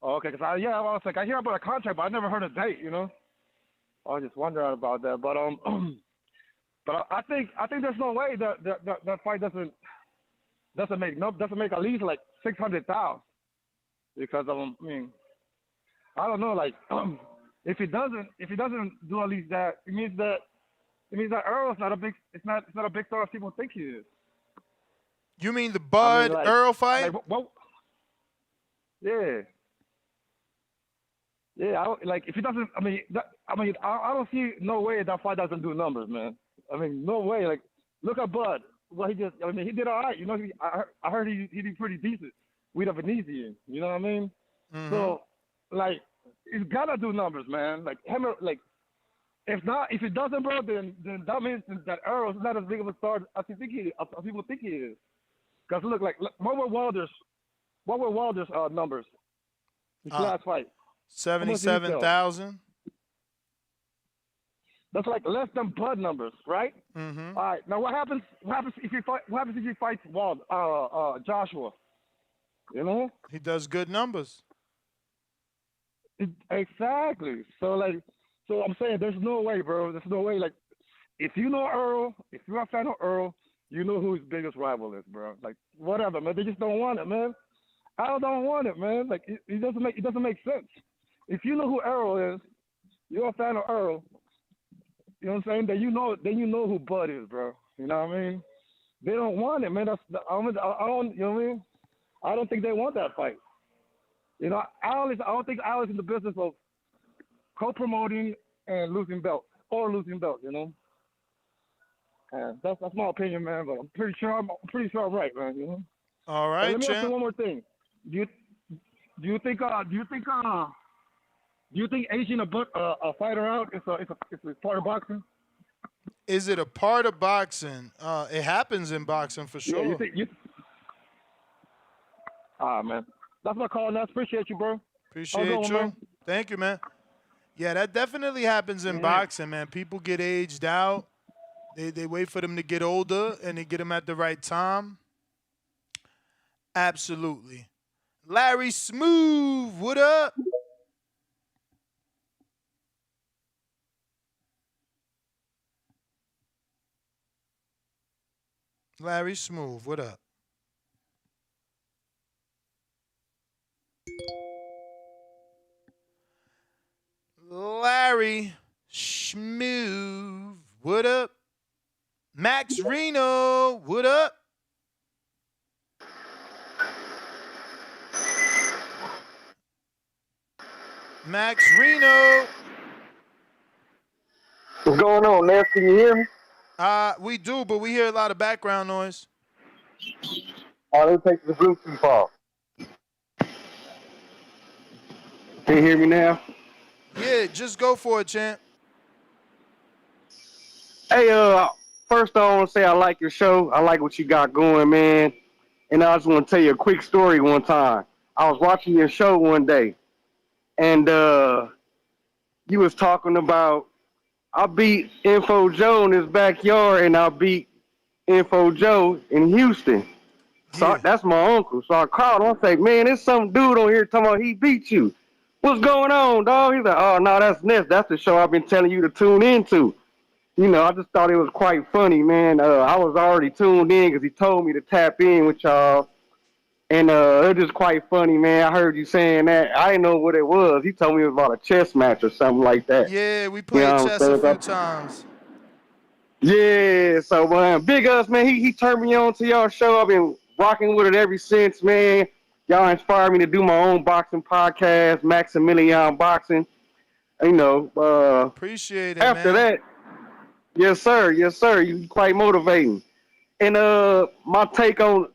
okay, cause I was like, I hear about a contract, but I never heard a date. You know, I was just wondering about that. But but I think there's no way that fight doesn't make at least like 600,000 because I mean, I don't know, like if he doesn't do at least that, it means that Earl's not a big star as people think he is. You mean the Bud like, Earl fight? Like, what? Yeah. Yeah, like if he doesn't, I don't see no way that fight doesn't do numbers, man. I mean, no way. Like, look at Bud. Well, he did all right. You know, I heard he did pretty decent with Avanesyan. You know what I mean? Mm-hmm. So, like, he's gotta do numbers, man. Like, like, if it doesn't, bro, then that means that Earl's not as big of a star as people think he is. Cause look, what were Wilder's numbers? His last fight. 77,000. That's like less than Bud numbers, right? Mm-hmm. All right. Now what happens if he fights Joshua? You know? He does good numbers. Exactly. So I'm saying there's no way, bro. There's no way. Like, if you know Earl, if you're a fan of Earl, you know who his biggest rival is, bro. Like, whatever, man. They just don't want it, man. I don't want it, man. Like, it doesn't make sense. If you know who Earl is, you're a fan of Earl. You know what I'm saying? Then you know who Bud is, bro. You know what I mean? They don't want it, man. I don't. You know what I mean? I don't think they want that fight. You know, I don't think Al is in the business of co-promoting and losing belts. You know. And that's my opinion, man. But I'm pretty sure I'm right, man. You know. All right, let me ask champ. you one more thing. Do you think aging a fighter out is a part of boxing? Is it a part of boxing? It happens in boxing for sure. Yeah, man. That's my call, Ness. Appreciate you, bro. Appreciate you. Man. Thank you, man. Yeah, that definitely happens in boxing, man. People get aged out. They wait for them to get older, and they get them at the right time. Absolutely. Larry Smooth, what up? Larry Smooth, what up? Larry Smooth, what up? Max Reno, what up? Max Reno. What's going on, Ness? Can you hear me? We do, but we hear a lot of background noise. Oh, let me take the Bluetooth off. Can you hear me now? Yeah, just go for it, champ. Hey, first I want to say I like your show. I like what you got going, man. And I just want to tell you a quick story one time. I was watching your show one day, and you was talking about I beat Info Joe in his backyard, and I beat Info Joe in Houston. So that's my uncle. So I called him. I said, man, there's some dude on here talking about he beat you. What's going on, dog? He's like, oh, no, that's Ness. That's the show I've been telling you to tune into. You know, I just thought it was quite funny, man. I was already tuned in because he told me to tap in with y'all. And it was just quite funny, man. I heard you saying that. I didn't know what it was. He told me it was about a chess match or something like that. Yeah, we played chess a few times. Yeah, so big ups, man. He turned me on to y'all show. I've been rocking with it ever since, man. Y'all inspired me to do my own boxing podcast, Maximilian Boxing. You know, appreciate it. After that, yes, sir. You quite motivating. And my take on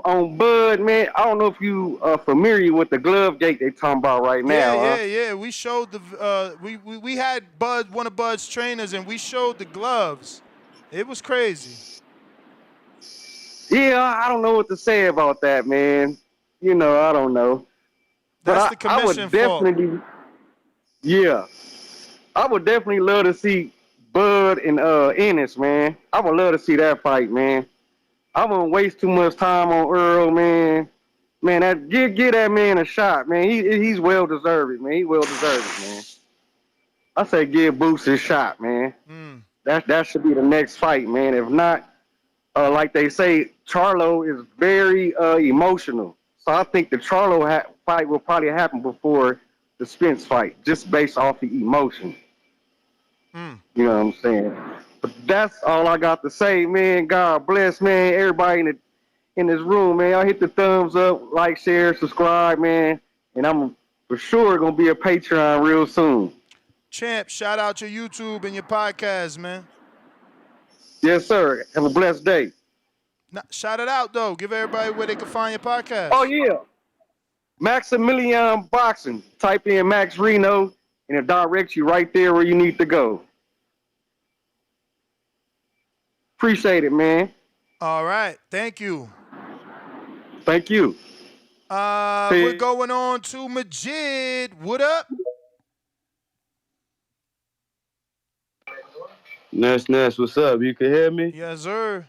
Bud, man. I don't know if you are familiar with the glove gate they talking about right now. Yeah. We showed the we had Bud, one of Bud's trainers, and we showed the gloves. It was crazy. Yeah, I don't know what to say about that, man. You know, I don't know. But That's the I commission would fault. definitely, yeah, I would definitely love to see Bud and Ennis, man. I would love to see that fight, man. I wouldn't waste too much time on Earl, man. Man, give that man a shot, man. He's well deserved, man. He's well deserved, man. I say give Boots his shot, man. That should be the next fight, man. If not, like they say, Charlo is very emotional. So I think the Charlo fight will probably happen before the Spence fight, just based off the emotion. You know what I'm saying? But that's all I got to say, man. God bless, man. Everybody in this room, man. Y'all hit the thumbs up, like, share, subscribe, man. And I'm for sure gonna be a Patreon real soon. Champ, shout out your YouTube and your podcast, man. Yes, sir. Have a blessed day. Shout it out, though. Give everybody where they can find your Oh, podcast. yeah. Maximilian Boxing. Type in Max Reno, and it directs you right there where you need to go. Appreciate it, man. All right. Thank you. Thank you. We're going on to Majid. What up? Ness, what's up? You can hear me? Yes, sir.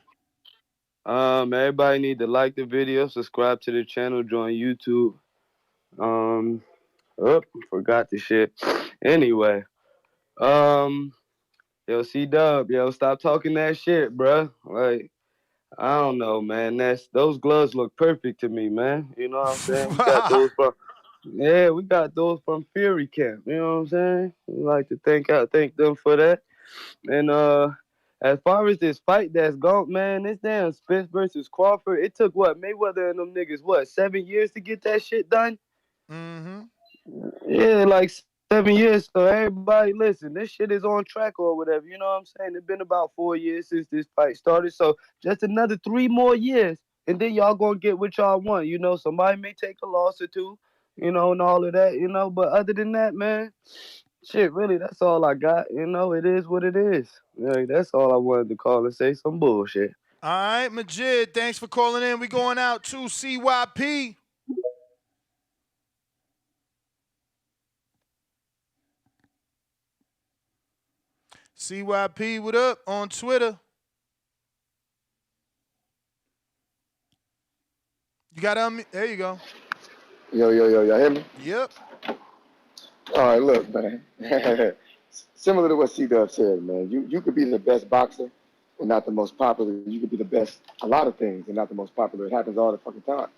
Everybody need to like the video, subscribe to the channel, join YouTube. Forgot the shit. Anyway, yo, C-Dub, yo, stop talking that shit, bruh. Like, I don't know, man. Those gloves look perfect to me, man. You know what I'm saying? We got those from Fury Camp. You know what I'm saying? We like to thank them for that. And as far as this fight that's gone, man, this damn Spence versus Crawford, it took Mayweather and them niggas 7 years to get that shit done? Yeah, like 7 years. So everybody listen, this shit is on track or whatever. You know what I'm saying? It's been about 4 years since this fight started. So just another 3 more years. And then y'all gonna get what y'all want. You know, somebody may take a loss or two, you know, and all of that, you know. But other than that, man, shit, really, that's all I got. You know, it is what it is. Yeah, that's all I wanted to call and say some bullshit. All right, Majid, thanks for calling in. We going out to CYP. CYP, what up on Twitter? You got there you go. Yo, y'all hear me? Yep. All right, look, man. Similar to what C-Dub said, man. You could be the best boxer and not the most popular. You could be the best a lot of things and not the most popular. It happens all the fucking time.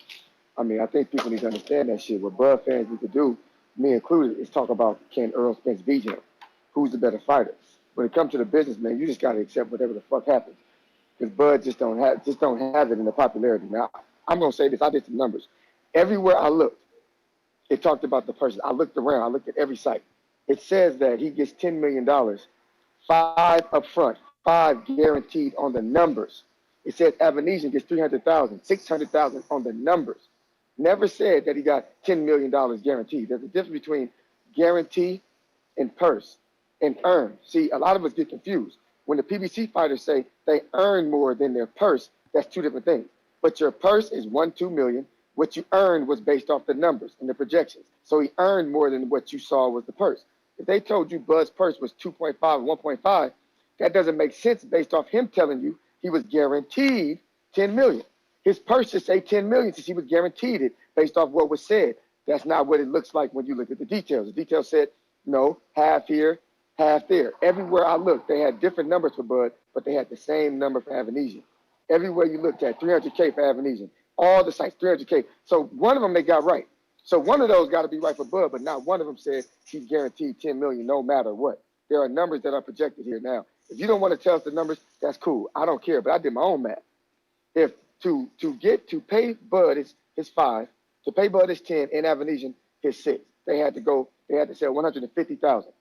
I mean, I think people need to understand that shit. What Bud fans need to do, me included, is talk about can Earl Spence beat him? Who's the better fighter? When it comes to the business, man, you just gotta accept whatever the fuck happens. Because Bud just don't have it in the popularity. Now, I'm gonna say this. I did some numbers. Everywhere I looked, it talked about the person. I looked around. I looked at every site. It says that he gets $10 million, 5 up front, 5 guaranteed on the numbers. It says Avanesyan gets 300,000, 600,000 on the numbers. Never said that he got $10 million guaranteed. There's a difference between guarantee and purse and earn. See, a lot of us get confused. When the PBC fighters say they earn more than their purse, that's two different things. But your purse is 2 million. What you earned was based off the numbers and the projections. So he earned more than what you saw was the purse. If they told you Bud's purse was 2.5 or 1.5, that doesn't make sense based off him telling you he was guaranteed 10 million. His purse should say 10 million since he was guaranteed it based off what was said. That's not what it looks like when you look at the details. The details said, no, half here, half there. Everywhere I looked, they had different numbers for Bud, but they had the same number for Avanesyan. Everywhere you looked at, 300K for Avanesyan. All the sites, 300K. So one of them they got right. So one of those got to be right for Bud, but not one of them said he's guaranteed 10 million no matter what. There are numbers that are projected here now. If you don't want to tell us the numbers, that's cool. I don't care, but I did my own math. If to pay Bud is 5, to pay Bud is 10, and Avanesyan is 6. They had to sell 150,000.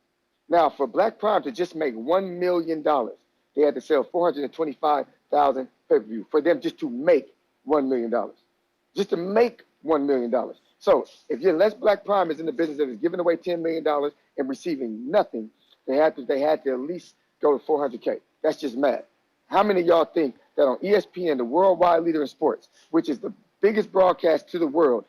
Now for Black Prime to just make $1 million, they had to sell 425,000 pay-per-view for them just to make $1 million. Just to make $1 million. So if unless Black Prime is in the business of giving away $10 million and receiving nothing, they had to at least go to 400K. That's just mad. How many of y'all think that on ESPN, the worldwide leader in sports, which is the biggest broadcast to the world,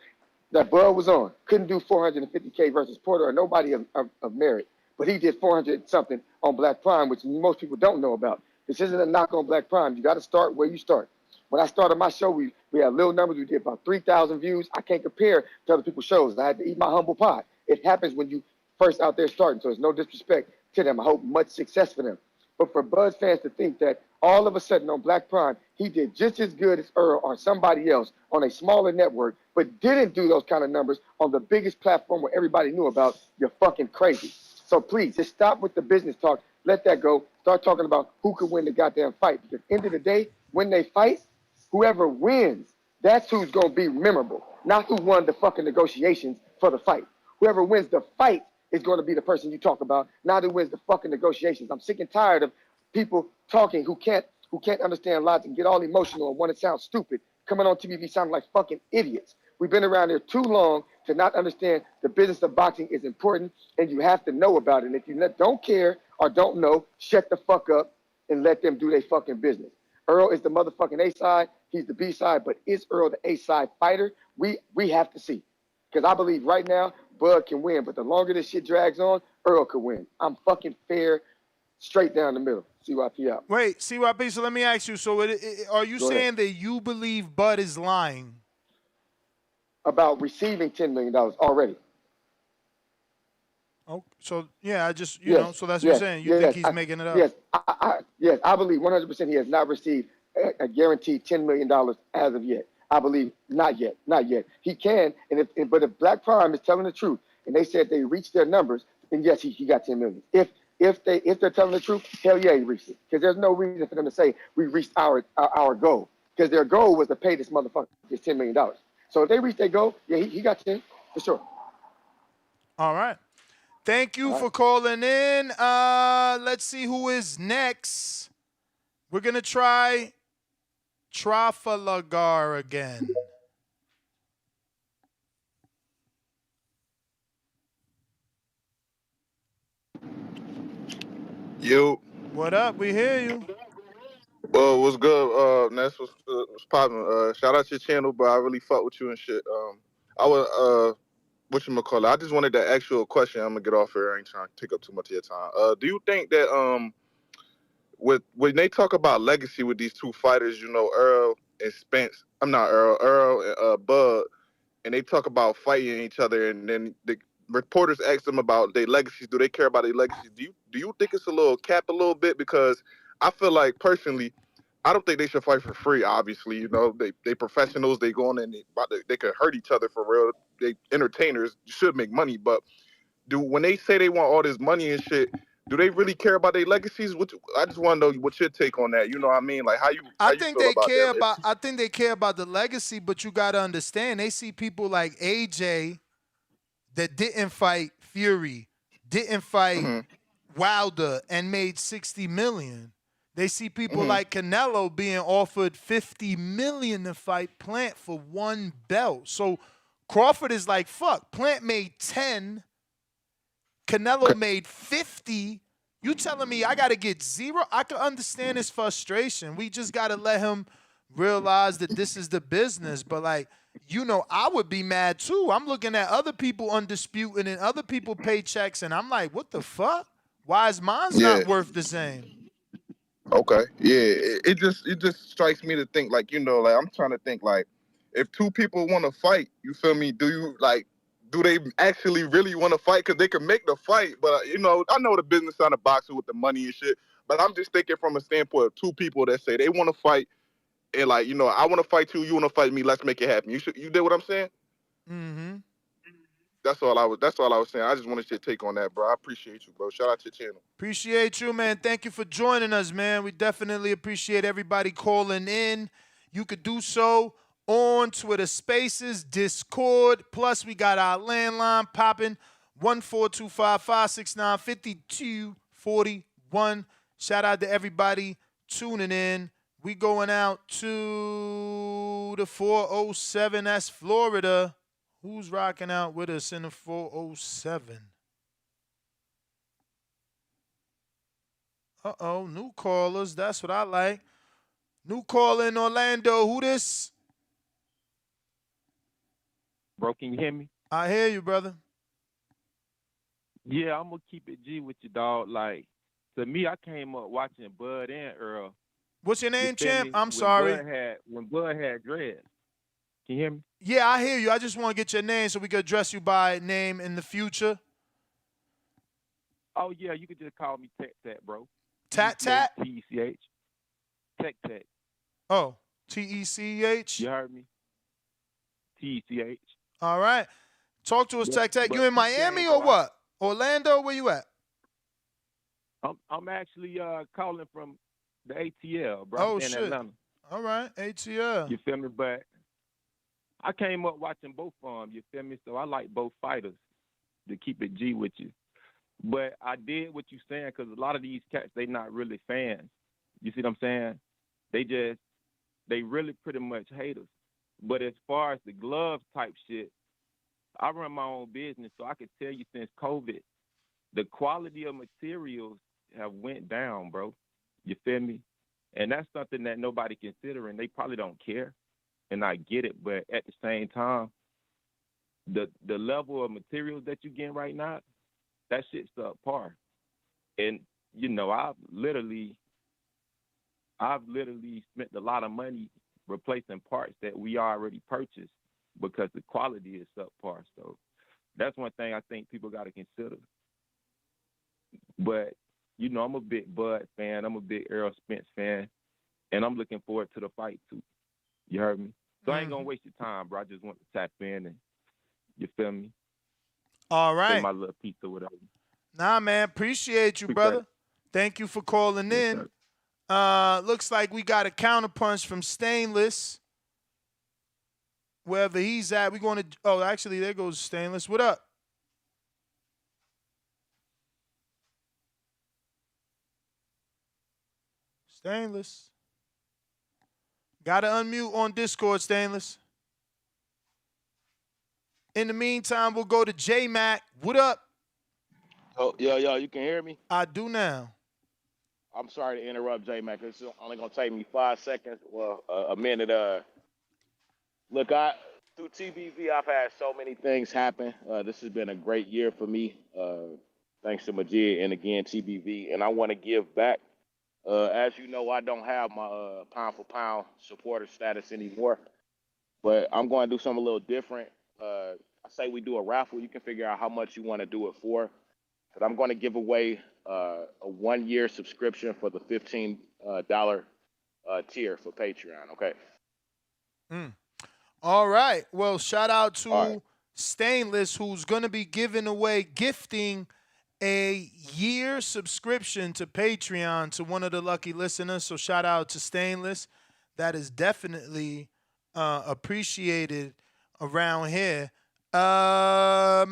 that Bud was on, couldn't do 450K versus Porter or nobody of merit, but he did 400 something on Black Prime, which most people don't know about. This isn't a knock on Black Prime. You got to start where you start. When I started my show, we had little numbers. We did about 3,000 views. I can't compare to other people's shows. I had to eat my humble pie. It happens when you first out there starting, so it's no disrespect to them. I hope much success for them. But for Bud fans to think that all of a sudden on Black Prime, he did just as good as Earl or somebody else on a smaller network, but didn't do those kind of numbers on the biggest platform where everybody knew about, you're fucking crazy. So please, just stop with the business talk. Let that go. Start talking about who could win the goddamn fight. Because at the end of the day, when they fight, whoever wins, that's who's going to be memorable, not who won the fucking negotiations for the fight. Whoever wins the fight is going to be the person you talk about, not who wins the fucking negotiations. I'm sick and tired of people talking who can't understand logic and get all emotional and want to sound stupid, coming on TV sounding like fucking idiots. We've been around here too long to not understand the business of boxing is important, and you have to know about it. And if you don't care or don't know, shut the fuck up and let them do their fucking business. Earl is the motherfucking A side. He's the B side, but is Earl the A side fighter? We have to see. Because I believe right now, Bud can win, but the longer this shit drags on, Earl could win. I'm fucking fair, straight down the middle. CYP out. Wait, CYP, so let me ask you. So are you Go saying ahead. that you believe Bud is lying? About receiving $10 million already. Oh, so yeah, I just Yes, so that's what you're yes, saying. You yes, think he's making it up? Yes, yes, I believe 100% he has not received a guaranteed $10 million as of yet. I believe not yet. He can, but if Black Prime is telling the truth, and they said they reached their numbers, then yes, he got 10 million. If they're telling the truth, hell yeah, he reached it. Because there's no reason for them to say we reached our goal. Because their goal was to pay this motherfucker his $10 million. So if they reach their goal, yeah, he got 10 for sure. All right. Thank you for calling in. Let's see who is next. We're gonna try Trafalgar again. Yo. What up? We hear you. Well, what's good? Ness, what's poppin'? Shout out to your channel, bro. I really fuck with you and shit. I was whatchamacallit, I just wanted to ask you a question. I'm gonna get off here. I ain't trying to take up too much of your time. Do you think that when they talk about legacy with these two fighters, Earl and Spence, I'm not Earl and Bud, and they talk about fighting each other, and then the reporters ask them about their legacies. Do they care about their legacies? Do you think it's a little cap a little bit? Because I feel like personally, I don't think they should fight for free. Obviously, they professionals. They go on and they could hurt each other for real. They entertainers should make money, but when they say they want all this money and shit, do they really care about their legacies? I just want to know what your take on that. You know what I mean? Like how you feel about that? I think they care about the legacy, but you gotta understand they see people like AJ that didn't fight Fury, didn't fight Wilder, and made 60 million. They see people like Canelo being offered 50 million to fight Plant for one belt. So Crawford is like, fuck, Plant made 10, Canelo made 50. You telling me I got to get 0? I can understand his frustration. We just got to let him realize that this is the business. But like, I would be mad too. I'm looking at other people undisputed and other people paychecks, and I'm like, what the fuck? Why is mine's not worth the same? Okay. Yeah. It just strikes me to think like, like I'm trying to think like if two people want to fight, you feel me? Do they actually really want to fight? Because they can make the fight, but I know the business on the boxing with the money and shit. But I'm just thinking from a standpoint of two people that say they want to fight, and like I want to fight you want to fight me. Let's make it happen. You did what I'm saying? Mm-hmm. That's all I was saying. I just wanted your take on that, bro. I appreciate you, bro. Shout out to your channel. Appreciate you, man. Thank you for joining us, man. We definitely appreciate everybody calling in. You could do so on Twitter Spaces, Discord. Plus, we got our landline popping, 14255-695-5241. Shout out to everybody tuning in. We going out to the 407. That's Florida. Who's rocking out with us in the 407? Uh-oh, new callers. That's what I like. New caller in Orlando. Who this? Bro, can you hear me? I hear you, brother. Yeah, I'm gonna keep it G with you, dog. Like, to me, I came up watching Bud and Earl. What's your You name, feel champ? me? I'm sorry. When Bud had dreads. Can you hear me? Yeah, I hear you. I just want to get your name so we can address you by name in the future. Oh yeah, you could just call me Tech Tech, bro. Tat Tat? TECH. Tech Tech. Oh, TECH? You heard me? TECH. All right. Talk to us, Tech Tech. You in peep game, Miami bro. or what? Orlando? Where you at? I'm actually calling from the ATL, bro. Oh, I'm in shit. Atlanta. All right, ATL. You feel me? But I came up watching both of them. You feel me? So I like both fighters. To keep it G with you. But I did what you saying because a lot of these cats, they not really fans. You see what I'm saying? They really pretty much haters. But as far as the glove type shit, I run my own business, so I can tell you since COVID, the quality of materials have went down, bro. You feel me? And that's something that nobody considering. They probably don't care, and I get it. But at the same time, the level of materials that you're getting right now, that shit's subpar. And you know, I've literally spent a lot of money replacing parts that we already purchased because the quality is subpar. So that's one thing I think people got to consider. But you know, I'm a big Bud fan. I'm a big Earl Spence fan, and I'm looking forward to the fight too. You heard me? So I ain't gonna waste your time, bro. I just want to tap in and you feel me? All Say right. my little piece or whatever. Nah, man. Appreciate you, brother. Thank you for calling in. Looks like we got a counterpunch from Stainless. Wherever he's at, we're going to. Oh, actually, there goes Stainless. What up? Stainless. Got to unmute on Discord, Stainless. In the meantime, we'll go to J Mac. What up? Oh, yo, you can hear me? I do now. I'm sorry to interrupt, J Mac. It's only gonna take me 5 seconds. Well, a minute. Look, through TBV, I've had so many things happen. This has been a great year for me. Thanks to Majid and again TBV, and I want to give back. As you know, I don't have my pound for pound supporter status anymore, but I'm going to do something a little different. I say we do a raffle. You can figure out how much you want to do it for. But I'm going to give away a 1-year subscription for the $15 tier for Patreon. Okay. All right. Well, shout out to Stainless, who's going to be gifting a year subscription to Patreon to one of the lucky listeners. So shout out to Stainless. That is definitely appreciated around here. I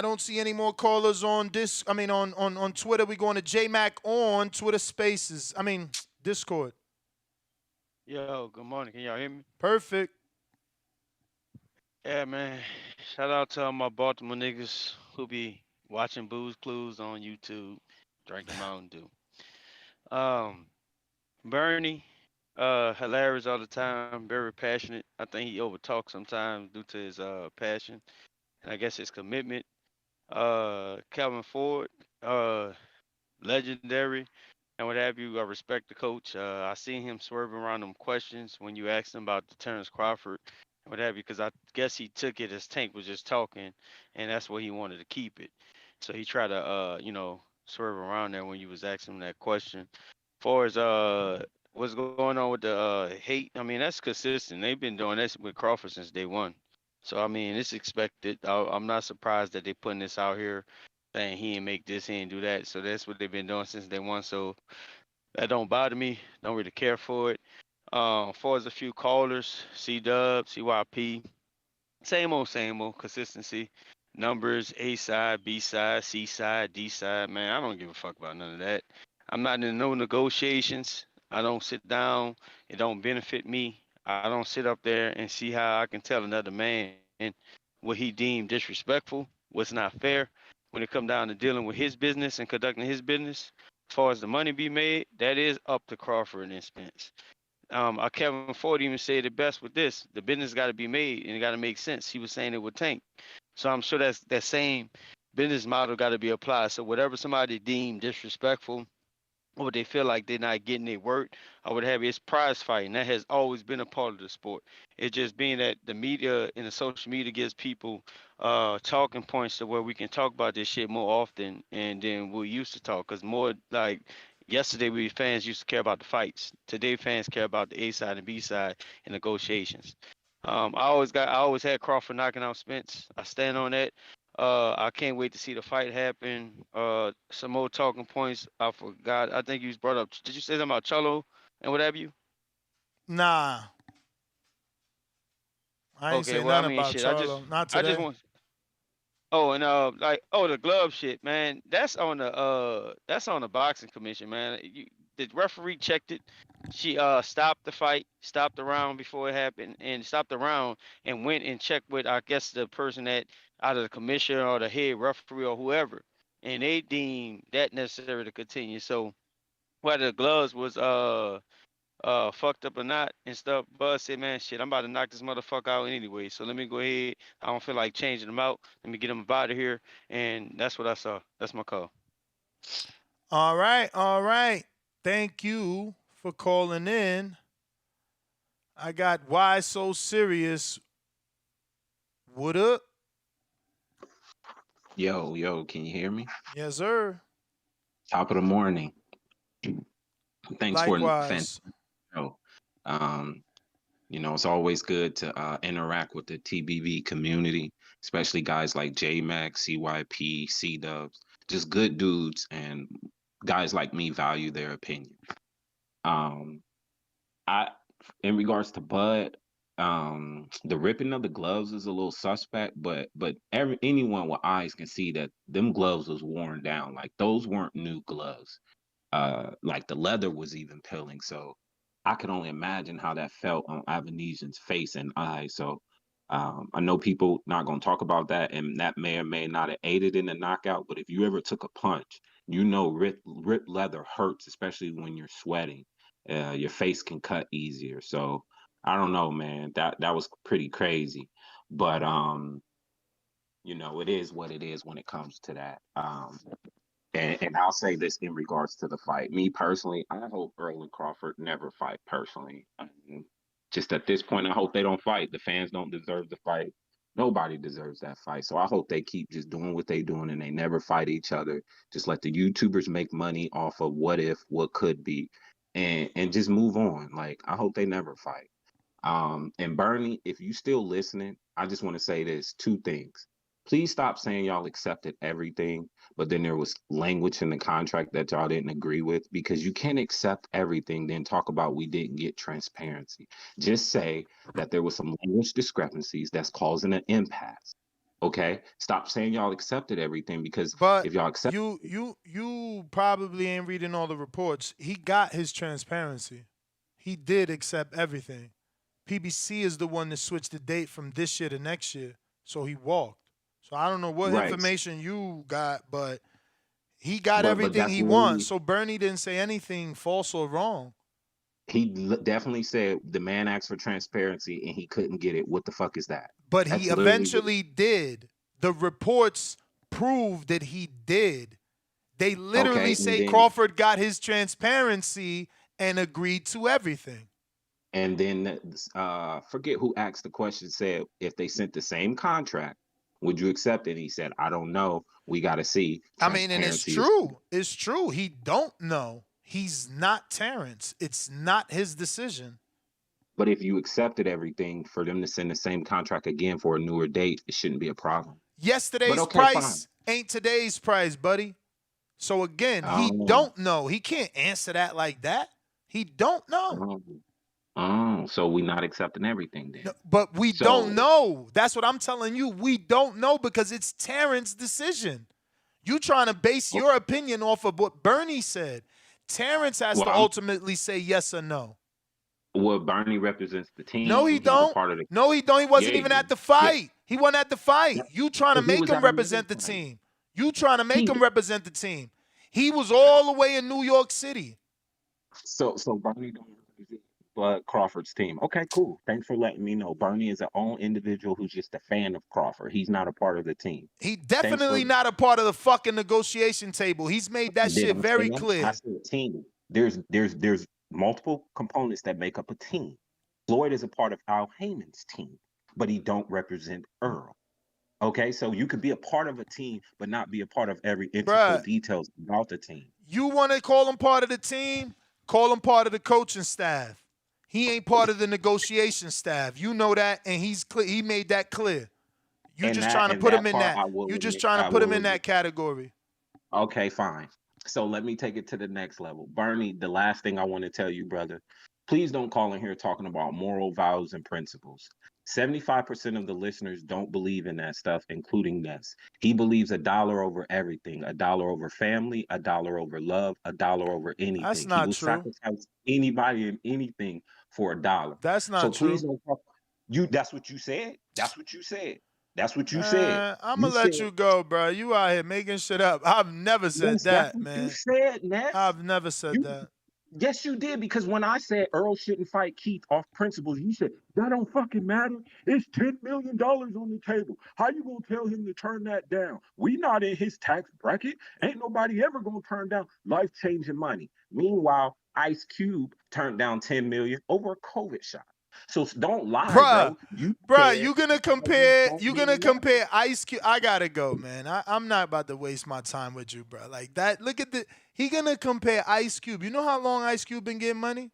don't see any more callers on on Twitter. We're going to JMac on Twitter Spaces. Discord. Yo, good morning. Can y'all hear me? Perfect. Yeah, man. Shout out to all my Baltimore niggas who be watching Booze Clues on YouTube, drinking Mountain Dew. Bernie, hilarious all the time, very passionate. I think he overtalks sometimes due to his passion and I guess his commitment. Calvin Ford, legendary and what have you. I respect the coach. I seen him swerving around them questions when you asked him about the Terence Crawford and what have you, because I guess he took it as Tank was just talking, and that's where he wanted to keep it. So he tried to, swerve around there when you was asking him that question. Far as what's going on with the hate, I mean that's consistent. They've been doing this with Crawford since day one. So I mean it's expected. I'm not surprised that they putting this out here saying he ain't make this, he ain't do that. So that's what they've been doing since day one. So that don't bother me. Don't really care for it. Far as a few callers, C Dub, CYP, same old consistency. Numbers, A side, B side, C side, D side. Man, I don't give a fuck about none of that. I'm not in no negotiations. I don't sit down. It don't benefit me. I don't sit up there and see how I can tell another man what he deemed disrespectful, what's not fair. When it come down to dealing with his business and conducting his business, as far as the money be made, that is up to Crawford and Spence. Kevin Ford even said it best with this: the business got to be made and it got to make sense. He was saying it would tank, so I'm sure that's that same business model got to be applied. So whatever somebody deemed disrespectful, or they feel like they're not getting their work, or what have you, it's prize fighting. That has always been a part of the sport. It's just being that the media and the social media gives people talking points to where we can talk about this shit more often and then we used to talk. Cause more like yesterday we fans used to care about the fights. Today fans care about the A side and B side and negotiations. I always had Crawford knocking out Spence. I stand on that. I can't wait to see the fight happen. Some more talking points. I forgot. I think you brought up. Did you say something about Cholo and what have you? Nah, I ain't Okay. say Well, I nothing mean, about shit. Charlo. Not I just today. want. Oh, and like, oh, the glove shit, man. That's on the boxing commission, man. The referee checked it. She stopped the fight, stopped the round before it happened, and stopped the round and went and checked with, I guess, the person that out of the commission or the head referee or whoever, and they deemed that necessary to continue. So whether the gloves was fucked up or not and stuff. Buzz said, man, shit, I'm about to knock this motherfucker out anyway. So let me go ahead. I don't feel like changing them out. Let me get him out of here. And that's what I saw. That's my call. All right, all right. Thank you for calling in. I got Why So Serious. What up? Yo, can you hear me? Yes, sir. Top of the morning. Thanks for a fantastic Likewise. show. Um, it's always good to interact with the TBV community, especially guys like J-Mac, CYP, C-Dubs, just good dudes, and guys like me value their opinion. Um, I, in regards to Bud, the ripping of the gloves is a little suspect, but anyone with eyes can see that them gloves was worn down. Like those weren't new gloves. Like the leather was even peeling. So I could only imagine how that felt on Avanesyan's face and eyes. So I know people not gonna talk about that, and that may or may not have aided in the knockout. But if you ever took a punch, ripped leather hurts, especially when you're sweating. Your face can cut easier. So I don't know, man. That was pretty crazy. But it is what it is when it comes to that. And I'll say this in regards to the fight. Me personally, I hope Earl and Crawford never fight personally. Just at this point, I hope they don't fight. The fans don't deserve the fight. Nobody deserves that fight. So I hope they keep just doing what they doing and they never fight each other. Just let the YouTubers make money off of what if, what could be, and just move on. Like I hope they never fight. And Bernie, if you still listening, I just want to say this, two things. Please stop saying y'all accepted everything, but then there was language in the contract that y'all didn't agree with, because you can't accept everything, then talk about we didn't get transparency. Just say that there was some language discrepancies that's causing an impasse. Okay? Stop saying y'all accepted everything, because But if y'all accept you probably ain't reading all the reports. He got his transparency. He did accept everything. PBC is the one that switched the date from this year to next year, so he walked. So I don't know what right, information you got, but he got but everything that's he wants. literally So Bernie didn't say anything false or wrong. definitely said the man asked for transparency and he couldn't get it. What the fuck is that? But he That's literally what. eventually did. The reports prove that he did. They literally Okay, say Crawford got his transparency and agreed to everything. and then forget who asked the question. Said if they sent the same contract, would you accept it? He said, I don't know. We got to see. I mean, and it's Transparency is. true. It's true. He don't know. He's not Terrence. It's not his decision. But if you accepted everything, for them to send the same contract again for a newer date, it shouldn't be a problem. But Yesterday's okay, fine. price ain't today's price, buddy. So again, he Oh, don't know. He can't answer that like that. He don't know. oh, so we not accepting everything No, then. but we don't So know. That's what I'm telling you. We don't know because it's Terrence's decision. You trying to base your opinion off of what Bernie said. Terrence has well, to ultimately say yes or no. Bernie represents the No, he team. He's a don't. part of the. No, he don't. He Yeah, wasn't even at the yeah, fight. He wasn't at the fight. You trying to because he make was him at another represent the fight. team. You trying to make He him represent the team. He was all the way in New York City. so Bernie don't represent Crawford's team. Okay, cool. Thanks for letting me know. Bernie is an own individual who's just a fan of Crawford. He's not a part of the team. He Thanks for definitely not a part of the fucking negotiation table. He's made that did shit I say very that? I clear. said team. There's multiple components that make up a team. Floyd is a part of Al Heyman's team, but he don't represent Earl. Okay, so you could be a part of a team, but not be a part of every integral Bruh, details about the team. you want to call him part of the team? Call him part of the coaching staff. He ain't part of the negotiation staff. You know that, and he made that clear. You just trying to And put him that in part that. I will You just admit. trying to I put him will in admit. that category. Okay, fine. So let me take it to the next level. Bernie, the last thing I want to tell you, brother, please don't call in here talking about moral values and principles. 75% of the listeners don't believe in that stuff, including Ness. He believes a dollar over everything, a dollar over family, a dollar over love, a dollar over That's anything. He not will true. sacrifice anybody and anything for a dollar. That's So not please true. don't talk. That's what you said. That's what you said. That's what you said. Man, I'm You going to let said, you go, bro. You out here making shit up. I've never said yes, that's that, what you man. said, Ness. I've never said You that. Yes, you did, because when I said Earl shouldn't fight Keith off principles, you said, that don't fucking matter. It's $10 million on the table. How you gonna tell him to turn that down? We not in his tax bracket. Ain't nobody ever gonna turn down life-changing money. Meanwhile, Ice Cube turned down $10 million over a COVID shot. So don't lie, Bruh, bro. You bruh, said you gonna compare Ice Cube. I gotta go, man. I'm not about to waste my time with you, bro. Like that, look at he gonna compare Ice Cube. You know how long Ice Cube been getting money?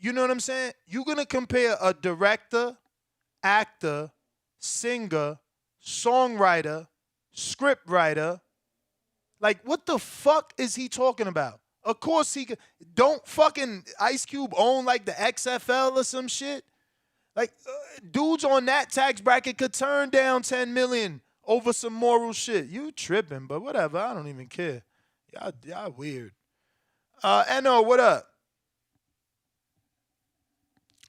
You know what I'm saying? You gonna compare a director, actor, singer, songwriter, script writer. Like, what the fuck is he talking about? Of course don't fucking Ice Cube own like the XFL or some shit. Like, dudes on that tax bracket could turn down 10 million over some moral shit. You tripping, but whatever. I don't even care. Y'all weird. No, what up?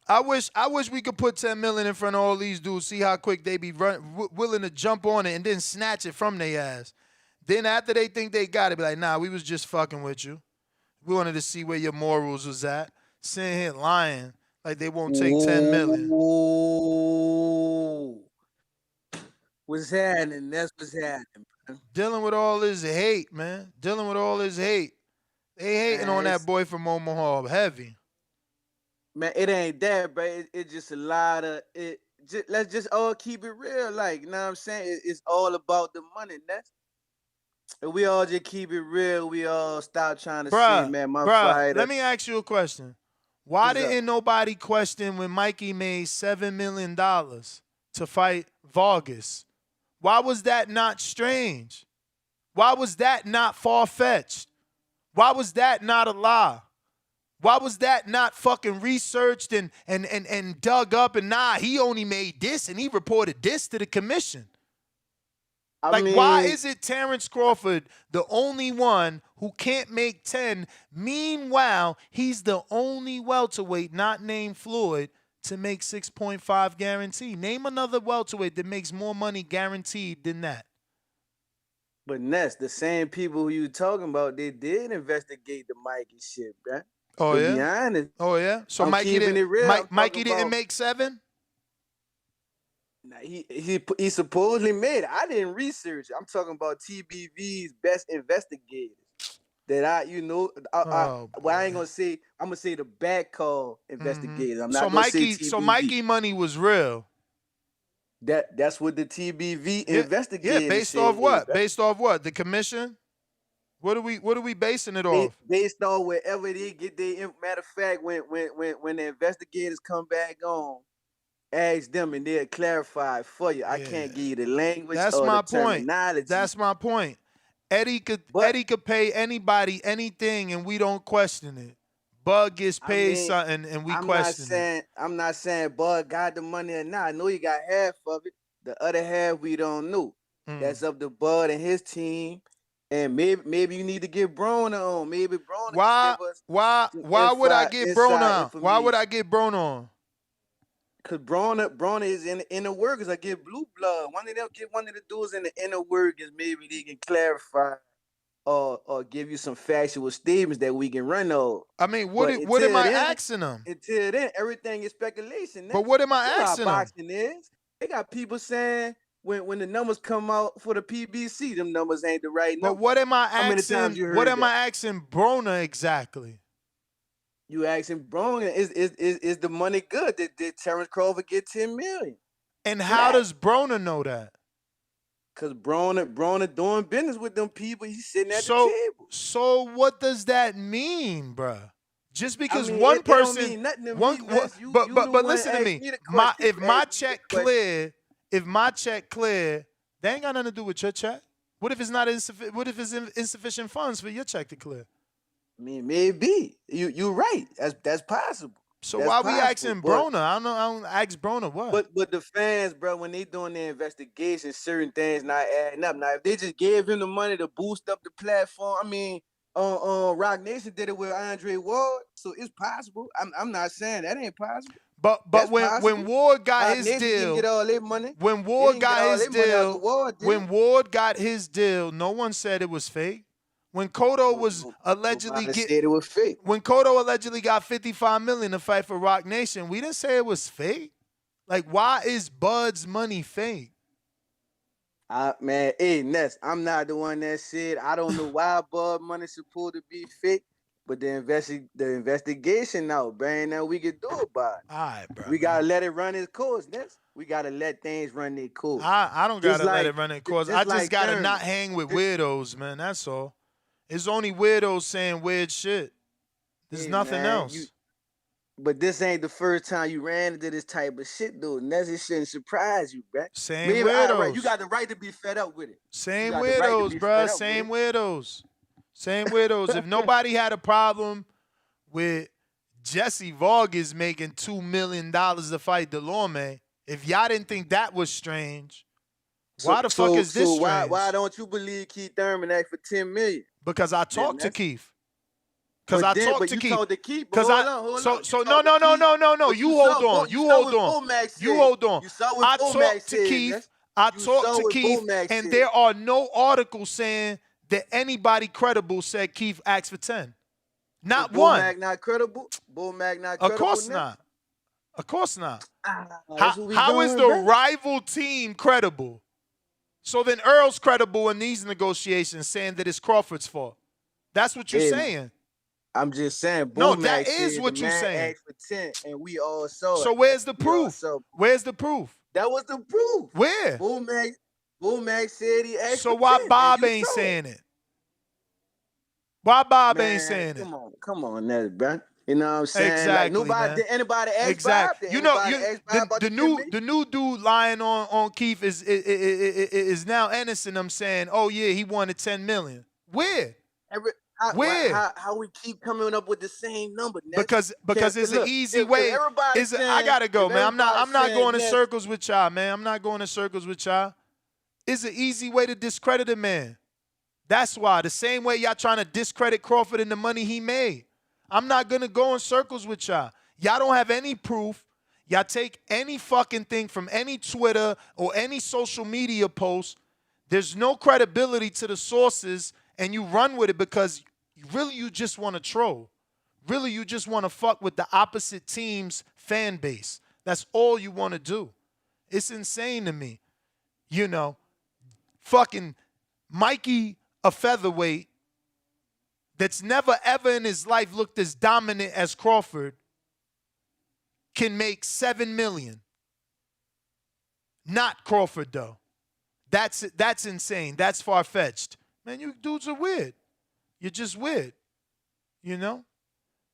I wish we could put 10 million in front of all these dudes, see how quick they be willing to jump on it and then snatch it from their ass. Then after they think they got it, be like, nah, we was just fucking with you. We wanted to see where your morals was at. Sitting here lying like they won't take 10 million. Ooh. What's happening? That's what's happening, man. Dealing with all this hate, man. Dealing with all this hate. They hating on that boy from Omaha heavy. Man, it ain't that, bro. It's just a lot of it. Let's just all keep it real, like, you know what I'm saying? It's all about the money. And we all just keep it real. We all stop trying to say, man, my fighter. Let me ask you a question. Why didn't nobody question when Mikey made $7 million to fight Vargas? Why was that not strange? Why was that not far-fetched? Why was that not a lie? Why was that not fucking researched and dug up and he only made this and he reported this to the commission? Why is it Terence Crawford the only one who can't make 10? Meanwhile, he's the only welterweight not named Floyd to make 6.5 guaranteed. Name another welterweight that makes more money guaranteed than that. But Ness, the same people who you talking about, they did investigate the Mikey shit, bro. Oh, yeah? Be honest. Oh, yeah? So Mikey didn't make 7? Nah, he supposedly made it. I didn't research it. I'm talking about TBV's best investigators. That I ain't gonna say. I'm gonna say the back call investigators. I'm not gonna say TBV. So Mikey money was real. That's what the TBV investigators. Yeah, based off what? Based off what? The commission? What are we basing it off? Based on wherever they get their. Matter of fact, when the investigators come back on, ask them and they'll clarify for you. I can't give you the language. That's or my the point. Terminology. That's my point. Eddie could pay anybody anything and we don't question it. Bug gets paid something and we question it. I'm not saying Bud got the money or not. I know he got half of it. The other half we don't know. That's up to Bud and his team. And maybe you need to get Broner on. Maybe Broner can give us why would I get Broner on? Why would I get Broner on? Cause Broner is in the inner workers. I get Blue Blood. One of them get one of the dudes in the inner workers. Maybe they can clarify or give you some factual statements that we can run on. I mean, what But am until I then, asking them? everything is speculation. But what am I You know how asking them? boxing is. They got people saying when the numbers come out for the PBC, them numbers ain't the right But number. what am I How many times asking? you What heard am that? I asking Broner exactly? You asking Broner, is the money good? Did Terence Crawford get 10 million? And how does Broner know that? Cause Broner doing business with them people. He's sitting at the So table. so what does that mean, bruh? Just I because mean, one it don't person, mean nothing to one, me, Ness. You the but one listen to asked me. me the question. If You my asked me the check question. clear, they ain't got nothing to do with your check. What if it's not insufficient? What if it's insufficient funds for your check to clear? I mean, maybe you right. That's possible. So That's why we possible. asking But Broner? I don't ask Broner what. but the fans, bro, when they doing their investigation, certain things not adding up. Now, if they just gave him the money to boost up the platform, I mean, Rock Nation did it with Andre Ward, so it's possible. I'm not saying that ain't possible. But That's when possible. Ward got Rock his Nation didn't get deal, all their money. when They Ward didn't get got all his their money out the deal, Ward deal. when Ward got his deal, no one said it was fake. When Cotto was allegedly Nobody said it was fake. when Cotto allegedly got $55 million to fight for Rock Nation, we didn't say it was fake. Like, why is Bud's money fake? Man, hey Ness, I'm not the one that said I don't know why Bud money supposed to be fake, but the investigation out, man. Now we can do about it. All right, bro. We gotta let it run its course, Ness. We gotta let things run their course. I don't gotta let it run its course. I just like gotta Thurman. not hang with weirdos, man. That's all. It's only weirdos saying weird shit. There's Hey, nothing man, else. But this ain't the first time you ran into this type of shit, dude. Ness, it shouldn't surprise you, bro. Same Maybe, all weirdos. right, you got the right to be fed up with it. Same You got the right to weirdos, be bruh. fed up Same with it. weirdos. Same weirdos. If nobody had a problem with Jesse Vargas making $2 million to fight Delorme, if y'all didn't think that was strange, why the fuck is this strange? Why don't you believe Keith Thurman asked for $10 million? Because I talked to Keith. But Because I talked to you Keith. talked to Keith. But hold on. So no. But You hold saw on. what You hold on. Bomac You said. hold on. You saw I what Bomac talked to said, Keith. Ness. I You talked saw to what Keith, Bomac and said. there are no articles saying that anybody credible said Keith asked for 10. Not one. Bomac not credible. Bomac not Of credible. course Ness? not. Of course not. That's what we How is doing, the bruh. rival team credible? So then Earl's credible in these negotiations, saying that it's Crawford's fault. That's what you're Hey, saying. I'm just saying. No, Bomac that is said what the you're man saying. asked for 10, and we all saw So it. where's the We all proof? saw. Where's the proof? That was the proof. Where? Bomac said he asked So for why 10, Bob and you ain't saw saying it? Why Bob Man, ain't saying it? come on, Ness, bruh. You know what I'm saying? Like Exactly, nobody man. did anybody ask Bob? Exactly. Did You know, anybody ask Bob about the 10 new million? the new dude lying on Keith is now innocent. I'm saying, oh yeah, he wanted 10 million. Where? Where? How we keep coming up with the same number, Ness? Because it's an easy way. I gotta go, man. I'm not going in circles with y'all, man. I'm not going in circles with y'all. It's an easy way to discredit a man. That's why. The same way y'all trying to discredit Crawford and the money he made. I'm not gonna go in circles with y'all. Y'all don't have any proof. Y'all take any fucking thing from any Twitter or any social media post. There's no credibility to the sources, and you run with it because really you just want to troll. Really you just want to fuck with the opposite team's fan base. That's all you want to do. It's insane to me. You know, fucking Mikey, a featherweight, that's never ever in his life looked as dominant as Crawford, can make $7 million. Not Crawford though. That's insane. That's far-fetched. Man, you dudes are weird. You're just weird. You know?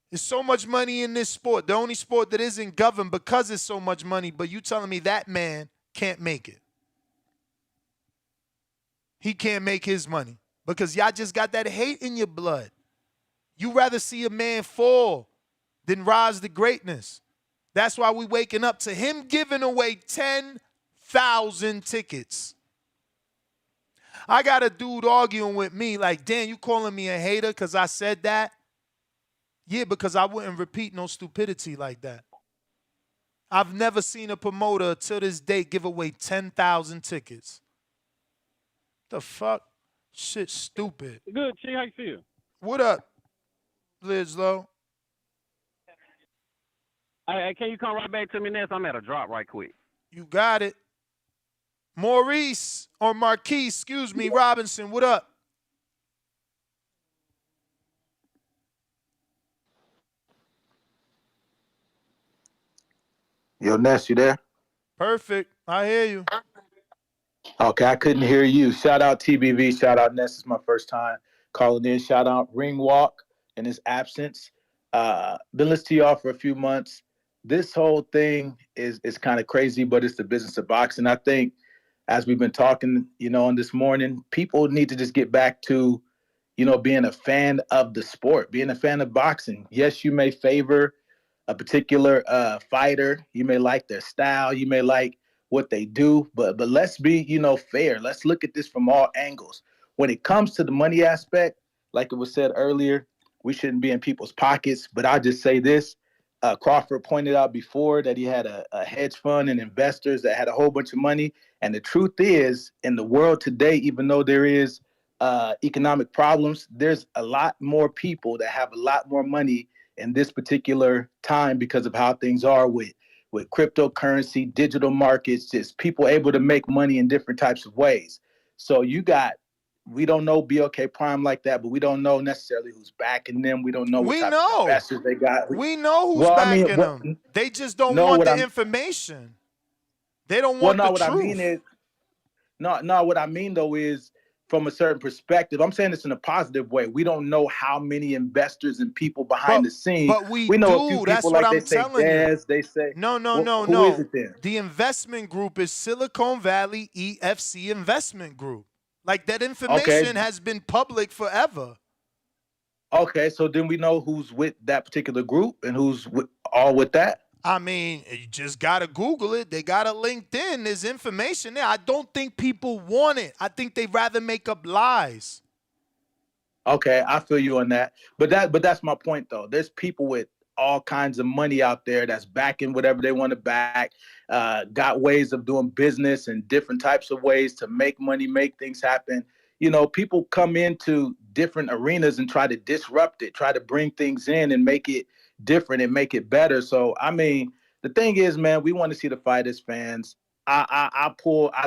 There's so much money in this sport. The only sport that isn't governed because there's so much money, but you telling me that man can't make it. He can't make his money because y'all just got that hate in your blood. You rather see a man fall than rise to greatness. That's why we waking up to him giving away 10,000 tickets. I got a dude arguing with me like, Dan, you calling me a hater because I said that? Yeah, because I wouldn't repeat no stupidity like that. I've never seen a promoter to this day give away 10,000 tickets. The fuck? Shit, stupid. Good, Chi. How you feel? What up, Lidslow? Hey, can you come right back to me, Ness? I'm at a drop right quick. You got it. Maurice or Marquise, excuse me, Robinson, what up? Yo, Ness, you there? Perfect. I hear you. Okay, I couldn't hear you. Shout out TBV. Shout out Ness. It's my first time calling in. Shout out Ring Walk in his absence. Been listening to y'all for a few months. This whole thing is kind of crazy, but it's the business of boxing. I think as we've been talking, on this morning, people need to just get back to, being a fan of the sport, being a fan of boxing. Yes, you may favor a particular fighter. You may like their style. You may like what they do, but let's be, fair. Let's look at this from all angles. When it comes to the money aspect, like it was said earlier, we shouldn't be in people's pockets. But I'll just say this. Crawford pointed out before that he had a hedge fund and investors that had a whole bunch of money. And the truth is, in the world today, even though there is economic problems, there's a lot more people that have a lot more money in this particular time because of how things are with cryptocurrency, digital markets, just people able to make money in different types of ways. So we don't know BLK Prime like that, but we don't know necessarily who's backing them. We don't know what We type of know. investors they got. We know who's Well, I mean, backing them. They just don't no, want what the I'm information. They don't well, want the no, what I mean truth. is no, what I mean though is from a certain perspective. I'm saying this in a positive way. We don't know how many investors and people behind the scenes. But we know a few do. people That's what like they I'm say telling you. Dez, they say No. who is it then? The investment group is Silicon Valley EFC Investment Group. Like that information has been public forever. Okay, so then we know who's with that particular group and who's all with that. I mean, you just got to Google it. They got a LinkedIn. There's information there. I don't think people want it. I think they'd rather make up lies. Okay, I feel you on that. But that's my point though. There's people with all kinds of money out there that's backing whatever they want to back, got ways of doing business and different types of ways to make money, make things happen. People come into different arenas and try to disrupt it, try to bring things in and make it different and make it better. So, I mean, the thing is, man, we want to see the fight as fans. I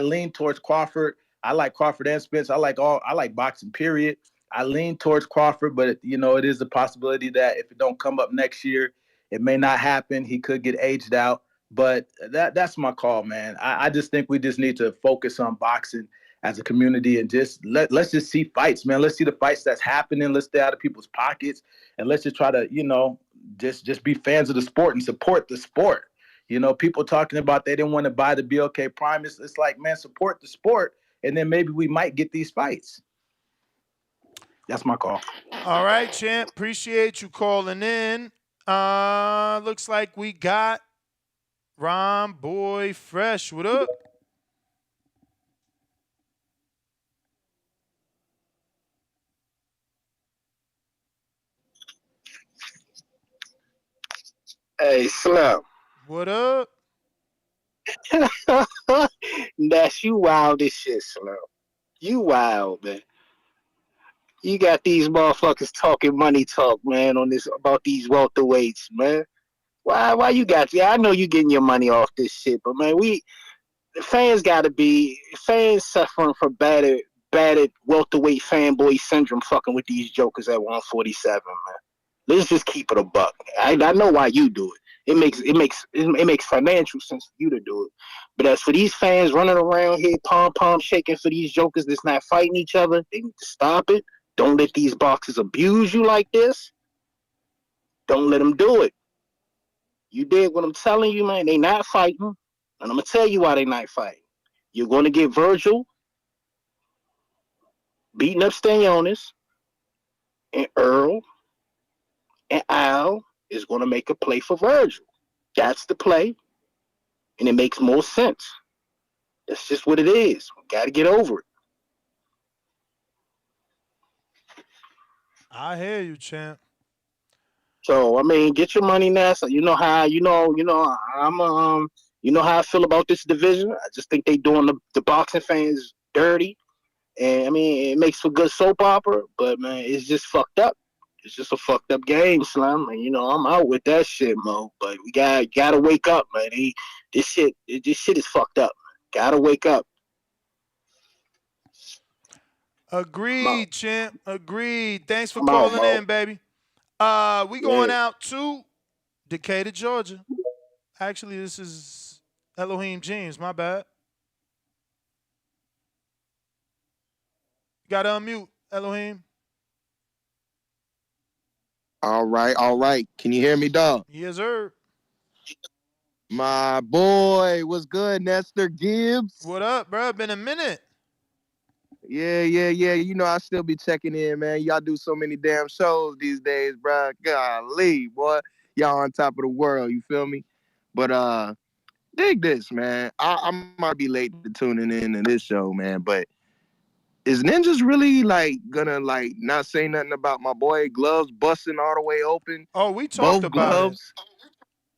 lean towards Crawford. I like Crawford and Spence. I like boxing, period. I lean towards Crawford, but it is a possibility that if it don't come up next year, it may not happen. He could get aged out. But that's my call, man. I just think we just need to focus on boxing as a community and just let's just see fights, man. Let's see the fights that's happening. Let's stay out of people's pockets and let's just try to, just be fans of the sport and support the sport. People talking about they didn't want to buy the BLK Prime. It's like, man, support the sport, and then maybe we might get these fights. That's my call. All right, champ. Appreciate you calling in. Looks like we got Ron Boy Fresh. What up? Hey, Slim. What up? That's you wild as shit, Slim. You wild, man. You got these motherfuckers talking money talk, man, on this about these welterweights, man. Why you got? Yeah, I know you getting your money off this shit, but man, the fans gotta be fans suffering from bad welterweight fanboy syndrome, fucking with these jokers at 147, man. Let's just keep it a buck. I know why you do it. It makes financial sense for you to do it. But as for these fans running around here, pom shaking for these jokers that's not fighting each other, they need to stop it. Don't let these boxers abuse you like this. Don't let them do it. You did what I'm telling you, man. They not fighting, and I'm gonna tell you why they not fighting. You're gonna get Virgil beating up Stanionis, and Earl and Al is gonna make a play for Virgil. That's the play, and it makes more sense. That's just what it is. Got to get over it. I hear you, champ. So I mean, get your money now. So you know how you know how I feel about this division. I just think they doing the boxing fans dirty. And I mean, it makes for good soap opera, but man, it's just fucked up. It's just a fucked up game, Slim. And I'm out with that shit, Mo. But we gotta wake up, man. This shit is fucked up. Gotta wake up. Agreed, champ. Agreed. Thanks for I'm out, calling Mo. in, baby. We Yeah. going out to Decatur, Georgia. Actually, this is Elohim James. My bad. Got to unmute, Elohim. All right. Can you hear me, dog? Yes, sir. My boy, what's good, Nestor Gibbs? What up, bro? Been a minute. Yeah. You know I still be checking in, man. Y'all do so many damn shows these days, bro. Golly, boy. Y'all on top of the world, you feel me? But dig this, man. I might be late to tuning in to this show, man, but is Ninjas really like gonna like not say nothing about my boy gloves busting all the way open? Oh, we talked Both about it. gloves.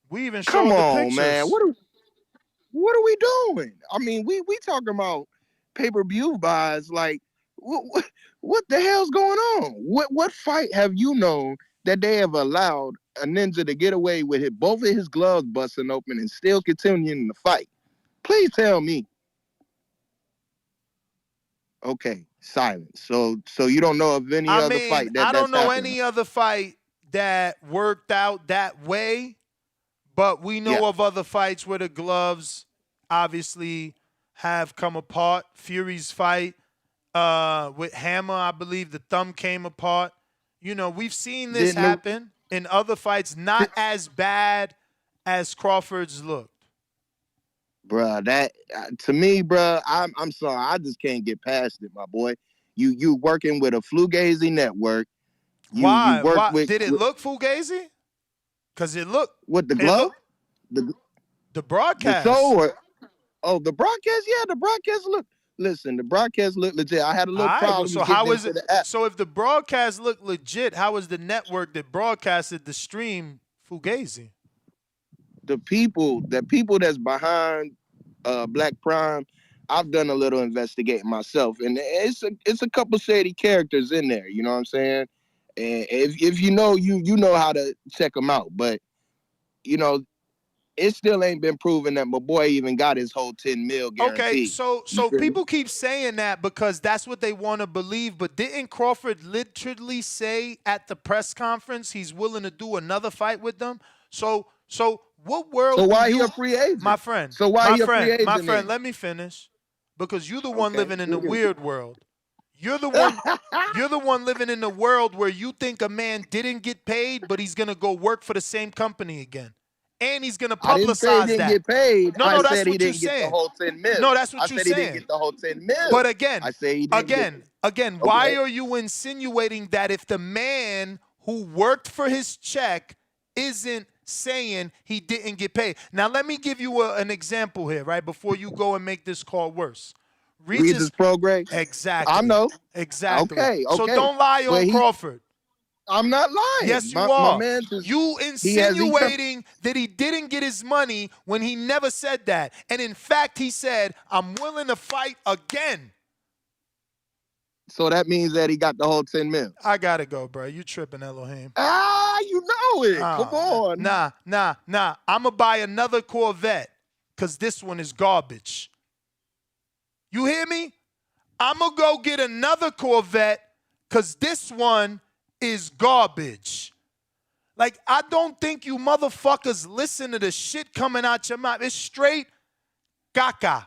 We even Come showed the on, man. pictures. What are we doing? I mean, we talking about pay-per-view buys. Like, what the hell's going on? What fight have you known that they have allowed a ninja to get away with both of his gloves busting open and still continuing the fight? Please tell me. Okay, silence. So you don't know of any I other mean, fight I don't that's know happened? any other fight that worked out that way, but we know Yeah. of other fights where the gloves obviously have come apart. Fury's fight with Hammer, I believe the thumb came apart. We've seen this happen in other fights, not as bad as Crawford's looked. Bruh, that to me, bruh, I'm sorry, I just can't get past it, my boy. You working with a Fugazi network. You Why? work Why with did it look Fugazi? Because it looked with the it glove, look the broadcast. show, or the broadcast. Yeah, the broadcast look. Listen, the broadcast look legit. I had a All little right, well, problem so getting how is into it? the app. So if the broadcast looked legit, how is the network that broadcasted the stream Fugazi? The people that's behind Black Prime, I've done a little investigating myself, and it's a couple shady characters in there. You know what I'm saying? And if you know you know how to check them out, but you know it still ain't been proven that my boy even got his whole 10 mil Okay, guarantee. so people keep saying that because that's what they want to believe, but didn't Crawford literally say at the press conference he's willing to do another fight with them? So what world So do why you, he a free agent? my friend? So why he a free agent? Then? Let me finish, because you're the one Okay. living in the weird world. You're the one. You're the one living in the world where you think a man didn't get paid, but he's gonna go work for the same company again, and he's gonna I didn't say he publicize didn't that. get paid. No, I that's said he what you're didn't get the saying. whole 10 mil. No, that's I what you're said he didn't saying. get the whole 10 mil. But again, I say he didn't again, why are you insinuating that if the man who worked for his check isn't saying he didn't get paid? Now, let me give you an example here, right, before you go and make this call worse. Regis Prograis. Exactly. I know. Exactly. Okay. So don't lie on Crawford. I'm not lying. Yes, you my are. man just, You insinuating that he didn't get his money when he never said that. And in fact, he said, I'm willing to fight again. So that means that he got the whole 10 mil. I gotta go, bro. You tripping, Elohim. You know it. Come on. Nah. I'ma buy another Corvette, because this one is garbage. You hear me? I'ma go get another Corvette, because this one is garbage. Like, I don't think you motherfuckers listen to the shit coming out your mouth. It's straight caca.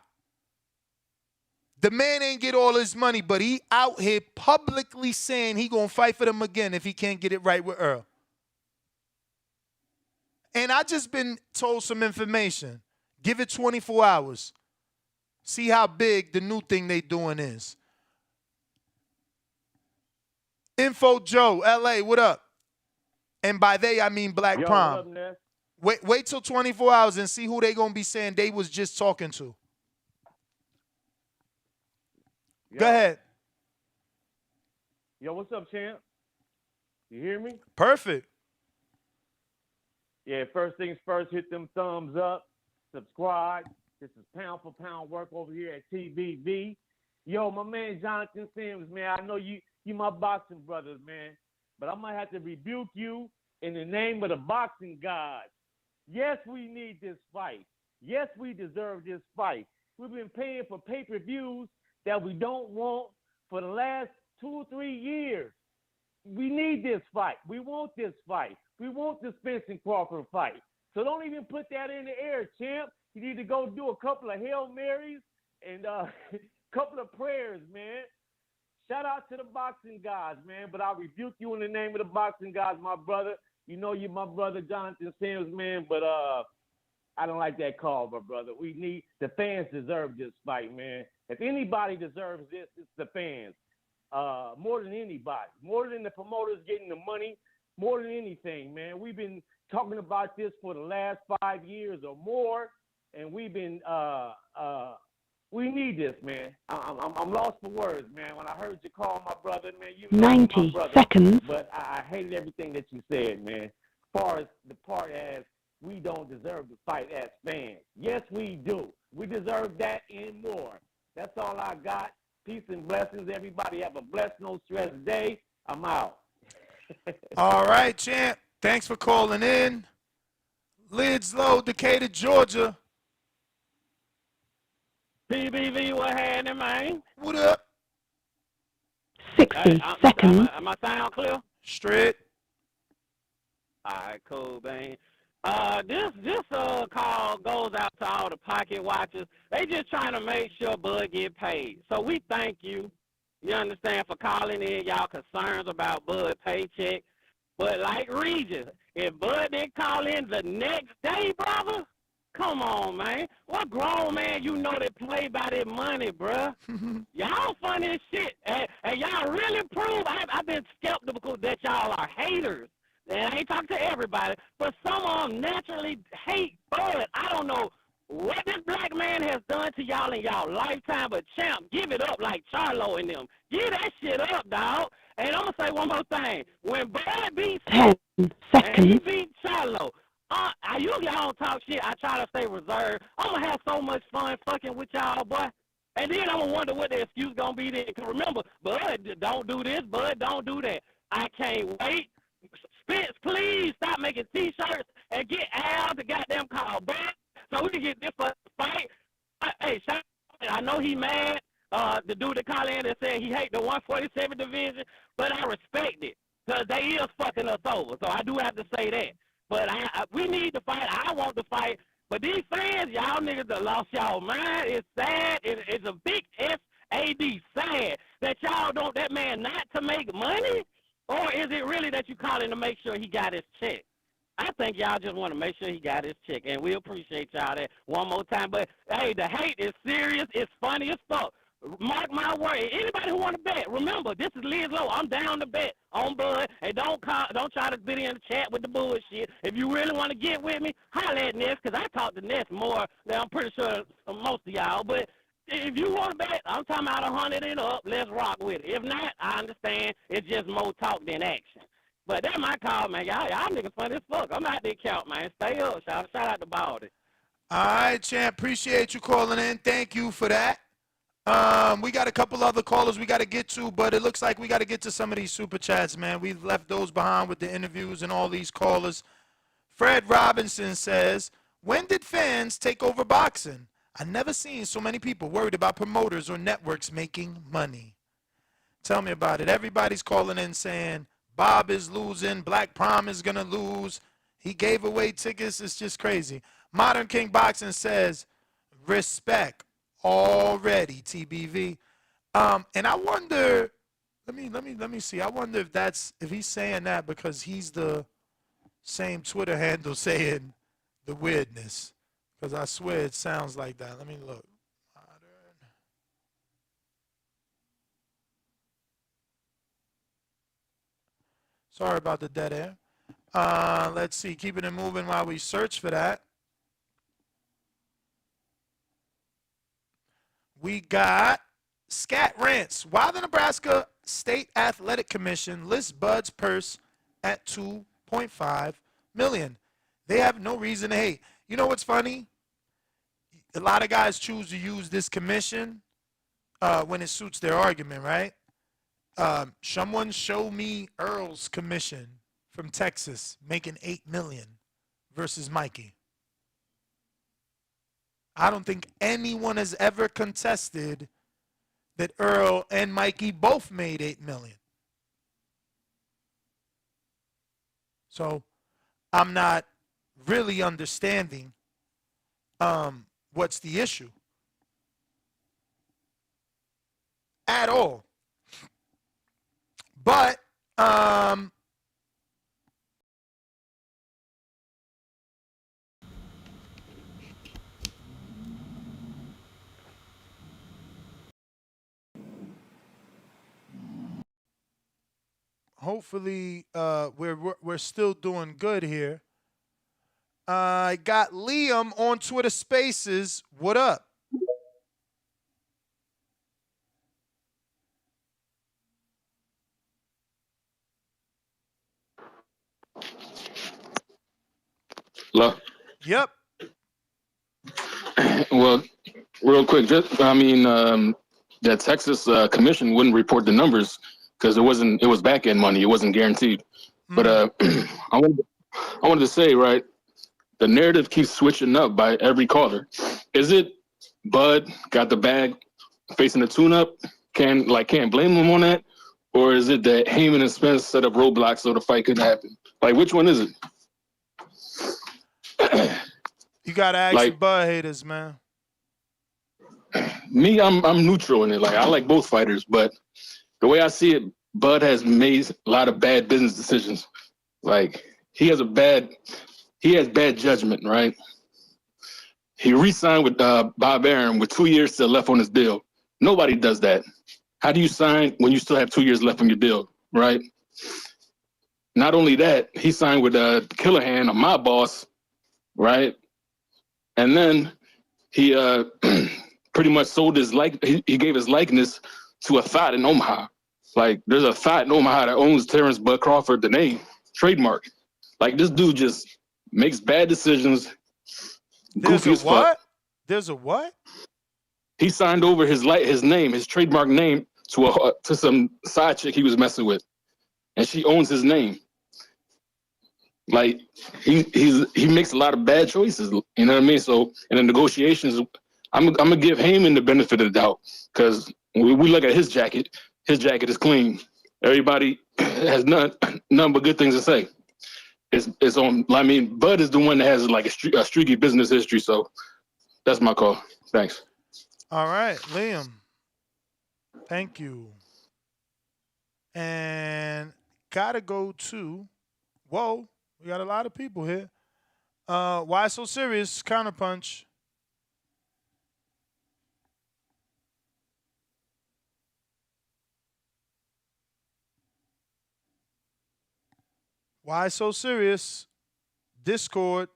The man ain't get all his money, but he out here publicly saying he gonna fight for them again if he can't get it right with Earl. And I just been told some information. Give it 24 hours. See how big the new thing they doing is. Info Joe, LA, what up? And by they, I mean Black Prom. What up, Ness? Wait till 24 hours and see who they gonna be saying they was just talking to. Go ahead. Yo, what's up, champ? You hear me? Perfect. Yeah, first things first, hit them thumbs up, subscribe. This is pound for pound work over here at TBV. Yo, my man Jonathan Sims, man, I know you my boxing brothers, man, but I'm gonna have to rebuke you in the name of the boxing gods. Yes, we need this fight. Yes, we deserve this fight. We've been paying for pay-per-views that we don't want for the last 2 or 3 years. We need this fight. We want this fight. We want the Spence and Crawford fight. So don't even put that in the air, champ. You need to go do a couple of Hail Marys and a couple of prayers, man. Shout out to the boxing guys, man. But I rebuke you in the name of the boxing guys, my brother. You know you're my brother, Jonathan Sims, man. But I don't like that call, my brother. The fans deserve this fight, man. If anybody deserves this, it's the fans. More than anybody. More than the promoters getting the money. More than anything, man. We've been talking about this for the last 5 years or more, and we've been we need this, man. I'm lost for words, man. When I heard you call my brother, man, you know 90 my brother, seconds. But I hated everything that you said, man. As far as the part as we don't deserve to fight as fans. Yes, we do. We deserve that and more. That's all I got. Peace and blessings. Everybody have a blessed, no stress day. I'm out. All right, champ. Thanks for calling in. Lids Low, Decatur, Georgia. TBV, what happening, man? What up? 60 seconds. Am I sound clear? Straight. All right, cool, man. This call goes out to all the pocket watchers. They just trying to make sure Bud get paid. So we thank you. You understand, for calling in y'all concerns about Bud paycheck. But like Regis, if Bud didn't call in the next day, brother, come on, man. What grown man you know that play by that money, bruh? Y'all funny as shit. And y'all really prove, I've been skeptical that y'all are haters. And I ain't talking to everybody, but some of them naturally hate Bud. I don't know what this black man has done to y'all in y'all lifetime, but champ, give it up like Charlo and them. Give that shit up, dog. And I'm going to say one more thing. When Bud beats 10 seconds. and he beat Charlo, I usually don't talk shit. I try to stay reserved. I'm going to have so much fun fucking with y'all, boy. And then I'm going to wonder what the excuse going to be then. Because remember, Bud, don't do this. Bud, don't do that. I can't wait. Spence, please stop making T-shirts and get Al to goddamn call back so we can get this fight. Hey, I know he mad. The dude that called in that said he hate the 147 division, but I respect it because they is fucking us over. So I do have to say that. But we need to fight. I want to fight. But these fans, y'all niggas that lost y'all mind. It's sad. It's a big S-A-D, sad that y'all don't that man not to make money. Or is it really that you calling to make sure he got his check? I think y'all just want to make sure he got his check, and we appreciate y'all that one more time. But, hey, the hate is serious. It's funny as fuck. Mark my word. Anybody who want to bet, remember, this is Liz Lowe. I'm down to bet on Bud, and don't try to get in the chat with the bullshit. If you really want to get with me, holler at Ness, because I talk to Ness more than I'm pretty sure most of y'all. But if you want to bet, I'm talking about 100 and up. Let's rock with it. If not, I understand. It's just more talk than action. But that's my call, man. Y'all niggas funny as fuck. I'm out there count, man. Stay up. Shout out to Baldy. All right, champ. Appreciate you calling in. Thank you for that. We got a couple other callers we got to get to, but it looks like we got to get to some of these super chats, man. We've left those behind with the interviews and all these callers. Fred Robinson says, when did fans take over boxing? I never seen so many people worried about promoters or networks making money. Tell me about it. Everybody's calling in saying Bob is losing, Black Prom is going to lose. He gave away tickets. It's just crazy. Modern King Boxing says, respect already, TBV. And I wonder, let me see. I wonder if he's saying that because he's the same Twitter handle saying the weirdness. Because I swear it sounds like that. Let me look. Modern. Sorry about the dead air. Let's see. Keeping it moving while we search for that. We got Scat Rants. Why the Nebraska State Athletic Commission lists Bud's purse at $2.5 million? They have no reason to hate. You know what's funny? A lot of guys choose to use this commission when it suits their argument, right? Someone show me Earl's commission from Texas making $8 million versus Mikey. I don't think anyone has ever contested that Earl and Mikey both made $8 million. So I'm not really understanding what's the issue at all. But hopefully we're still doing good here. I got Liam on Twitter Spaces. What up? Hello? Yep. Well, real quick, that Texas commission wouldn't report the numbers because it was back end money. It wasn't guaranteed. But I wanted to say, right, the narrative keeps switching up by every caller. Is it Bud got the bag facing the tune-up? Can't blame him on that? Or is it that Heyman and Spence set up roadblocks so the fight couldn't happen? Like, which one is it? You gotta ask the Bud haters, man. Me, I'm neutral in it. Like, I like both fighters, but the way I see it, Bud has made a lot of bad business decisions. Like, he has bad judgment, right? He re-signed with Bob Arum with 2 years still left on his deal. Nobody does that. How do you sign when you still have 2 years left on your deal, right? Not only that, he signed with Killahan, my boss, right? And then he pretty much sold he gave his likeness to a thought in Omaha. Like, there's a thought in Omaha that owns Terence Bud Crawford, the name, trademark. Like, this dude just makes bad decisions. Goofy as fuck. There's a what? He signed over his name, his trademark name, to some side chick he was messing with, and she owns his name. Like, he makes a lot of bad choices. You know what I mean? So in the negotiations, I'm gonna give Heyman the benefit of the doubt because when we look at his jacket is clean. Everybody has none but good things to say. It's on. I mean, Bud is the one that has like a streaky business history. So that's my call. Thanks. All right, Liam. Thank you. And gotta go to. Whoa, we got a lot of people here. Why so serious? Counterpunch. Why so serious? Discord.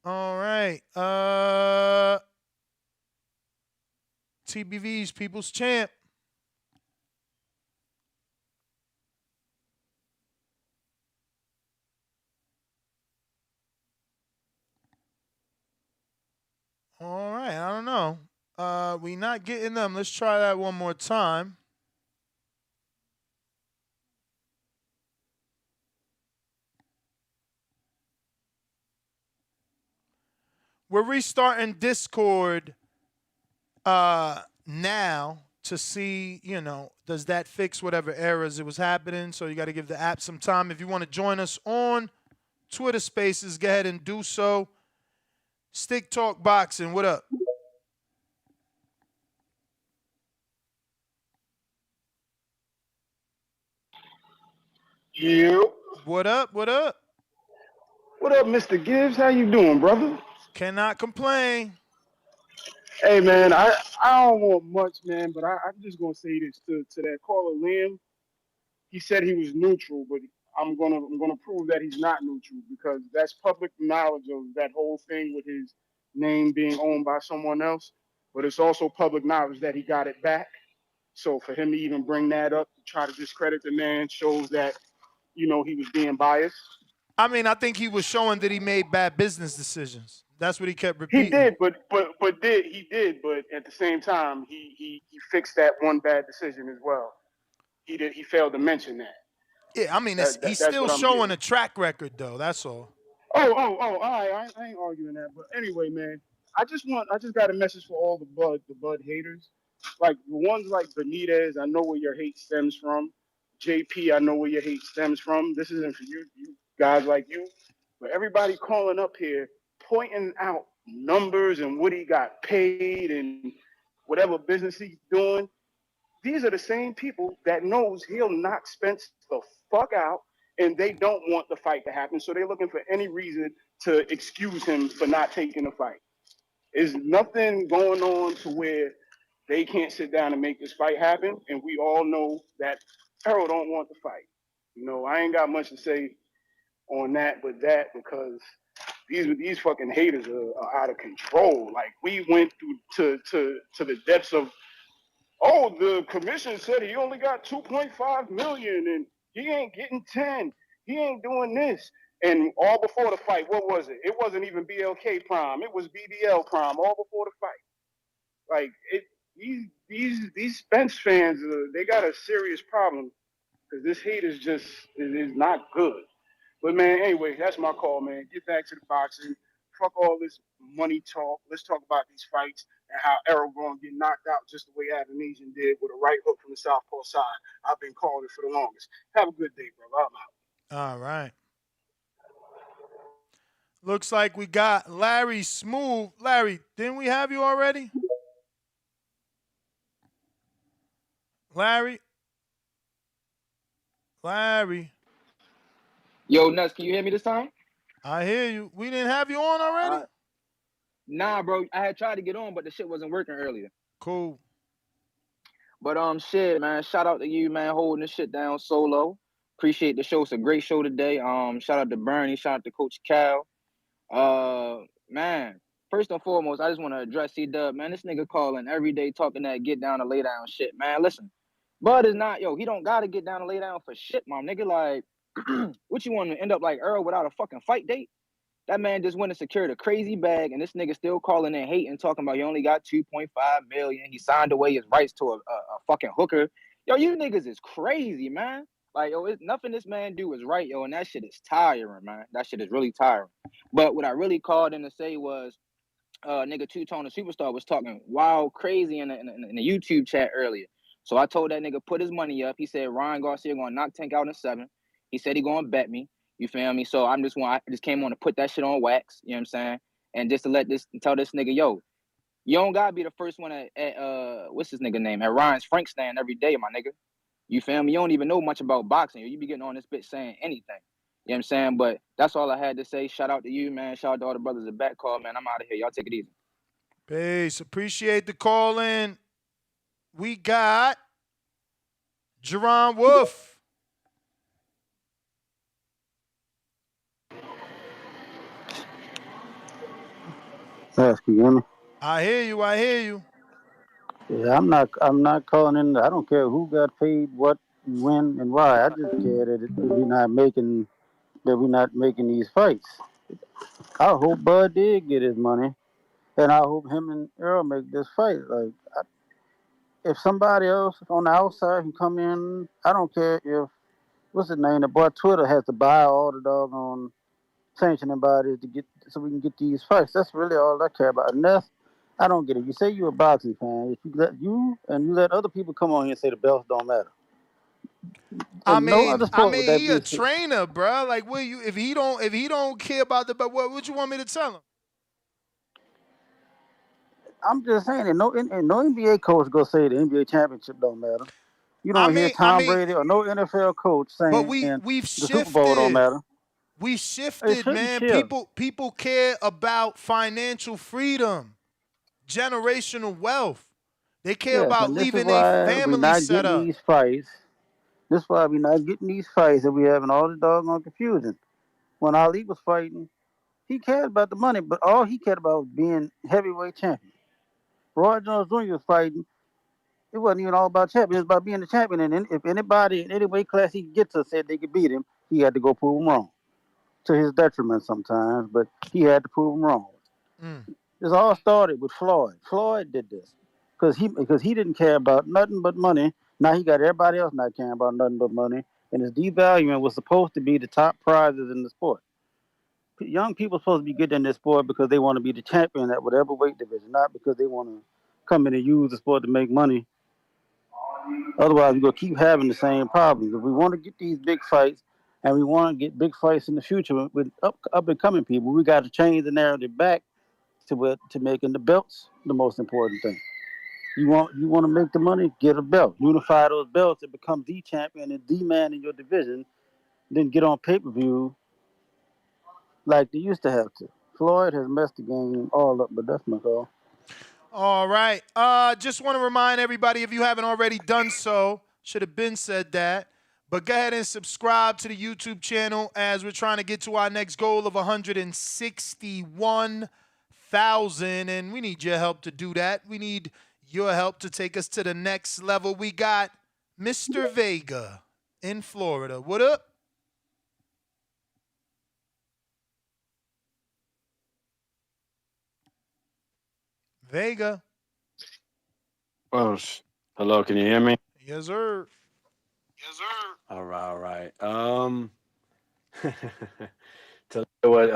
All right. TBV's People's Champ. All right. I don't know. We not getting them. Let's try that one more time. We're restarting Discord now to see, does that fix whatever errors it was happening? So you got to give the app some time. If you want to join us on Twitter Spaces, go ahead and do so. Stick Talk Boxing, what up? You. What up? What up? What up, Mr. Gibbs? How you doing, brother? Cannot complain. Hey, man, I don't want much, man, but I'm just gonna say this to that caller, Liam. He said he was neutral, but I'm gonna prove that he's not neutral because that's public knowledge of that whole thing with his name being owned by someone else. But it's also public knowledge that he got it back. So for him to even bring that up to try to discredit the man shows that, he was being biased. I mean, I think he was showing that he made bad business decisions. That's what he kept He repeating. did, but at the same time, he fixed that one bad decision as well. He failed to mention that. Yeah, I mean, he's That's still what I'm showing getting. a track record, though. That's all. All right, I ain't arguing that. But anyway, man, I just got a message for all the Bud haters. Like the ones like Benitez, I know where your hate stems from. JP, I know where your hate stems from. This isn't for you guys like you. But everybody calling up here, pointing out numbers and what he got paid and whatever business he's doing. These are the same people that knows he'll knock Spence the fuck out, and they don't want the fight to happen. So they're looking for any reason to excuse him for not taking the fight. There's nothing going on to where they can't sit down and make this fight happen. And we all know that Errol don't want the fight. I ain't got much to say on that with that because these fucking haters are out of control. Like we went through to the depths of, oh, the commission said he only got 2.5 million and he ain't getting 10. He ain't doing this. And all before the fight, what was it? It wasn't even BLK prime. It was BBL prime all before the fight. Like these Spence fans, they got a serious problem because this hate is not good. But man, anyway, that's my call, man. Get back to the boxing. Fuck all this money talk. Let's talk about these fights and how Errol going to get knocked out just the way Avanesyan did with a right hook from the southpaw side. I've been calling it for the longest. Have a good day, brother. I'm out. All right. Looks like we got Larry Smooth. Larry, didn't we have you already? Larry? Yo, Nuts, can you hear me this time? I hear you. We didn't have you on already? Nah, bro. I had tried to get on, but the shit wasn't working earlier. Cool. But shit, man. Shout out to you, man, holding this shit down solo. Appreciate the show. It's a great show today. Shout out to Bernie. Shout out to Coach Cal. Man. First and foremost, I just want to address C-Dub, man. This nigga calling every day talking that get down and lay down shit, man. Listen, Bud is not, he don't gotta get down and lay down for shit, my nigga. Like, what you want to end up like Earl without a fucking fight date? That man just went and secured a crazy bag, and this nigga still calling in hating, talking about he only got 2.5 million. He signed away his rights to a fucking hooker. Yo, you niggas is crazy, man. Like, nothing this man do is right, and that shit is tiring, man. That shit is really tiring. But what I really called in to say was, nigga Two-Tone the Superstar was talking wild crazy in the YouTube chat earlier. So I told that nigga put his money up. He said Ryan Garcia gonna knock Tank out in 7. He said he gonna bet me. You feel me? So I just came on to put that shit on wax. You know what I'm saying? And just to tell this nigga, yo, you don't gotta be the first one at what's his nigga name? At Ryan's Frank stand every day, my nigga. You feel me? You don't even know much about boxing. You be getting on this bitch saying anything. You know what I'm saying? But that's all I had to say. Shout out to you, man. Shout out to all the brothers at Back Call, man. I'm out of here. Y'all take it easy. Peace. Appreciate the call in. We got Jerron Wolf. Can you hear me? I hear you. Yeah, I'm not calling in. I don't care who got paid, what, when, and why. I just care that we're not making these fights. I hope Bud did get his money, and I hope him and Earl make this fight. Like, if somebody else on the outside can come in, I don't care if what's his name, the boy Twitter has to buy all the doggone sanctioning bodies to get so we can get these fights. That's really all I care about. And I don't get it. You say you're a boxing fan. If you let other people come on here and say the belts don't matter. I In no mean, other sport would that he be a trainer, bro. Like, what if he don't care about the belt? What you want me to tell him? I'm just saying that no NBA coach go say the NBA championship don't matter. You don't hear I Tom mean, Brady or no NFL coach but saying we've the Super Bowl don't shifted. matter. We It shifted, shouldn't man. shift. People care about financial freedom, generational wealth. They care Yes, about and this is leaving a why we're family not set getting up. these fights. This is why we're not getting these fights and we having all the doggone confusion. When Ali was fighting, he cared about the money, but all he cared about was being heavyweight champion. Roy Jones Jr. was fighting. It wasn't even all about champion. It was about being the champion. And then if anybody in any weight class he could get to said they could beat him, he had to go prove him wrong. To his detriment sometimes, but he had to prove him wrong. This all started with Floyd. Floyd did this because he didn't care about nothing but money. Now he got everybody else not caring about nothing but money, and his devaluing was supposed to be the top prizes in the sport. Young people supposed to be good in this sport because they want to be the champion at whatever weight division, not because they want to come in and use the sport to make money. Otherwise, we're gonna keep having the same problems. If we want to get these big fights, and we want to get big fights in the future with up and coming people, we got to change the narrative back to making the belts the most important thing. You want to make the money, get a belt, unify those belts, and become the champion and the man in your division. Then get on pay per view like they used to have to. Floyd has messed the game all up, but that's my call. All right. Just want to remind everybody, if you haven't already done so, should have been said that, but go ahead and subscribe to the YouTube channel as we're trying to get to our next goal of 161,000, and we need your help to do that. We need your help to take us to the next level. We got Mr. Vega in Florida. What up? Vega. Oh, hello. Can you hear me? Yes, sir. All right. To what?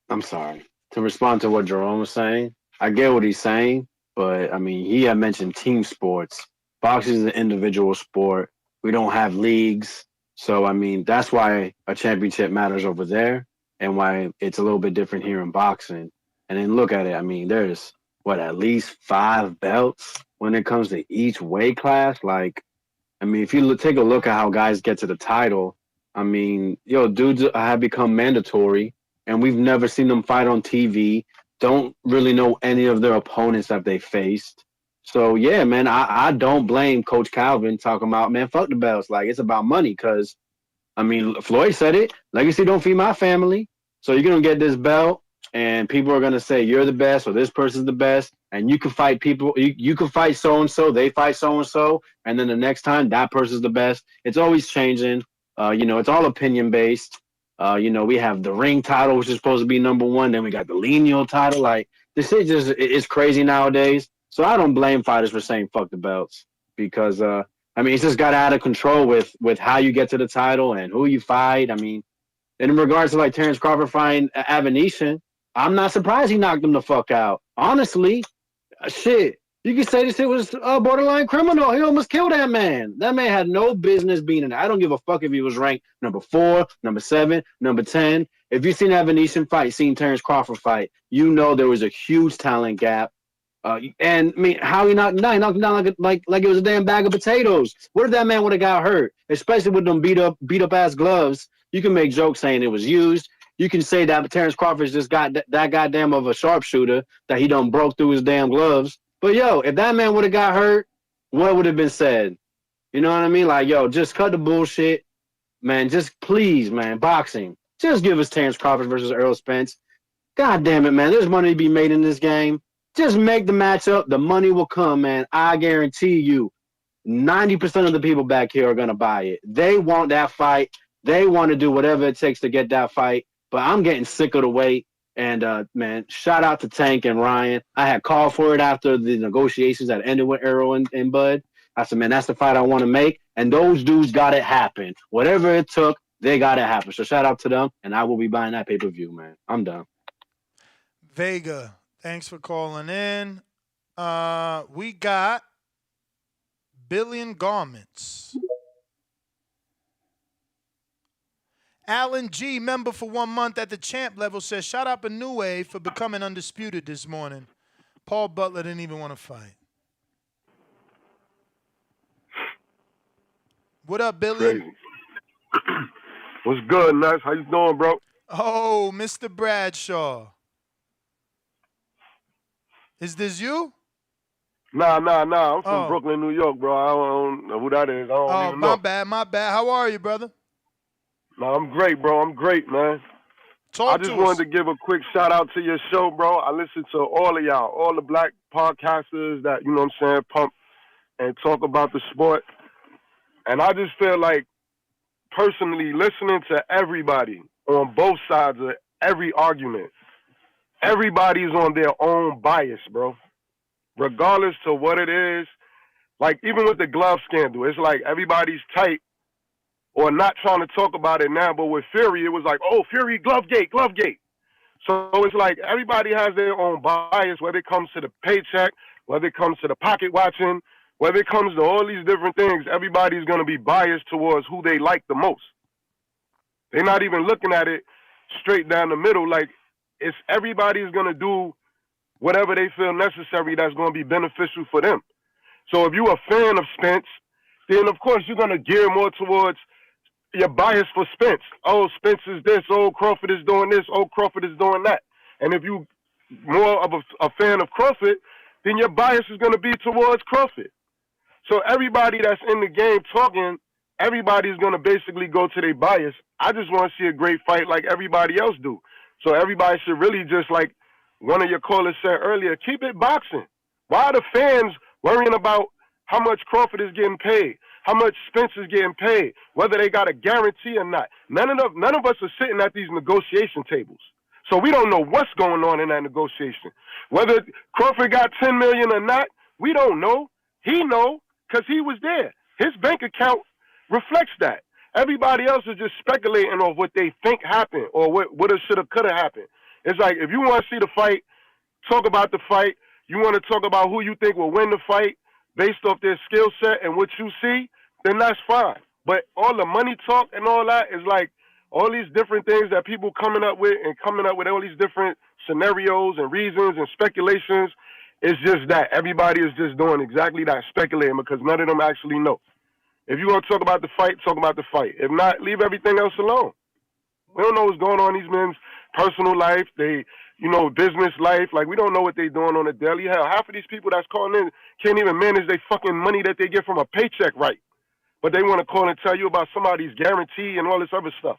I'm sorry. To respond to what Jerome was saying, I get what he's saying, but I mean, he had mentioned team sports. Boxing is an individual sport. We don't have leagues, so I mean, that's why a championship matters over there, and why it's a little bit different here in boxing. And then look at it. I mean, there's at least 5 belts when it comes to each weight class. Like, I mean, if you take a look at how guys get to the title, I mean, dudes have become mandatory, and we've never seen them fight on TV. Don't really know any of their opponents that they faced. So, yeah, man, I don't blame Coach Calvin talking about, man, fuck the belts. Like, it's about money because, I mean, Floyd said it. Legacy don't feed my family. So you're going to get this belt, and people are going to say you're the best or this person's the best. And you can fight people. You can fight so-and-so. They fight so-and-so. And then the next time, that person's the best. It's always changing. It's all opinion-based. We have the ring title, which is supposed to be number 1. Then we got the lineal title. Like, this is just it's crazy nowadays. So I don't blame fighters for saying fuck the belts because, I mean, it's just got out of control with how you get to the title and who you fight. I mean, in regards to, like, Terence Crawford fighting Avanesyan, I'm not surprised he knocked him the fuck out. Honestly, shit. You could say this shit was borderline criminal. He almost killed that man. That man had no business being in it. I don't give a fuck if he was ranked number 4, number 7, number 10. If you've seen Avanesyan fight, seen Terence Crawford fight, you know there was a huge talent gap. And I mean, how he knocked him down? He knocked him down like it was a damn bag of potatoes. What if that man would have got hurt? Especially with them beat up ass gloves. You can make jokes saying it was used. You can say that Terence Crawford's just got that goddamn of a sharpshooter that he done broke through his damn gloves. But yo, if that man would have got hurt, what would have been said? You know what I mean? Like, yo, just cut the bullshit, man. Just please, man, boxing. Just give us Terence Crawford versus Errol Spence. God damn it, man. There's money to be made in this game. Just make the matchup. The money will come, man. I guarantee you, 90% of the people back here are going to buy it. They want that fight. They want to do whatever it takes to get that fight. But I'm getting sick of the wait. And, man, shout out to Tank and Ryan. I had called for it after the negotiations that ended with Errol and Bud. I said, man, that's the fight I want to make. And those dudes got it happen. Whatever it took, they got it happen. So shout out to them. And I will be buying that pay-per-view, man. I'm done. Vega, thanks for calling in. We got Billion Garments. Alan G, member for 1 month at the champ level, says, shout out Inoue for becoming undisputed this morning. Paul Butler didn't even want to fight. What up, Billion? Crazy. What's good, Nuts? How you doing, bro? Oh, Mr. Bradshaw. Is this you? Nah. I'm from Brooklyn, New York, bro. I don't know who that is. I don't even know. My bad. How are you, brother? Nah, I'm great, bro. I'm great, man. I just wanted to give a quick shout out to your show, bro. I listen to all of y'all, all the black podcasters that, you know what I'm saying, pump and talk about the sport. And I just feel like, personally, listening to everybody on both sides of every argument, everybody's on their own bias, bro. Regardless to what it is, like even with the glove scandal, it's like everybody's tight or not trying to talk about it now. But with Fury, it was like, oh, Fury, Glovegate, Glovegate. So it's like everybody has their own bias, whether it comes to the paycheck, whether it comes to the pocket watching, whether it comes to all these different things. Everybody's going to be biased towards who they like the most. They're not even looking at it straight down the middle. Like, it's everybody's going to do whatever they feel necessary that's going to be beneficial for them. So if you're a fan of Spence, then of course you're going to gear more towards your bias for Spence. Oh, Spence is this. Oh, Crawford is doing this. Oh, Crawford is doing that. And if you more of a fan of Crawford, then your bias is going to be towards Crawford. So everybody that's in the game talking, everybody's going to basically go to their bias. I just want to see a great fight like everybody else do. So everybody should really just, like one of your callers said earlier, keep it boxing. Why are the fans worrying about how much Crawford is getting paid, how much Spence is getting paid, whether they got a guarantee or not? None of us are sitting at these negotiation tables. So we don't know what's going on in that negotiation. Whether Crawford got $10 million or not, we don't know. He know because he was there. His bank account reflects that. Everybody else is just speculating on what they think happened or what it should have, could have happened. It's like, if you want to see the fight, talk about the fight. You want to talk about who you think will win the fight based off their skill set and what you see, then that's fine. But all the money talk and all that is like all these different things that people coming up with all these different scenarios and reasons and speculations. It's just that everybody is just doing exactly that, speculating, because none of them actually know. If you want to talk about the fight, talk about the fight. If not, leave everything else alone. We don't know what's going on in these men's personal life, business life. Like, we don't know what they're doing on a daily. Hell, half of these people that's calling in can't even manage their fucking money that they get from a paycheck right. But they want to call and tell you about somebody's guarantee and all this other stuff.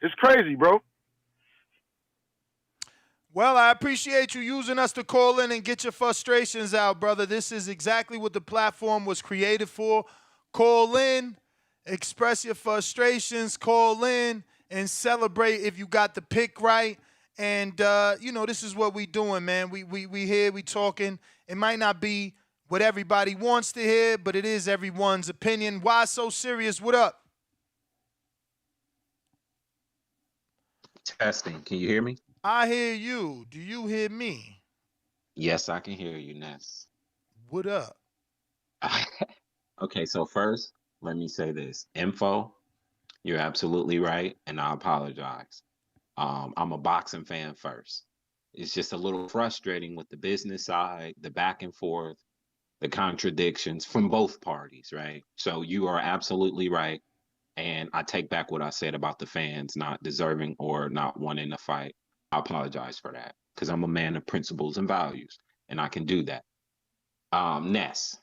It's crazy, bro. Well, I appreciate you using us to call in and get your frustrations out, brother. This is exactly what the platform was created for. Call in, express your frustrations, call in, and celebrate if you got the pick right. And, this is what we doing, man. We here, we talking. It might not be what everybody wants to hear, but it is everyone's opinion. Why so serious? What up? Testing. Can you hear me? I hear you. Do you hear me? Yes, I can hear you, Ness. What up? Okay, so first, let me say this. Info, you're absolutely right, and I apologize. I'm a boxing fan first. It's just a little frustrating with the business side, the back and forth, the contradictions from both parties, right? So you are absolutely right. And I take back what I said about the fans not deserving or not wanting to fight. I apologize for that because I'm a man of principles and values, and I can do that. Ness.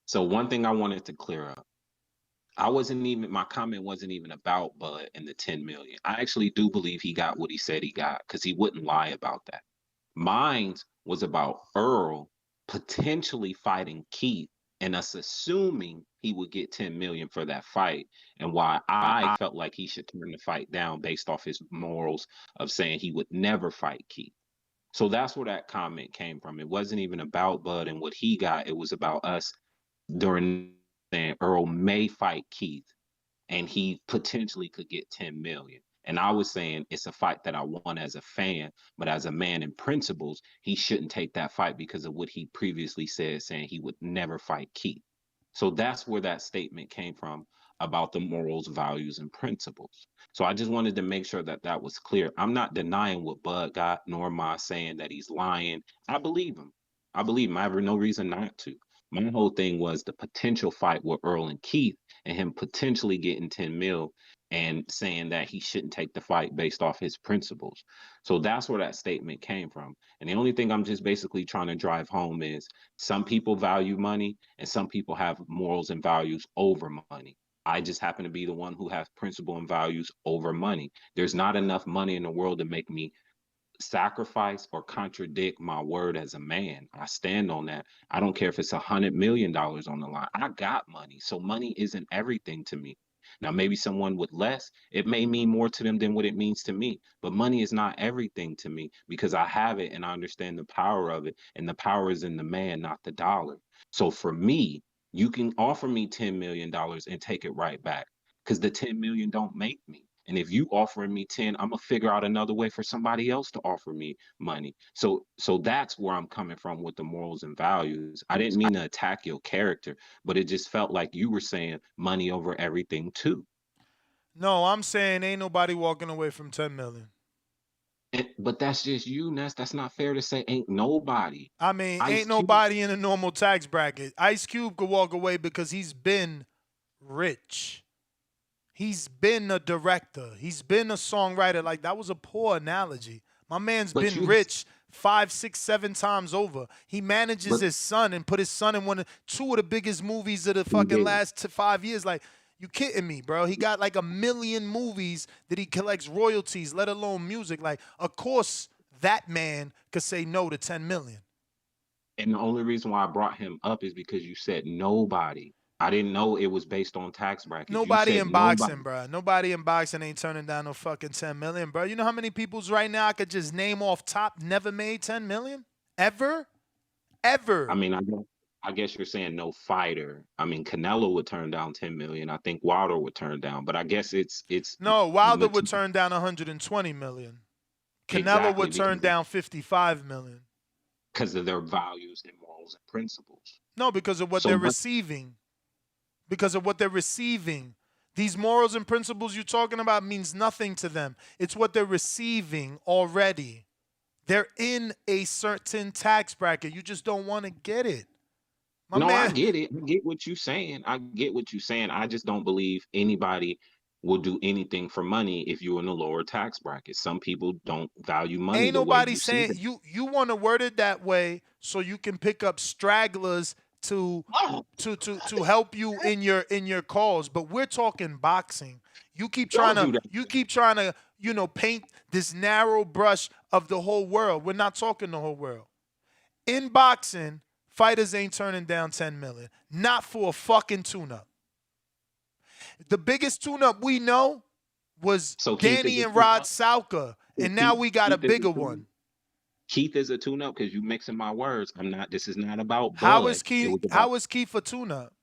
So one thing I wanted to clear up. My comment wasn't even about Bud and the 10 million. I actually do believe he got what he said he got because he wouldn't lie about that. Mine was about Earl potentially fighting Keith and us assuming he would get 10 million for that fight, and why I felt like he should turn the fight down based off his morals of saying he would never fight Keith. So that's where that comment came from. It wasn't even about Bud and what he got. It was about us during saying Earl may fight Keith and he potentially could get 10 million. And I was saying it's a fight that I want as a fan, but as a man in principles, he shouldn't take that fight because of what he previously said, saying he would never fight Keith. So that's where that statement came from about the morals, values, and principles. So I just wanted to make sure that that was clear. I'm not denying what Bud got, nor am I saying that he's lying. I believe him. I have no reason not to. My whole thing was the potential fight with Earl and Keith and him potentially getting 10 mil and saying that he shouldn't take the fight based off his principles. So that's where that statement came from. And the only thing I'm just basically trying to drive home is some people value money and some people have morals and values over money. I just happen to be the one who has principle and values over money. There's not enough money in the world to make me sacrifice or contradict my word as a man. I stand on that. I don't care if it's $100 million on the line. I got money. So money isn't everything to me. Now, maybe someone with less, it may mean more to them than what it means to me. But money is not everything to me because I have it and I understand the power of it. And the power is in the man, not the dollar. So for me, you can offer me $10 million and take it right back because the 10 million don't make me. And if you offering me 10, I'm gonna figure out another way for somebody else to offer me money. So that's where I'm coming from with the morals and values. I didn't mean to attack your character, but it just felt like you were saying money over everything too. No, I'm saying ain't nobody walking away from 10 million. But that's just you, Ness. That's not fair to say ain't nobody. I mean, Ice ain't Cube. nobody in a normal tax bracket. Ice Cube could walk away because he's been rich. He's been a director. He's been a songwriter. Like, that was a poor analogy. My man's But been you, rich 5, 6, 7 times over. He manages but his son and put his son in two of the biggest movies of the he fucking did. last 5 years. Like, you kidding me, bro? He got like 1 million movies that he collects royalties, let alone music. Like, of course, that man could say no to 10 million. And the only reason why I brought him up is because you said nobody. I didn't know it was based on tax brackets. You Nobody said in nobody. boxing, bro. Nobody in boxing ain't turning down no fucking 10 million, bro. You know how many people's right now I could just name off top never made 10 million? Ever? I Ever. mean, I guess you're saying no fighter. I mean, Canelo would turn down 10 million. I think Wilder would turn down, but I guess it's No, Wilder would turn down 120 million. Canelo exactly would turn down 55 million. because of their values and morals and principles. No, because of what So they're much, receiving. Because of what they're receiving. These morals and principles you're talking about means nothing to them. It's what they're receiving already. They're in a certain tax bracket. You just don't want to get it. My no, I man, get it. I get what you're saying. I get what you're saying. I just don't believe anybody will do anything for money if you're in a lower tax bracket. Some people don't value money ain't the way nobody you see saying it. you want to word it that way so you can pick up stragglers to help you in your cause. But we're talking boxing. You keep trying Don't to do that. paint this narrow brush of the whole world. We're not talking the whole world. In boxing, fighters ain't turning down 10 million. Not for a fucking tune-up. The biggest tune-up we know was So Keith is Danny a and Rod tune-up. Salka, So and now we got a Keith is a bigger tune-up. one. Keith is a tune-up because you mixing my words. I'm not. This is not about How Bud. is It Keith? was about. How is Keith a tune-up?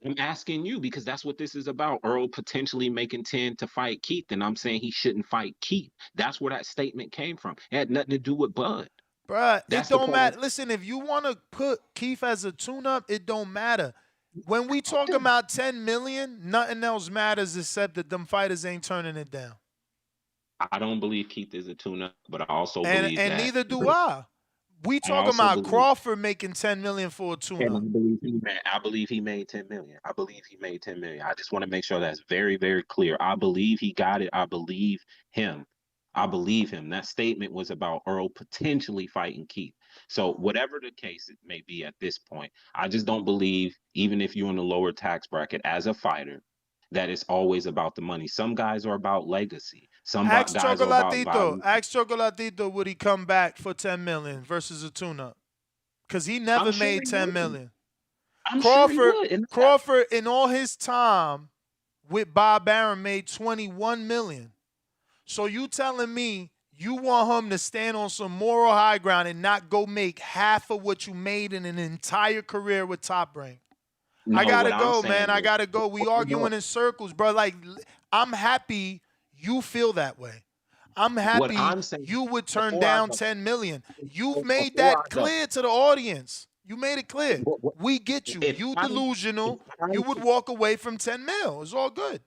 I'm asking you because that's what this is about. Earl potentially making 10 to fight Keith, and I'm saying he shouldn't fight Keith. That's where that statement came from. It had nothing to do with Bud. Bruh, it That's the don't point. matter. Listen, if you want to put Keith as a tune-up, it don't matter. When we talk about 10 million, nothing else matters except that them fighters ain't turning it down. I don't believe Keith is a tune-up, but I also And believe and that. neither do I. We I talking also about believe, Crawford making 10 million for a and tune-up. I believe he made 10 million. I believe he made 10 million. I just want to make sure that's very, very clear. I believe he got it. I believe him. I believe him. That statement was about Earl potentially fighting Keith. So whatever the case it may be at this point, I just don't believe, even if you're in the lower tax bracket as a fighter, that it's always about the money. Some guys are about legacy. Some Ask guys are about Chocolatito. value. Ask Chocolatito would he come back for 10 million versus a tune-up? Because he I'm never sure made he 10 would. million. I'm sure he Crawford, would. And Crawford, in all his time with Bob Arum, made 21 million. So you telling me you want him to stand on some moral high ground and not go make half of what you made in an entire career with Top Rank? I no, gotta what I'm go, saying man. I is, gotta go. We arguing in circles, bro. Like, I'm happy you feel that way. I'm what happy I'm saying you would turn before I down go, 10 million. You've made before I that go, clear to the audience. You made it clear. We get you. if You if delusional. I, You would walk away from 10 mil. It's all good.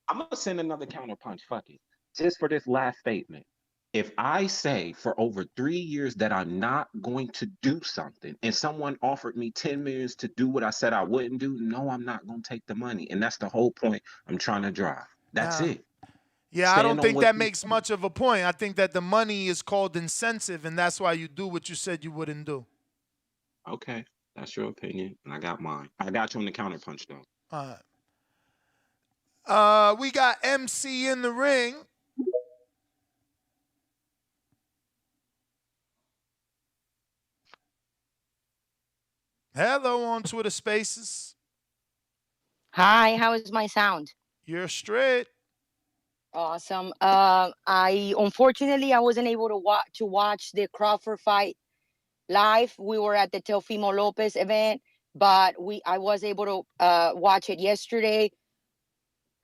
I'm gonna send another counterpunch. Fuck it, just for this last statement. If I say for over 3 years that I'm not going to do something, and someone offered me 10 millions to do what I said I wouldn't do, no, I'm not gonna take the money, and that's the whole point I'm trying to drive. That's it. Yeah, I don't Stand on think what that you makes say. much of a point. I think that the money is called incentive, and that's why you do what you said you wouldn't do. Okay, that's your opinion, and I got mine. I got you on the counterpunch though. All right. We got MC in the ring. Hello on Twitter Spaces. Hi, how is my sound? You're straight. Awesome. Unfortunately I wasn't able to watch the Crawford fight live. We were at the Teofimo Lopez event, but I was able to watch it yesterday.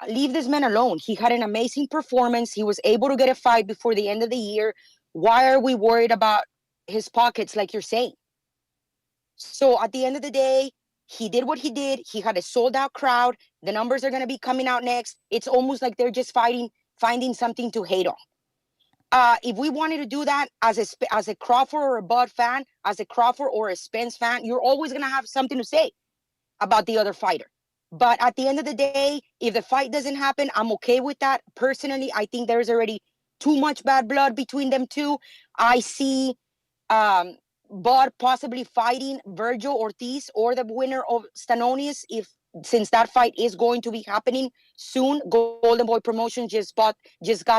Leave this man alone. He had an amazing performance. He was able to get a fight before the end of the year. Why are we worried about his pockets, like you're saying? So at the end of the day, he did what he did. He had a sold out crowd. The numbers are going to be coming out next. It's almost like they're just finding something to hate on. If we wanted to do that as a Crawford or a Bud fan, as a Crawford or a Spence fan, you're always going to have something to say about the other fighter. But at the end of the day, if the fight doesn't happen, I'm okay with that. Personally, I think there's already too much bad blood between them two. I see Bud possibly fighting Virgil Ortiz or the winner of Stanonius, since that fight is going to be happening soon. Golden Boy Promotion just got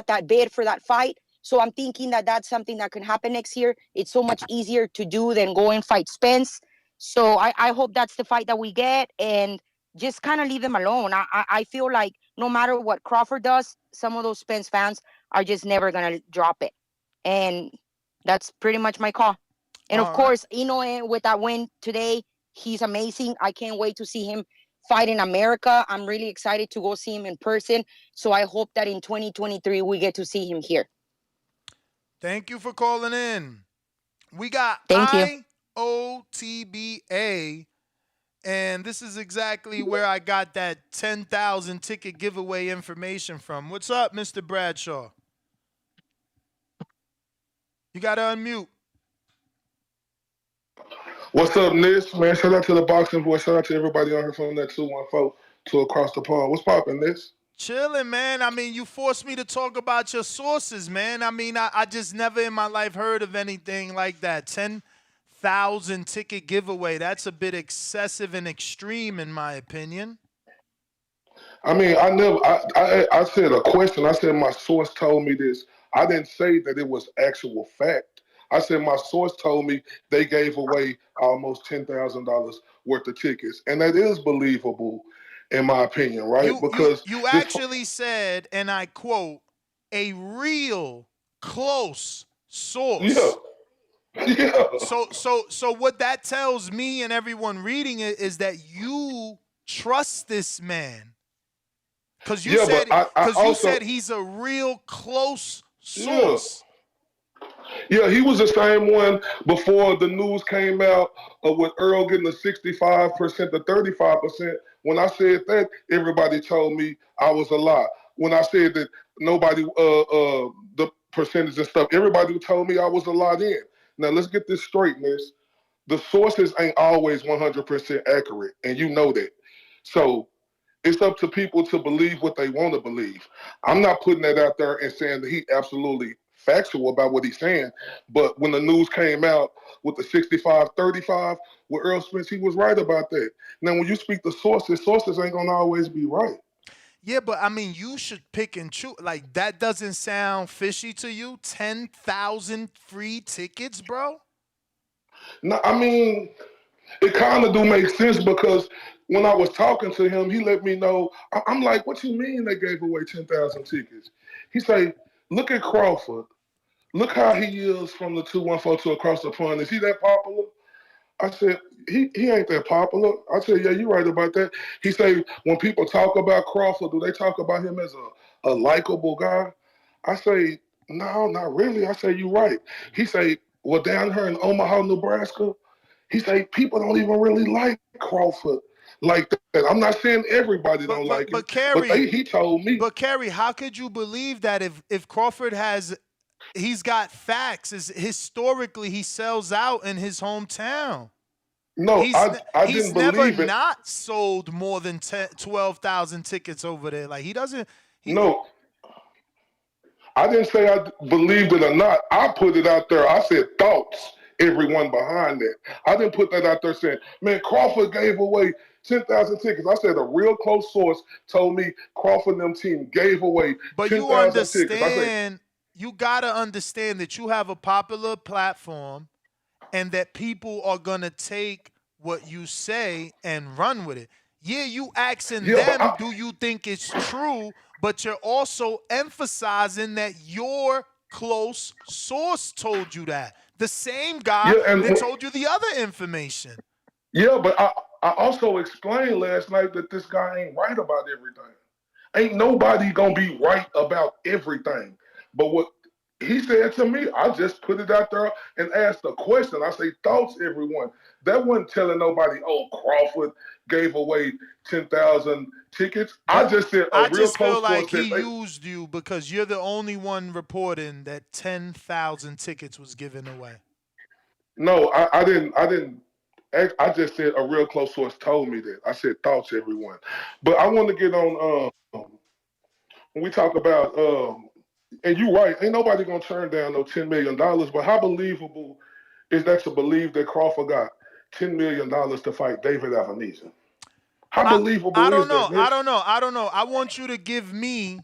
that bid for that fight. So I'm thinking that that's something that can happen next year. It's so much easier to do than go and fight Spence. So I hope that's the fight that we get, and just kind of leave them alone. I feel like no matter what Crawford does, some of those Spence fans are just never going to drop it. And that's pretty much my call. And of course, Inoue with that win today, he's amazing. I can't wait to see him fight in America. I'm really excited to go see him in person. So I hope that in 2023, we get to see him here. Thank you for calling in. We got Thank you. IOTBA, and this is exactly where I got that 10,000 ticket giveaway information from. What's up, Mr. Bradshaw? You got to unmute. What's up, Nish? Man, shout out to the boxing boy. Shout out to everybody on here from that 214 to across the pond. What's poppin', Nish? Chilling, man. I mean, you forced me to talk about your sources, man. I mean, I just never in my life heard of anything like that. 10,000 ticket giveaway. That's a bit excessive and extreme, in my opinion. I mean, I said a question. I said my source told me this. I didn't say that it was actual fact. I said my source told me they gave away almost $10,000 worth of tickets, and that is believable, in my opinion, right? Because you actually said, and I quote, a real close source. Yeah. So what that tells me and everyone reading it is that you trust this man. Because you said he's a real close source. Yeah, he was the same one before the news came out with Earl getting the 65% to 35%. When I said that, everybody told me I was a lie. When I said that nobody, the percentage and stuff, everybody told me I was a lie then. Now, let's get this straight, Miss. The sources ain't always 100% accurate, and you know that. So it's up to people to believe what they want to believe. I'm not putting that out there and saying that he absolutely factual about what he's saying. But when the news came out with the 65-35 with Earl Spence, he was right about that. Now, when you speak to sources ain't going to always be right. Yeah, but I mean, you should pick and choose. Like, that doesn't sound fishy to you? 10,000 free tickets, bro? No, I mean, it kind of do make sense because when I was talking to him, he let me know. I'm like, what you mean they gave away 10,000 tickets? He say, look at Crawford. Look how he is from the 214 to across the pond. Is he that popular? I said, he ain't that popular. I said, yeah, you're right about that. He said, when people talk about Crawford, do they talk about him as a likable guy? I say, no, not really. I say, you're right. He say, well, down here in Omaha, Nebraska, he say, people don't even really like Crawford like that. I'm not saying everybody don't like him, but he told me. But, Kerry, how could you believe that if Crawford he's got facts. Historically, he sells out in his hometown. No, I he's didn't never believe it. not sold more than 12,000 tickets over there. Like, he doesn't. No, I didn't say I believed it or not. I put it out there. I said thoughts. Everyone behind that. I didn't put that out there saying, man, Crawford gave away 10,000 tickets. I said a real close source told me Crawford and them team gave away 10,000 tickets. I said, you got to understand that you have a popular platform and that people are going to take what you say and run with it. Yeah, you asking Yeah, but them, do you think it's true? But you're also emphasizing that your close source told you that. The same guy yeah, and that told you the other information. yeah, but I also explained last night that this guy ain't right about everything. Ain't nobody gonna be right about everything. But what he said to me, I just put it out there and asked a question. I say, thoughts, everyone. That wasn't telling nobody, oh, Crawford gave away 10,000 tickets. I But just said a I real just feel close like source said, he hey, used you because you're the only one reporting that 10,000 tickets was given away. no, I didn't. I just said a real close source told me that. I said thoughts, everyone. But I want to get on when we talk about and you're right, ain't nobody gonna turn down no $10 million. But how believable is that to believe that Crawford got $10 million to fight David Avanesyan? How I believable don't is know. that, I Nick? don't know. I don't know. I want you to give me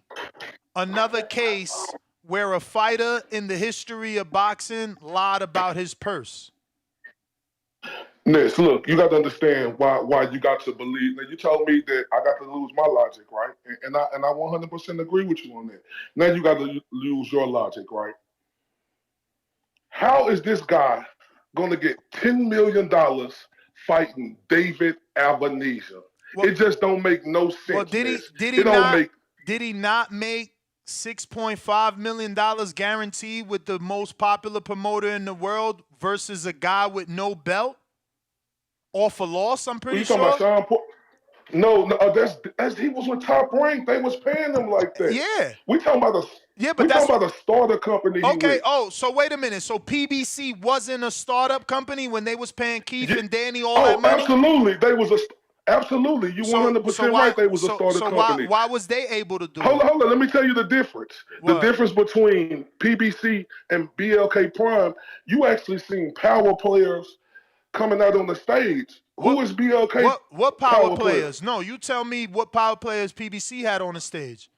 another case where a fighter in the history of boxing lied about his purse. Ness, look, you got to understand why you got to believe. Now you told me that I got to lose my logic, right? And I 100% agree with you on that. Now you got to lose your logic, right? How is this guy going to get $10 million fighting David Avanesyan? Well, It just don't make no well, sense, Ness. It don't make. did he not make $6.5 million guaranteed with the most popular promoter in the world versus a guy with no belt? Off a loss, I'm Are pretty you talking about sure. Sean Paul? No, that's he was with Top Rank. They was paying him like that. Yeah. We talking about a Yeah, but we that's talking what. about a starter company he Okay. with. Oh, so wait a minute. So PBC wasn't a startup company when they was paying Keith and Danny all that Oh, money. absolutely. They was absolutely. You So 100% why right. They was a starter company. why was they able to do Hold it? on, hold on. Let me tell you the difference. The What? difference between PBC and BLK Prime. You actually seen power players coming out on the stage. Who is BLK What power power player? players? No, you tell me what power players PBC had on the stage.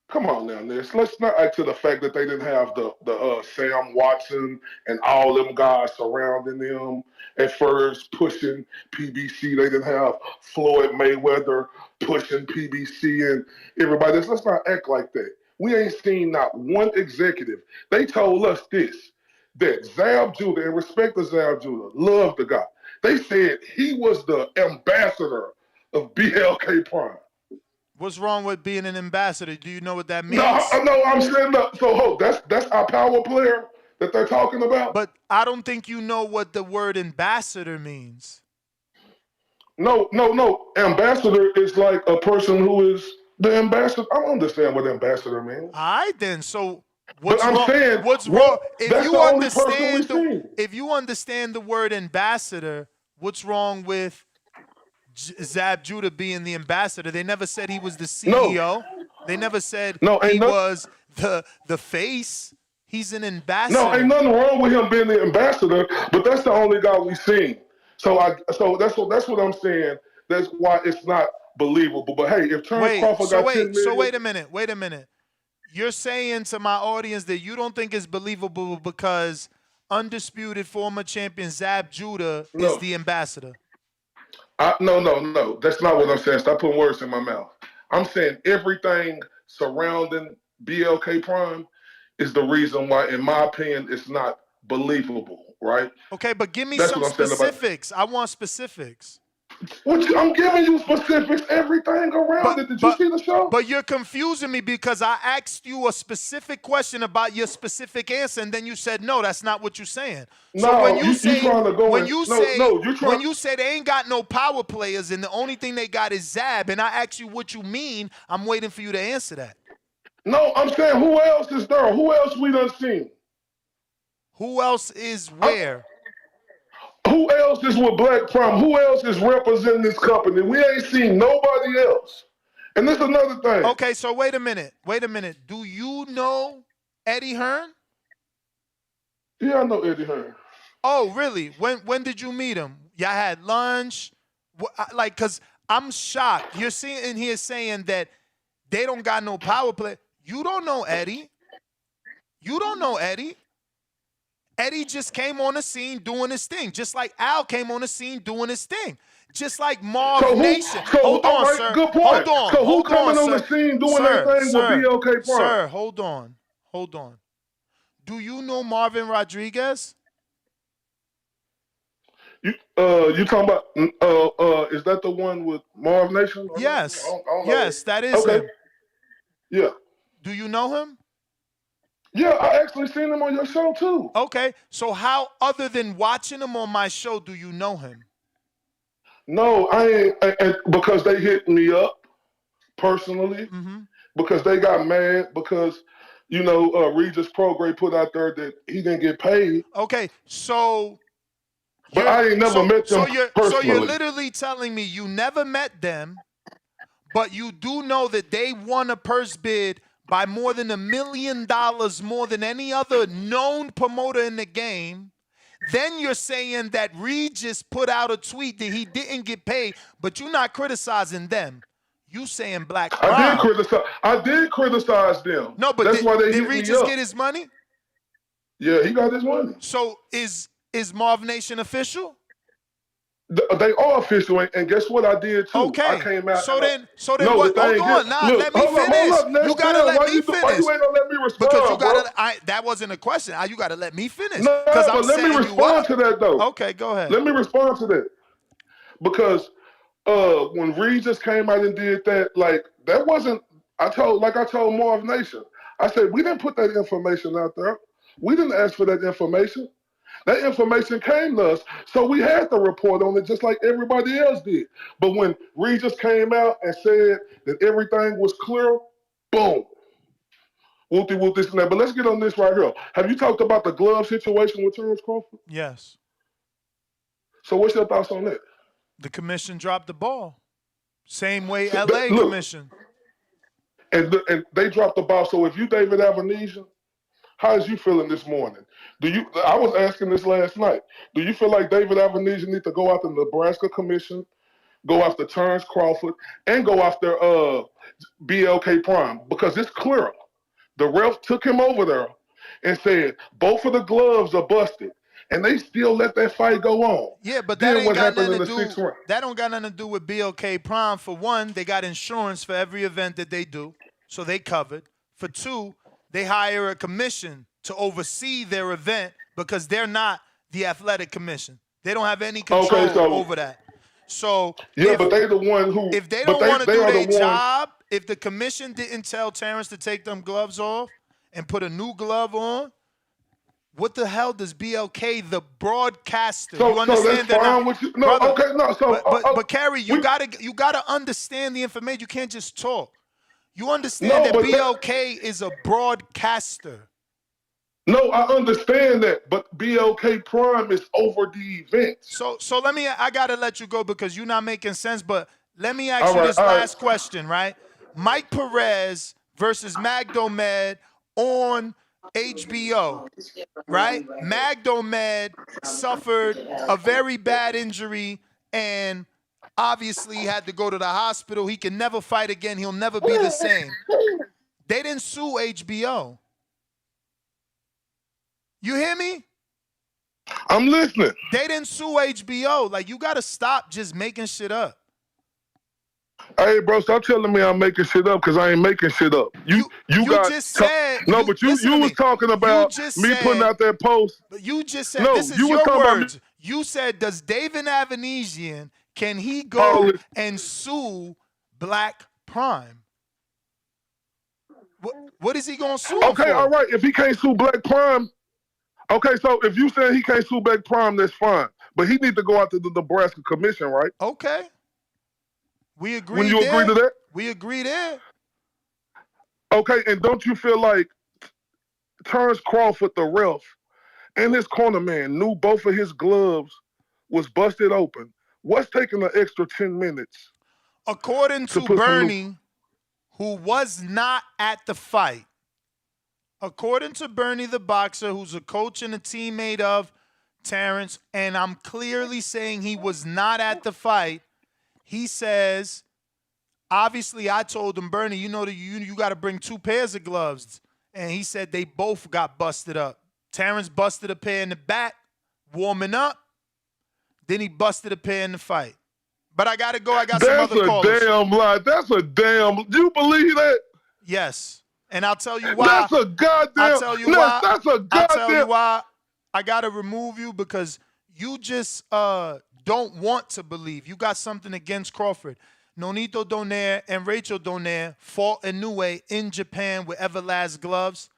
Come on now, Ness. Let's not add to the fact that they didn't have the Sam Watson and all them guys surrounding them at first pushing PBC. They didn't have Floyd Mayweather pushing PBC and everybody else. Let's not act like that. We ain't seen not one executive. They told us this, that Zab Judah, and respect to Zab Judah, love the guy. They said he was the ambassador of BLK Prime. What's wrong with being an ambassador? Do you know what that No, means? no, I'm saying that. So, hold, that's our power player that they're talking about. But I don't think you know what the word ambassador means. No, no, no. Ambassador is like a person who is the ambassador. I don't understand what ambassador means. All right, then. So But what's I'm wrong? saying, What's wrong? what? That's the only person we seen. If you understand the word ambassador, what's wrong with Zab Judah being the ambassador? They never said he was the No, CEO. They never said no, he was the face. He's an ain't ambassador. nothing wrong with him being the ambassador. But that's the only guy we seen. So that's what I'm saying. That's why it's not believable. But hey, if Terence Crawford got 10 So million, wait a minute. Wait a minute. You're saying to my audience that you don't think it's believable because undisputed former champion Zab Judah is no. the ambassador. No. That's not what I'm saying. Stop putting words in my mouth. I'm saying everything surrounding BLK Prime is the reason why, in my opinion, it's not believable, right? Okay, but give me That's some what I'm saying about. specifics. I want specifics. I'm giving you specifics, everything around it. Did you see the show? But you're confusing me because I asked you a specific question about your specific answer, and then you said no. That's not what you're saying. So No, you trying to go in. No, you trying. when you say they ain't got no power players and the only thing they got is Zab, and I ask you what you mean, I'm waiting for you to answer that. No, I'm saying who else is there? Who else we done seen? Who else is where? Who else is with Black Prime? Who else is representing this company? We ain't seen nobody else. And this is another thing. Okay, so wait a minute. Do you know Eddie Hearn? Yeah, I know Eddie Hearn. Oh, really? When did you meet him? Y'all had lunch? Cause I'm shocked. You're sitting here saying that they don't got no power play. You don't know Eddie. Eddie just came on the scene doing his thing, just like Al came on the scene doing his thing. Just like Marv So Nation. so Hold all on, right, sir. good point. Hold on. So who Hold on, coming on the sir. scene doing their Sir, thing with sir, BLK Prime? sir, hold on. Hold on. Do you know Marvin Rodriguez? You talking about is that the one with Marv Nation? Yes. I don't know. Yes, that is Okay. him. Yeah. Do you know him? Yeah, I actually seen him on your show too. Okay. So how, other than watching him on my show, do you know him? No, I ain't because they hit me up personally because they got mad because Regis Prograde put out there that he didn't get paid. Okay, so But I ain't never met them so you're personally. literally telling me you never met them, but you do know that they won a purse bid by more than $1 million more than any other known promoter in the game. Then you're saying that Regis put out a tweet that he didn't get paid, but you're not criticizing them. You saying Black Prime. I did criticize them. No, but that's why they did hit me Regis up. get his money? Yeah, he got his money. So is Marv Nation official? They are official, and guess what I did too? Okay. I came out. So then no, what? The thing Hold on. is, Nah, look, let me finish. Hold up, You gotta let me finish. Why you ain't gonna let me respond? Because you gotta. Bro? That wasn't a question. You gotta let me finish. No, Because I'm but let me setting you respond up. to that though. Okay, go ahead. Let me respond to that because when Regis came out and did that, like that wasn't. I told Marv Nation. I said we didn't put that information out there. We didn't ask for that information. That information came to us, so we had to report on it just like everybody else did. But when Regis came out and said that everything was clear, boom. Whoop this and that. But let's get on this right here. Have you talked about the glove situation with Terence Crawford? Yes. So what's your thoughts on that? The commission dropped the ball. Same way LA commission. And they dropped the ball. So if you David Avanesyan, how is you feeling this morning? I was asking this last night. Do you feel like David Avanesyan need to go after the Nebraska Commission, go after Terence Crawford, and go after BLK Prime? Because it's clear. The ref took him over there and said both of the gloves are busted, and they still let that fight go on. Yeah, but then that ain't what got happened nothing in to the do. 6th round? That don't got nothing to do with BLK Prime. For one, they got insurance for every event that they do, so they covered. For two, they hire a commission to oversee their event because they're not the athletic commission. They don't have any control over that. So but they the one who. If they don't want to do their job, if the commission didn't tell Terence to take them gloves off and put a new glove on, what the hell does BLK, the broadcaster, you understand that? Fine with you. No, brother, okay, no. So, but Kerry, you gotta understand the information. You can't just talk. You understand that BLK is a broadcaster. No, I understand that, but BLK Prime is over the event. So I gotta let you go because you're not making sense. But let me ask you this last question, right? Mike Perez versus Magdomed on HBO, right? Magdomed suffered a very bad injury and obviously had to go to the hospital. He can never fight again. He'll never be the same. They didn't sue HBO. You hear me? I'm listening. They didn't sue HBO. Like, you got to stop just making shit up. Hey, bro, stop telling me I'm making shit up because I ain't making shit up. You just said. But you was talking about me putting out that post. But you just said, this is your words. You said, does David Avanesyan, can he go and sue Black Prime? What is he going to sue him for? Okay, all right. If he can't sue Black Prime, okay, so if you say he can't sue Black Prime, that's fine. But he need to go out to the Nebraska Commission, right? Okay. We agree. When you agree to that? We agree there. Okay, and don't you feel like Terence Crawford, the ref, and his corner man knew both of his gloves was busted open? What's taking an extra 10 minutes? According to Bernie, who was not at the fight, according to Bernie the boxer, who's a coach and a teammate of Terence, and I'm clearly saying he was not at the fight, he says, obviously I told him, Bernie, you know that you got to bring 2 pairs of gloves. And he said they both got busted up. Terence busted a pair in the back, warming up. Then he busted a pair in the fight. But I gotta go. I got some That's other a callers. damn lie. That's a damn. You believe that? Yes. And I'll tell you why. That's a goddamn. I'll tell you Ness, why. that's a I'll tell you goddamn. why I gotta remove you, because you just don't want to believe. You got something against Crawford. Nonito Donaire and Rachel Donaire fought Inoue in Japan with Everlast gloves.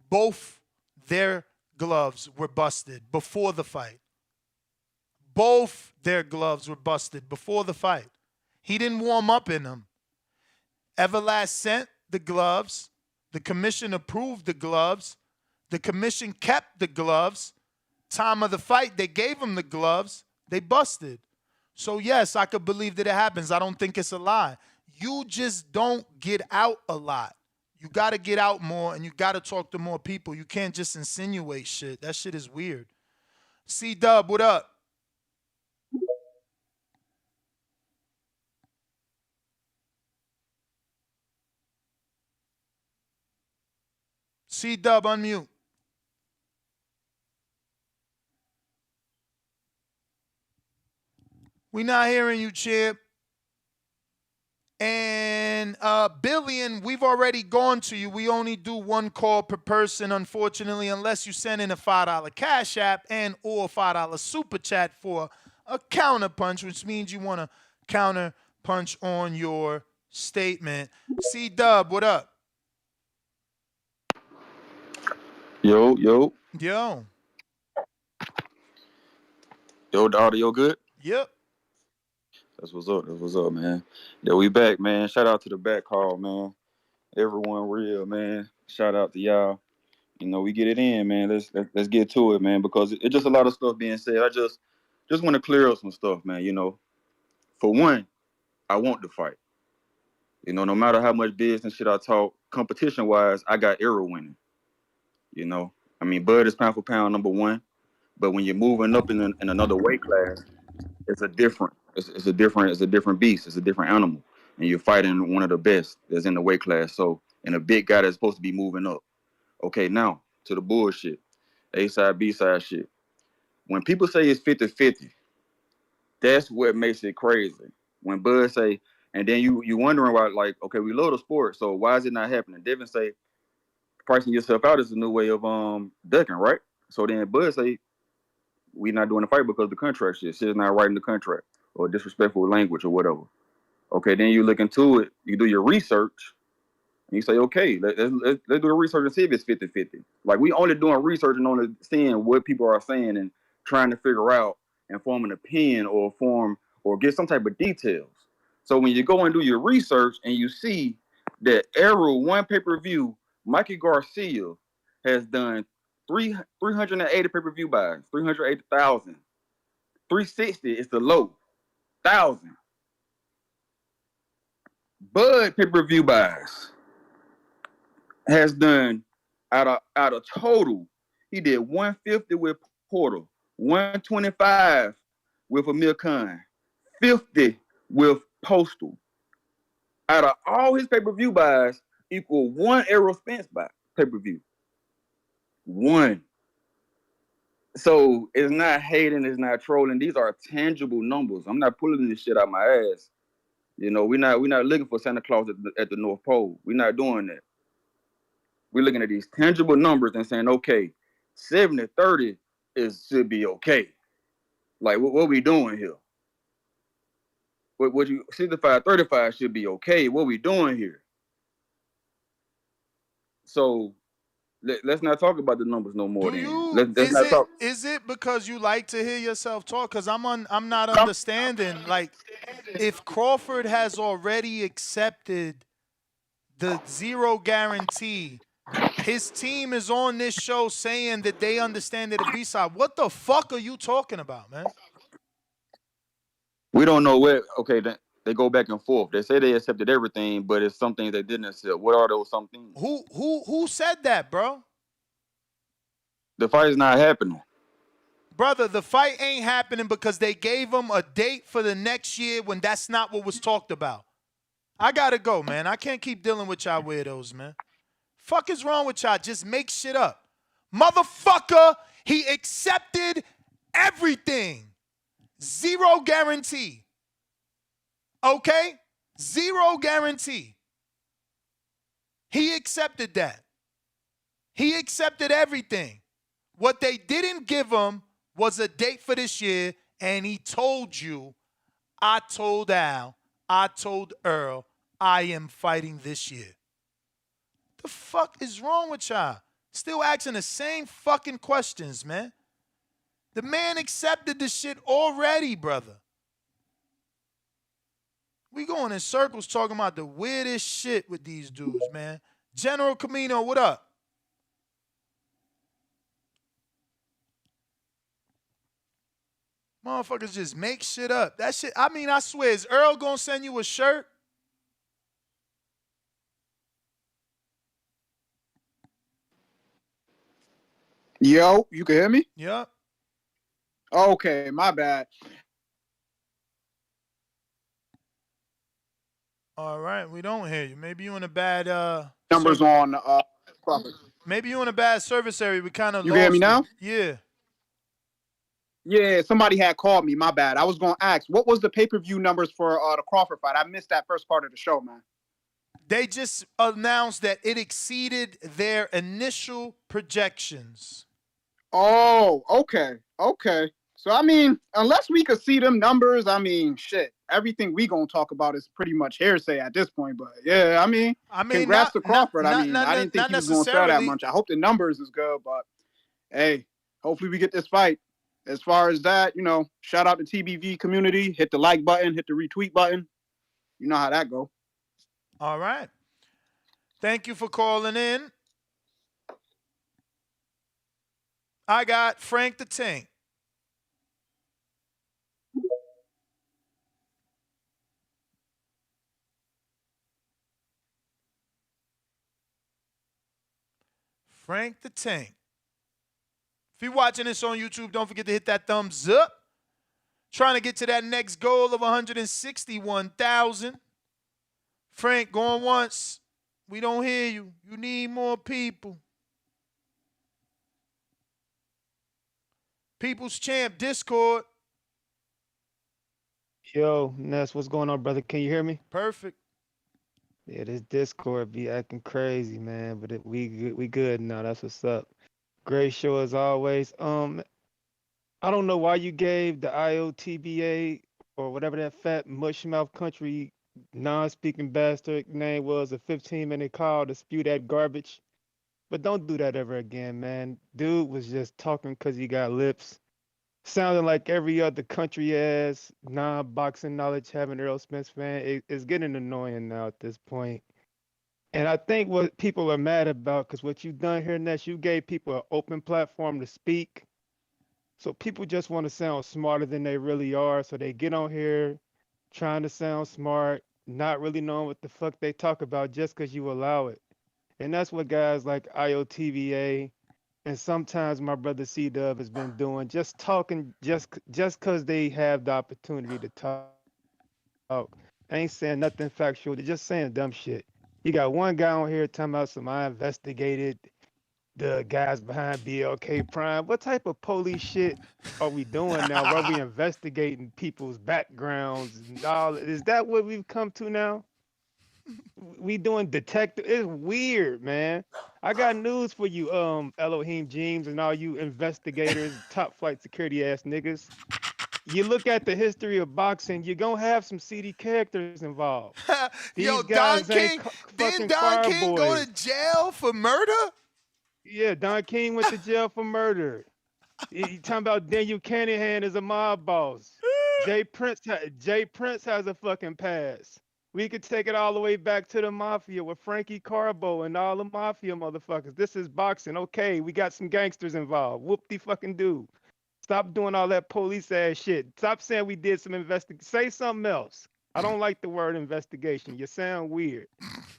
Both their gloves were busted before the fight. Both their gloves were busted before the fight. He didn't warm up in them. Everlast sent the gloves. The commission approved the gloves. The commission kept the gloves. Time of the fight, they gave him the gloves. They busted. So yes, I could believe that it happens. I don't think it's a lie. You just don't get out a lot. You got to get out more, and you got to talk to more people. You can't just insinuate shit. That shit is weird. C-Dub, what up? C-Dub, unmute. We not hearing you, champ. And Billion, we've already gone to you. We only do one call per person, unfortunately, unless you send in a $5 Cash App and or $5 Super Chat for a counter punch, which means you want to counter punch on your statement. C-Dub, what up? Yo. Yo. Yo, the audio good? Yep. That's what's up, man. Yeah, we back, man. Shout out to the back call, man. Everyone real, man. Shout out to y'all. You know, we get it in, man. Let's get to it, man, because it's just a lot of stuff being said. I just want to clear up some stuff, man. You know, for one, I want to fight. You know, no matter how much business shit I talk, competition-wise, I got error winning. You know, I mean, Bud is pound for pound number one, but when you're moving up in another weight class, it's a different beast. It's a different animal, and you're fighting one of the best that's in the weight class. So, and a big guy that's supposed to be moving up. Okay, now to the bullshit, A side, B side shit. When people say it's 50-50, that's what makes it crazy. When Bud say, and then you wondering why, like, okay, we love the sport, so why is it not happening? Devin say, pricing yourself out is a new way of ducking, right? So then Bud say, we not doing the fight because the contract shit's not right in the contract or disrespectful language or whatever. Okay, then you look into it, you do your research, and you say, okay, let's do the research and see if it's 50-50. Like, we only doing research and only seeing what people are saying and trying to figure out and form an opinion or get some type of details. So when you go and do your research and you see that Arrow one pay-per-view, Mikey Garcia has done 380 pay-per-view buys, 380,000. 360 is the low, 1,000. Bud pay-per-view buys has done out of total, he did 150 with Porter, 125 with Amir Khan, 50 with Postal. Out of all his pay-per-view buys, equal one Errol Spence buy pay-per-view. One. So it's not hating, it's not trolling. These are tangible numbers. I'm not pulling this shit out my ass. You know, we're not looking for Santa Claus at the North Pole. We're not doing that. We're looking at these tangible numbers and saying, okay, 70-30 should be okay. Like, what we doing here? What you 65-35 should be okay. What we doing here? So let's not talk about the numbers no more. Let's not talk. Is it because you like to hear yourself talk? Because I'm not understanding. Like, if Crawford has already accepted the zero guarantee, his team is on this show saying that they understand that the B-side. What the fuck are you talking about, man? We don't know where. Okay, they go back and forth. They say they accepted everything, but it's some things they didn't accept. What are those some things? Who said that, bro? The fight is not happening. Brother, the fight ain't happening because they gave him a date for the next year when that's not what was talked about. I gotta go, man. I can't keep dealing with y'all weirdos, man. Fuck is wrong with y'all? Just make shit up. Motherfucker, he accepted everything. Zero guarantee. Okay? Zero guarantee. He accepted that. He accepted everything. What they didn't give him was a date for this year, and he told you, I told Al, I told Earl, I am fighting this year. The fuck is wrong with y'all? Still asking the same fucking questions, man. The man accepted the shit already, brother. We going in circles talking about the weirdest shit with these dudes, man. General Camino, what up? Motherfuckers just make shit up. That shit, I mean, I swear, is Earl gonna send you a shirt? Yo, you can hear me? Yep. Okay, my bad. All right, we don't hear you. Maybe you in a bad Numbers on profit. Maybe you in a bad service area. We kind of You can hear me lost now? you. Yeah. Yeah, somebody had called me. My bad. I was gonna ask, what was the pay-per-view numbers for the Crawford fight? I missed that first part of the show, man. They just announced that it exceeded their initial projections. Oh, okay. So I mean, unless we could see them numbers, I mean, shit. Everything we gonna talk about is pretty much hearsay at this point. But yeah, I mean congrats to Crawford. I didn't think he was gonna sell that much. I hope the numbers is good, but hey, hopefully we get this fight. As far as that, shout out to TBV community. Hit the like button, hit the retweet button. You know how that go. All right. Thank you for calling in. I got Frank the Tank. Frank the Tank. If you're watching this on YouTube, don't forget to hit that thumbs up. Trying to get to that next goal of 161,000. Frank, going once. We don't hear you. You need more people. People's Champ Discord. Yo, Ness, what's going on, brother? Can you hear me? Perfect. Yeah, this Discord be acting crazy, man. But we good now. That's what's up. Great show as always. I don't know why you gave the IOTBA or whatever that fat mushmouth country non-speaking bastard name was a 15-minute call to spew that garbage. But don't do that ever again, man. Dude was just talking because he got lips. Sounding like every other country ass non-boxing knowledge having Earl Spence fan. It's getting annoying now at this point. And I think what people are mad about, because what you've done here, Ness, you gave people an open platform to speak. So people just want to sound smarter than they really are. So they get on here trying to sound smart, not really knowing what the fuck they talk about just because you allow it. And that's what guys like IOTVA and sometimes my brother C-Dub has been doing, just talking just because they have the opportunity to talk. They ain't saying nothing factual. They're just saying dumb shit. You got one guy on here talking about I investigated the guys behind BLK Prime. What type of police shit are we doing now? Where we investigating people's backgrounds and all? Is that what we've come to now? We doing detective? It's weird, man. I got news for you, Elohim James and all you investigators, top flight security ass niggas. You look at the history of boxing, you're gonna have some seedy characters involved. Yo, These guys ain't fucking Don choir King boys. go to jail for murder? Yeah, Don King went to jail for murder. You talking about Daniel Canahan is a mob boss. Jay Prince has a fucking past. We could take it all the way back to the mafia with Frankie Carbo and all the mafia motherfuckers. This is boxing. Okay, we got some gangsters involved. Whoop-de-fucking-do. Stop doing all that police ass shit. Stop saying we did some investigation. Say something else. I don't like the word investigation. You sound weird.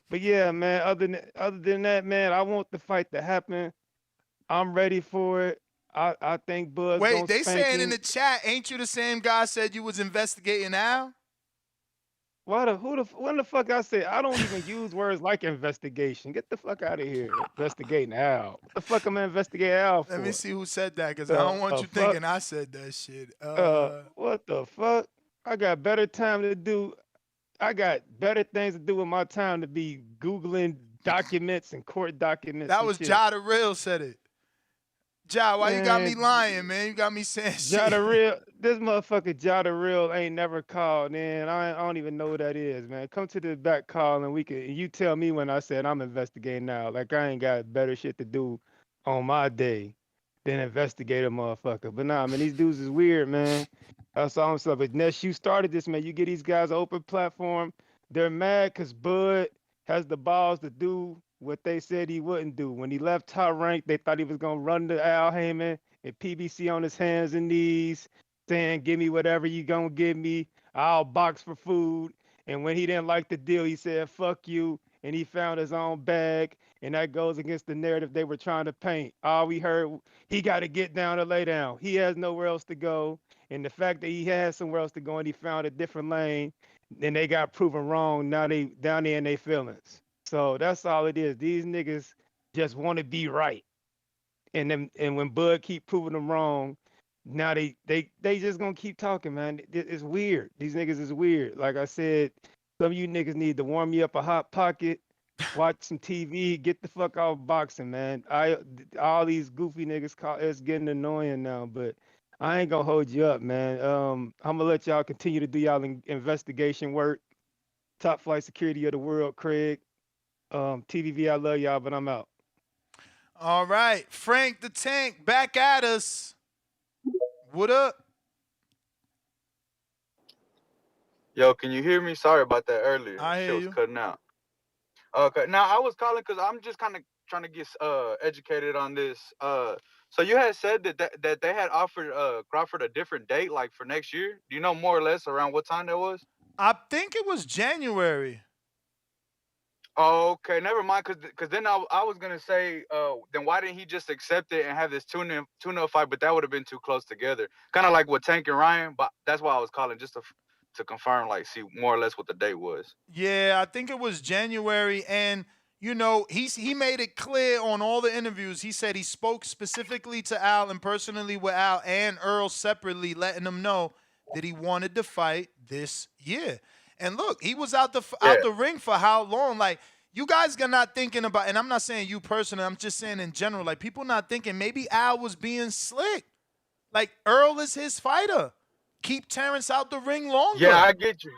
But yeah, man, other than that, man, I want the fight to happen. I'm ready for it. I think Bud's Wait, gonna they spank saying him. in the chat, ain't you the same guy said you was investigating Al? When the fuck I said I don't even use words like investigation. Get the fuck out of here. Investigating Al. What the fuck am I investigating Al for? Let me see who said that, because I don't want you fuck? thinking I said that shit. What the fuck? I got better time to do. I got better things to do with my time to be Googling documents and court documents That and was shit. Ja the Real said it. Ja, why you got me Man, lying, man? You got me saying Ja shit. the Real, this motherfucker Ja the Real ain't never called, man. I don't even know who that is, man. Come to the back call and you tell me when I said I'm investigating now. Like I ain't got better shit to do on my day than investigate a motherfucker. But nah, man, these dudes is weird, man. That's all I'm saying. But Ness, you started this, man. You get these guys an open platform. They're mad because Bud has the balls to do what they said he wouldn't do. When he left Top Rank, they thought he was gonna run to Al Heyman and PBC on his hands and knees, saying, "Give me whatever you gonna give me. I'll box for food." And when he didn't like the deal, he said, "Fuck you." And he found his own bag. And that goes against the narrative they were trying to paint. All we heard, he got to get down or lay down. He has nowhere else to go. And the fact that he had somewhere else to go and he found a different lane, and they got proven wrong. Now they down there in their feelings. So that's all it is. These niggas just want to be right. And when Bud keep proving them wrong, now they just gonna keep talking, man. It's weird. These niggas is weird. Like I said, some of you niggas need to warm me up a hot pocket, watch some TV, get the fuck off boxing, man. All these goofy niggas it's getting annoying now, but I ain't gonna hold you up, man. I'm gonna let y'all continue to do y'all investigation work. Top flight security of the world, Craig. TVV, I love y'all, but I'm out. All right, Frank the Tank back at us. What up? Yo, can you hear me? Sorry about that earlier. I Shit hear was you. cutting out. Okay, now I was calling because I'm just kind of trying to get educated on this. So you had said that they had offered Crawford a different date, like for next year. Do you know more or less around what time that was? I think it was January. Oh, okay, never mind. Cause then I was gonna say, then why didn't he just accept it and have this tune-up fight? But that would have been too close together, kind of like with Tank and Ryan. But that's why I was calling just to confirm, like, see more or less what the date was. Yeah, I think it was January, and you know he made it clear on all the interviews. He said he spoke specifically to Al and personally with Al and Earl separately, letting them know that he wanted to fight this year. And look, he was out the ring for how long? Like you guys are not thinking about, and I'm not saying you personally. I'm just saying in general. Like people not thinking maybe Al was being slick. Like Earl is his fighter. Keep Terence out the ring longer. Yeah, I get you.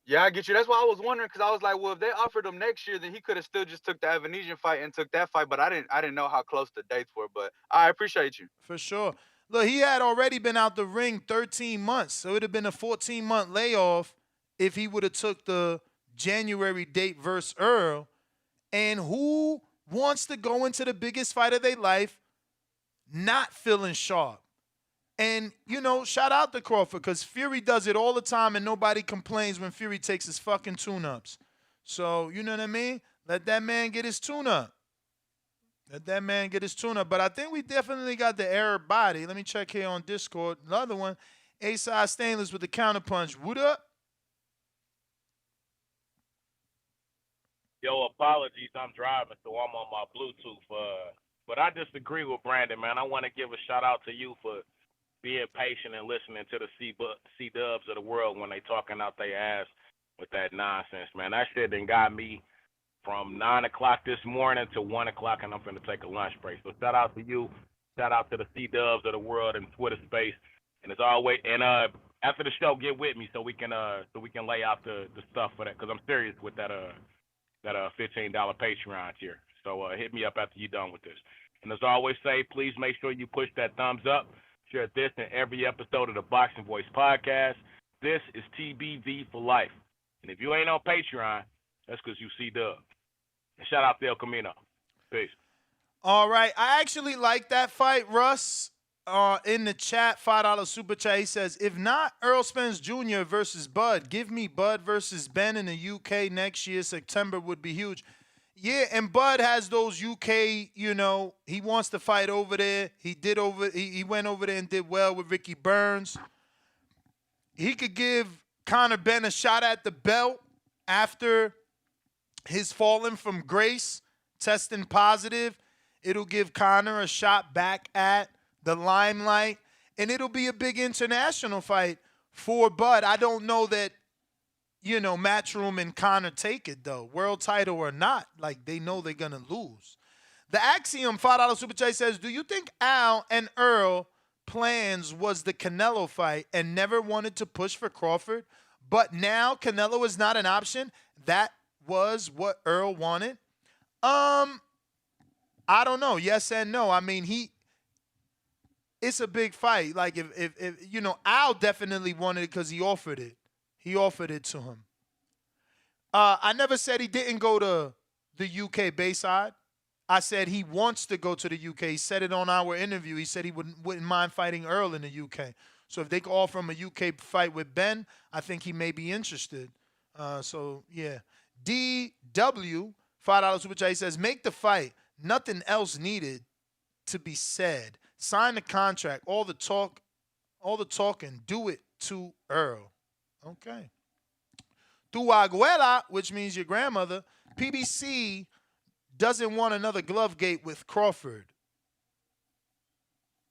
Yeah, I get you. That's why I was wondering, because I was like, well, if they offered him next year, then he could have still just took the Avanesyan fight and took that fight. But I didn't know how close the dates were. But I appreciate you. For sure. Look, he had already been out the ring 13 months, so it would have been a 14-month layoff if he would have took the January date versus Earl. And who wants to go into the biggest fight of their life not feeling sharp? And, you know, shout out to Crawford because Fury does it all the time and nobody complains when Fury takes his fucking tune-ups. So, you know what I mean? Let that man get his tune-up. Let that man get his tune-up. But I think we definitely got the Arab body. Let me check here on Discord. Another one, A-Side Stainless with the counterpunch. What up? Yo, apologies. I'm driving, so I'm on my Bluetooth. But I disagree with Brandon, man. I want to give a shout-out to you for being patient and listening to the C-dubs of the world when they talking out their ass with that nonsense, man. That shit done got me from 9 o'clock this morning to 1 o'clock, and I'm finna take a lunch break. So shout out to you. Shout out to the C-dubs of the world and Twitter space. And as always, and after the show, get with me so we can lay out the stuff for that, because I'm serious with that $15 Patreon tier. So hit me up after you're done with this. And as I always say, please make sure you push that thumbs up. Share this in every episode of the Boxing Voice podcast. This is TBV for life. And if you ain't on Patreon, that's because you C-dub. And shout out to El Camino. Peace. All right. I actually like that fight, Russ. In the chat, $5 super chat, he says, if not Earl Spence Jr. versus Bud, give me Bud versus Ben in the UK next year. September would be huge. Yeah, and Bud has those UK, you know, he wants to fight over there. He went over there and did well with Ricky Burns. He could give Conor Ben a shot at the belt after his falling from grace, testing positive. It'll give Conor a shot back at the limelight, and it'll be a big international fight for Bud. I don't know that Matchroom and Connor take it, though. World title or not, like, they know they're going to lose. The Axiom $5 Super Chat says, do you think Al and Earl plans was the Canelo fight and never wanted to push for Crawford, but now Canelo is not an option? That was what Earl wanted? I don't know. Yes and no. I mean, it's a big fight. Like, if Al definitely wanted it because he offered it. He offered it to him. I never said he didn't go to the UK Bayside. I said he wants to go to the UK. He said it on our interview. He said he wouldn't mind fighting Earl in the UK. So if they could offer him a UK fight with Ben, I think he may be interested. So, yeah. DW, $5 Super Chat, says, make the fight. Nothing else needed to be said. Sign the contract. All the talking. Do it to Earl. Okay. Tu abuela, which means your grandmother, PBC doesn't want another glove gate with Crawford.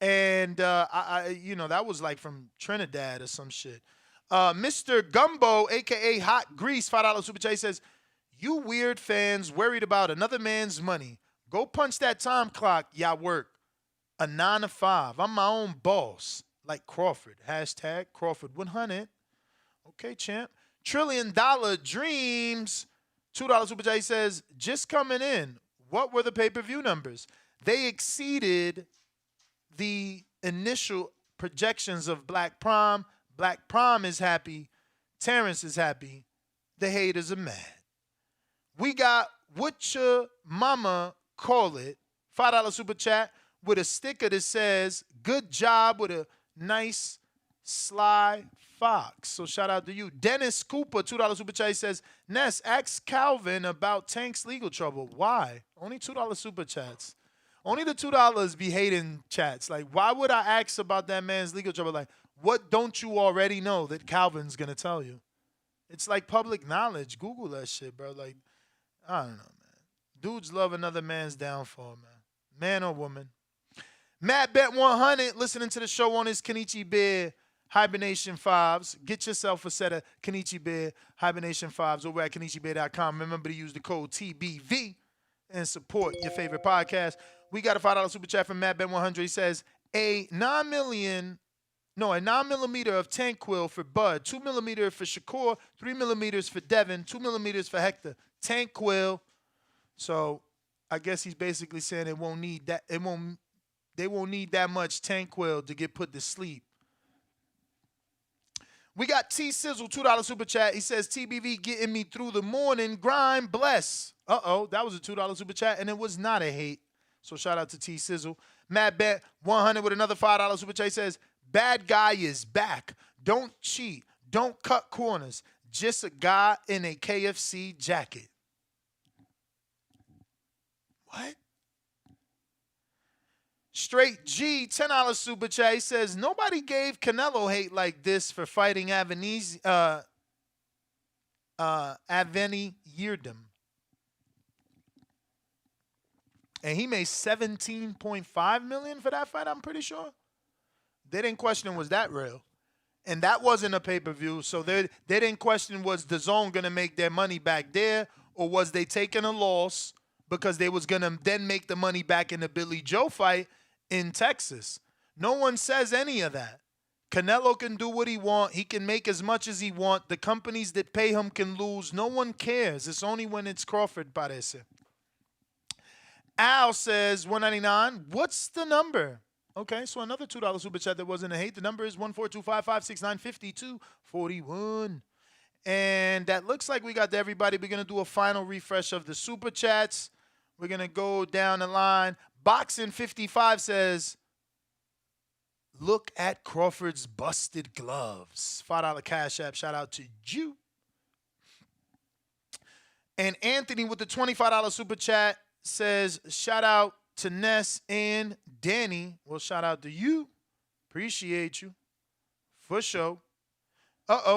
And, that was like from Trinidad or some shit. Mr. Gumbo, a.k.a. Hot Grease, $5 Super Chat, says, you weird fans worried about another man's money. Go punch that time clock, y'all work. A 9 to 5. I'm my own boss, like Crawford. Hashtag Crawford 100. Okay, champ. $1 trillion dreams. $2 Super Chat says, just coming in. What were the pay-per-view numbers? They exceeded the initial projections of Black Prom. Black Prom is happy. Terrence is happy. The haters are mad. We got what your mama call it. $5 Super Chat with a sticker that says, good job, with a nice sly fox. So shout out to you. Dennis Cooper, $2 Super Chat, says, Ness, ask Calvin about Tank's legal trouble. Why? Only $2 Super Chats. Only the $2 be hating chats. Like, why would I ask about that man's legal trouble? Like, what don't you already know that Calvin's going to tell you? It's like public knowledge. Google that shit, bro. Like, I don't know, man. Dudes love another man's downfall, man. Man or woman. Matt Bet 100 listening to the show on his Kenichi Bear Hibernation 5s. Get yourself a set of Kenichi Bear Hibernation 5s over at KenichiBear.com. Remember to use the code TBV and support your favorite podcast. We got a $5 super chat from Matt Bet 100. He says, a 9 millimeter of Tanquil for Bud, 2 millimeter for Shakur, 3 millimeters for Devin, 2 millimeters for Hector. Tanquil. So I guess he's basically saying they won't need that much Tanquil to get put to sleep. We got T Sizzle, $2 super chat. He says, TBV getting me through the morning grind, bless. That was a $2 super chat, and it was not a hate. So shout out to T Sizzle. Matt Bet 100 with another $5 super chat. He says, bad guy is back. Don't cheat. Don't cut corners. Just a guy in a KFC jacket. What? Straight G, $10 super chat. He says, nobody gave Canelo hate like this for fighting Avanesyan. And he made $17.5 million for that fight, I'm pretty sure. They didn't question was that real. And that wasn't a pay-per-view, so they didn't question was DAZN going to make their money back there, or was they taking a loss because they was going to then make the money back in the Billy Joe fight in Texas. No one says any of that. Canelo can do what he want. He can make as much as he want. The companies that pay him can lose. No one cares. It's only when it's Crawford, parece. Al says, 199. What's the number? Okay, so another $2 super chat that wasn't a hate. The number is 14255695241. And that looks like we got to everybody. We're going to do a final refresh of the super chats. We're going to go down the line. Boxing 55 says, look at Crawford's busted gloves. $5 Cash App. Shout out to you. And Anthony with the $25 super chat says, shout out to Ness and Danny. Well, shout out to you. Appreciate you. For sure.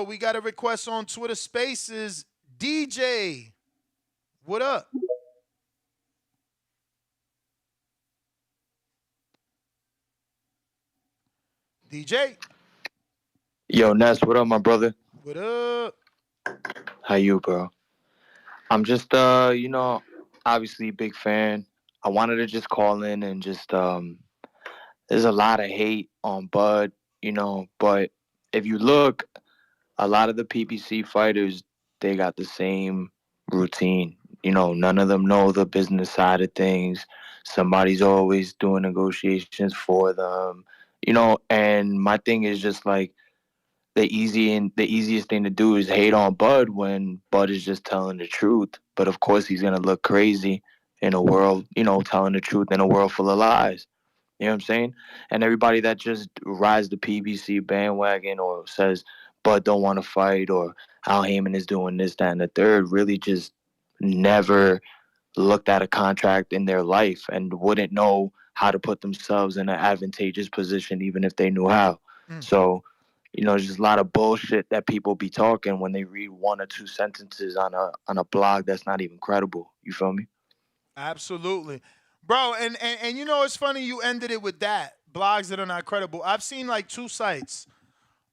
We got a request on Twitter Spaces. DJ, what up? DJ. Yo, Ness, what up, my brother? What up? How you, bro? I'm just, obviously big fan. I wanted to just call in and just, there's a lot of hate on Bud, but if you look, a lot of the PBC fighters, they got the same routine. None of them know the business side of things. Somebody's always doing negotiations for them, and my thing is just like, the easiest thing to do is hate on Bud when Bud is just telling the truth. But of course, he's gonna look crazy in a world, telling the truth in a world full of lies. You know what I'm saying? And everybody that just rides the PBC bandwagon or says Bud don't want to fight or Al Heyman is doing this, that, and the third really just never looked at a contract in their life and wouldn't know how to put themselves in an advantageous position even if they knew how. So, just a lot of bullshit that people be talking when they read one or two sentences on a blog that's not even credible. You feel me? Absolutely. Bro, and it's funny you ended it with that. Blogs that are not credible. I've seen like two sites.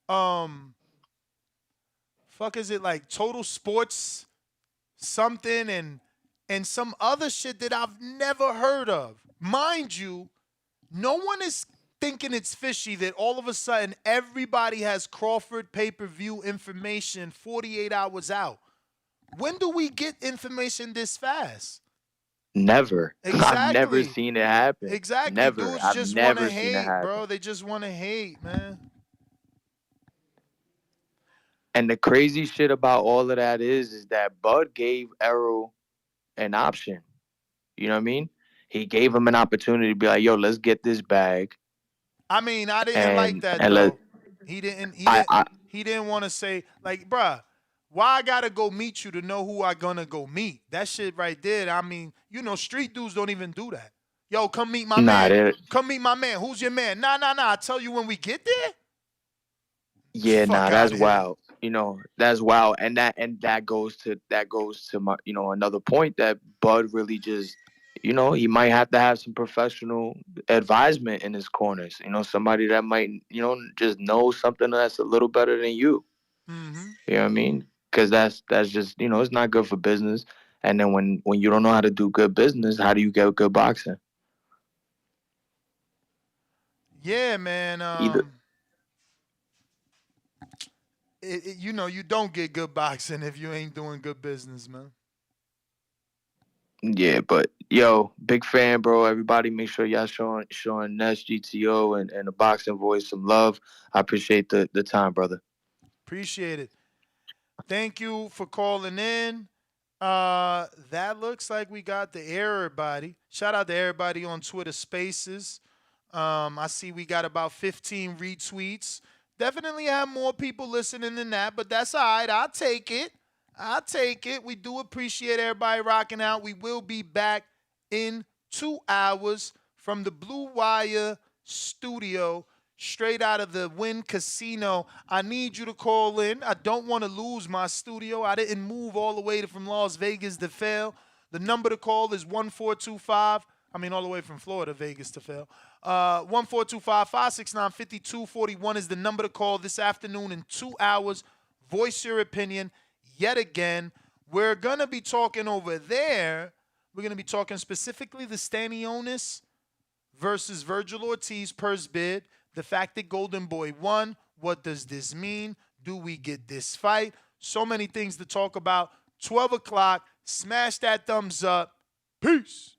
Fuck is it like Total Sports something and some other shit that I've never heard of. Mind you, no one is thinking it's fishy that all of a sudden everybody has Crawford pay-per-view information 48 hours out. When do we get information this fast? Never. Exactly. I've never seen it happen. Exactly. Never. Dudes I've just want to never seen it hate, happen. bro. They just want to hate, man. And the crazy shit about all of that is that Bud gave Errol an option. You know what I mean? He gave him an opportunity to be like, yo, let's get this bag. I mean, I didn't like that though. He didn't want to say like, bruh, why I gotta go meet you to know who I gonna go meet? That shit right there. I mean, street dudes don't even do that. Yo, come meet my man. Come meet my man. Who's your man? Nah. I tell you when we get there. Yeah, that's wild. That's wild. And that goes to my, another point that Bud really just, he might have to have some professional advisement in his corners. Somebody that might, just know something that's a little better than you. Mm-hmm. You know what I mean? Because that's just, it's not good for business. And then when you don't know how to do good business, how do you get good boxing? Yeah, man. Either. You don't get good boxing if you ain't doing good business, man. Yeah, but yo, big fan, bro. Everybody, make sure y'all showing Ness GTO and the Boxing Voice some love. I appreciate the time, brother. Appreciate it. Thank you for calling in. That looks like we got the everybody. Shout out to everybody on Twitter Spaces. I see we got about 15 retweets. Definitely have more people listening than that, but that's all right. I'll take it. We do appreciate everybody rocking out. We will be back in 2 hours from the Blue Wire studio, straight out of the Wynn Casino. I need you to call in. I don't want to lose my studio. I didn't move all the way from Las Vegas to fail. The number to call is 1425. All the way from Florida, Vegas to fail. 1425-569-5241 is the number to call this afternoon in 2 hours. Voice your opinion yet again. We're going to be talking over there. We're going to be talking specifically the Stanionis versus Virgil Ortiz purse bid. The fact that Golden Boy won. What does this mean? Do we get this fight? So many things to talk about. 12 o'clock. Smash that thumbs up. Peace.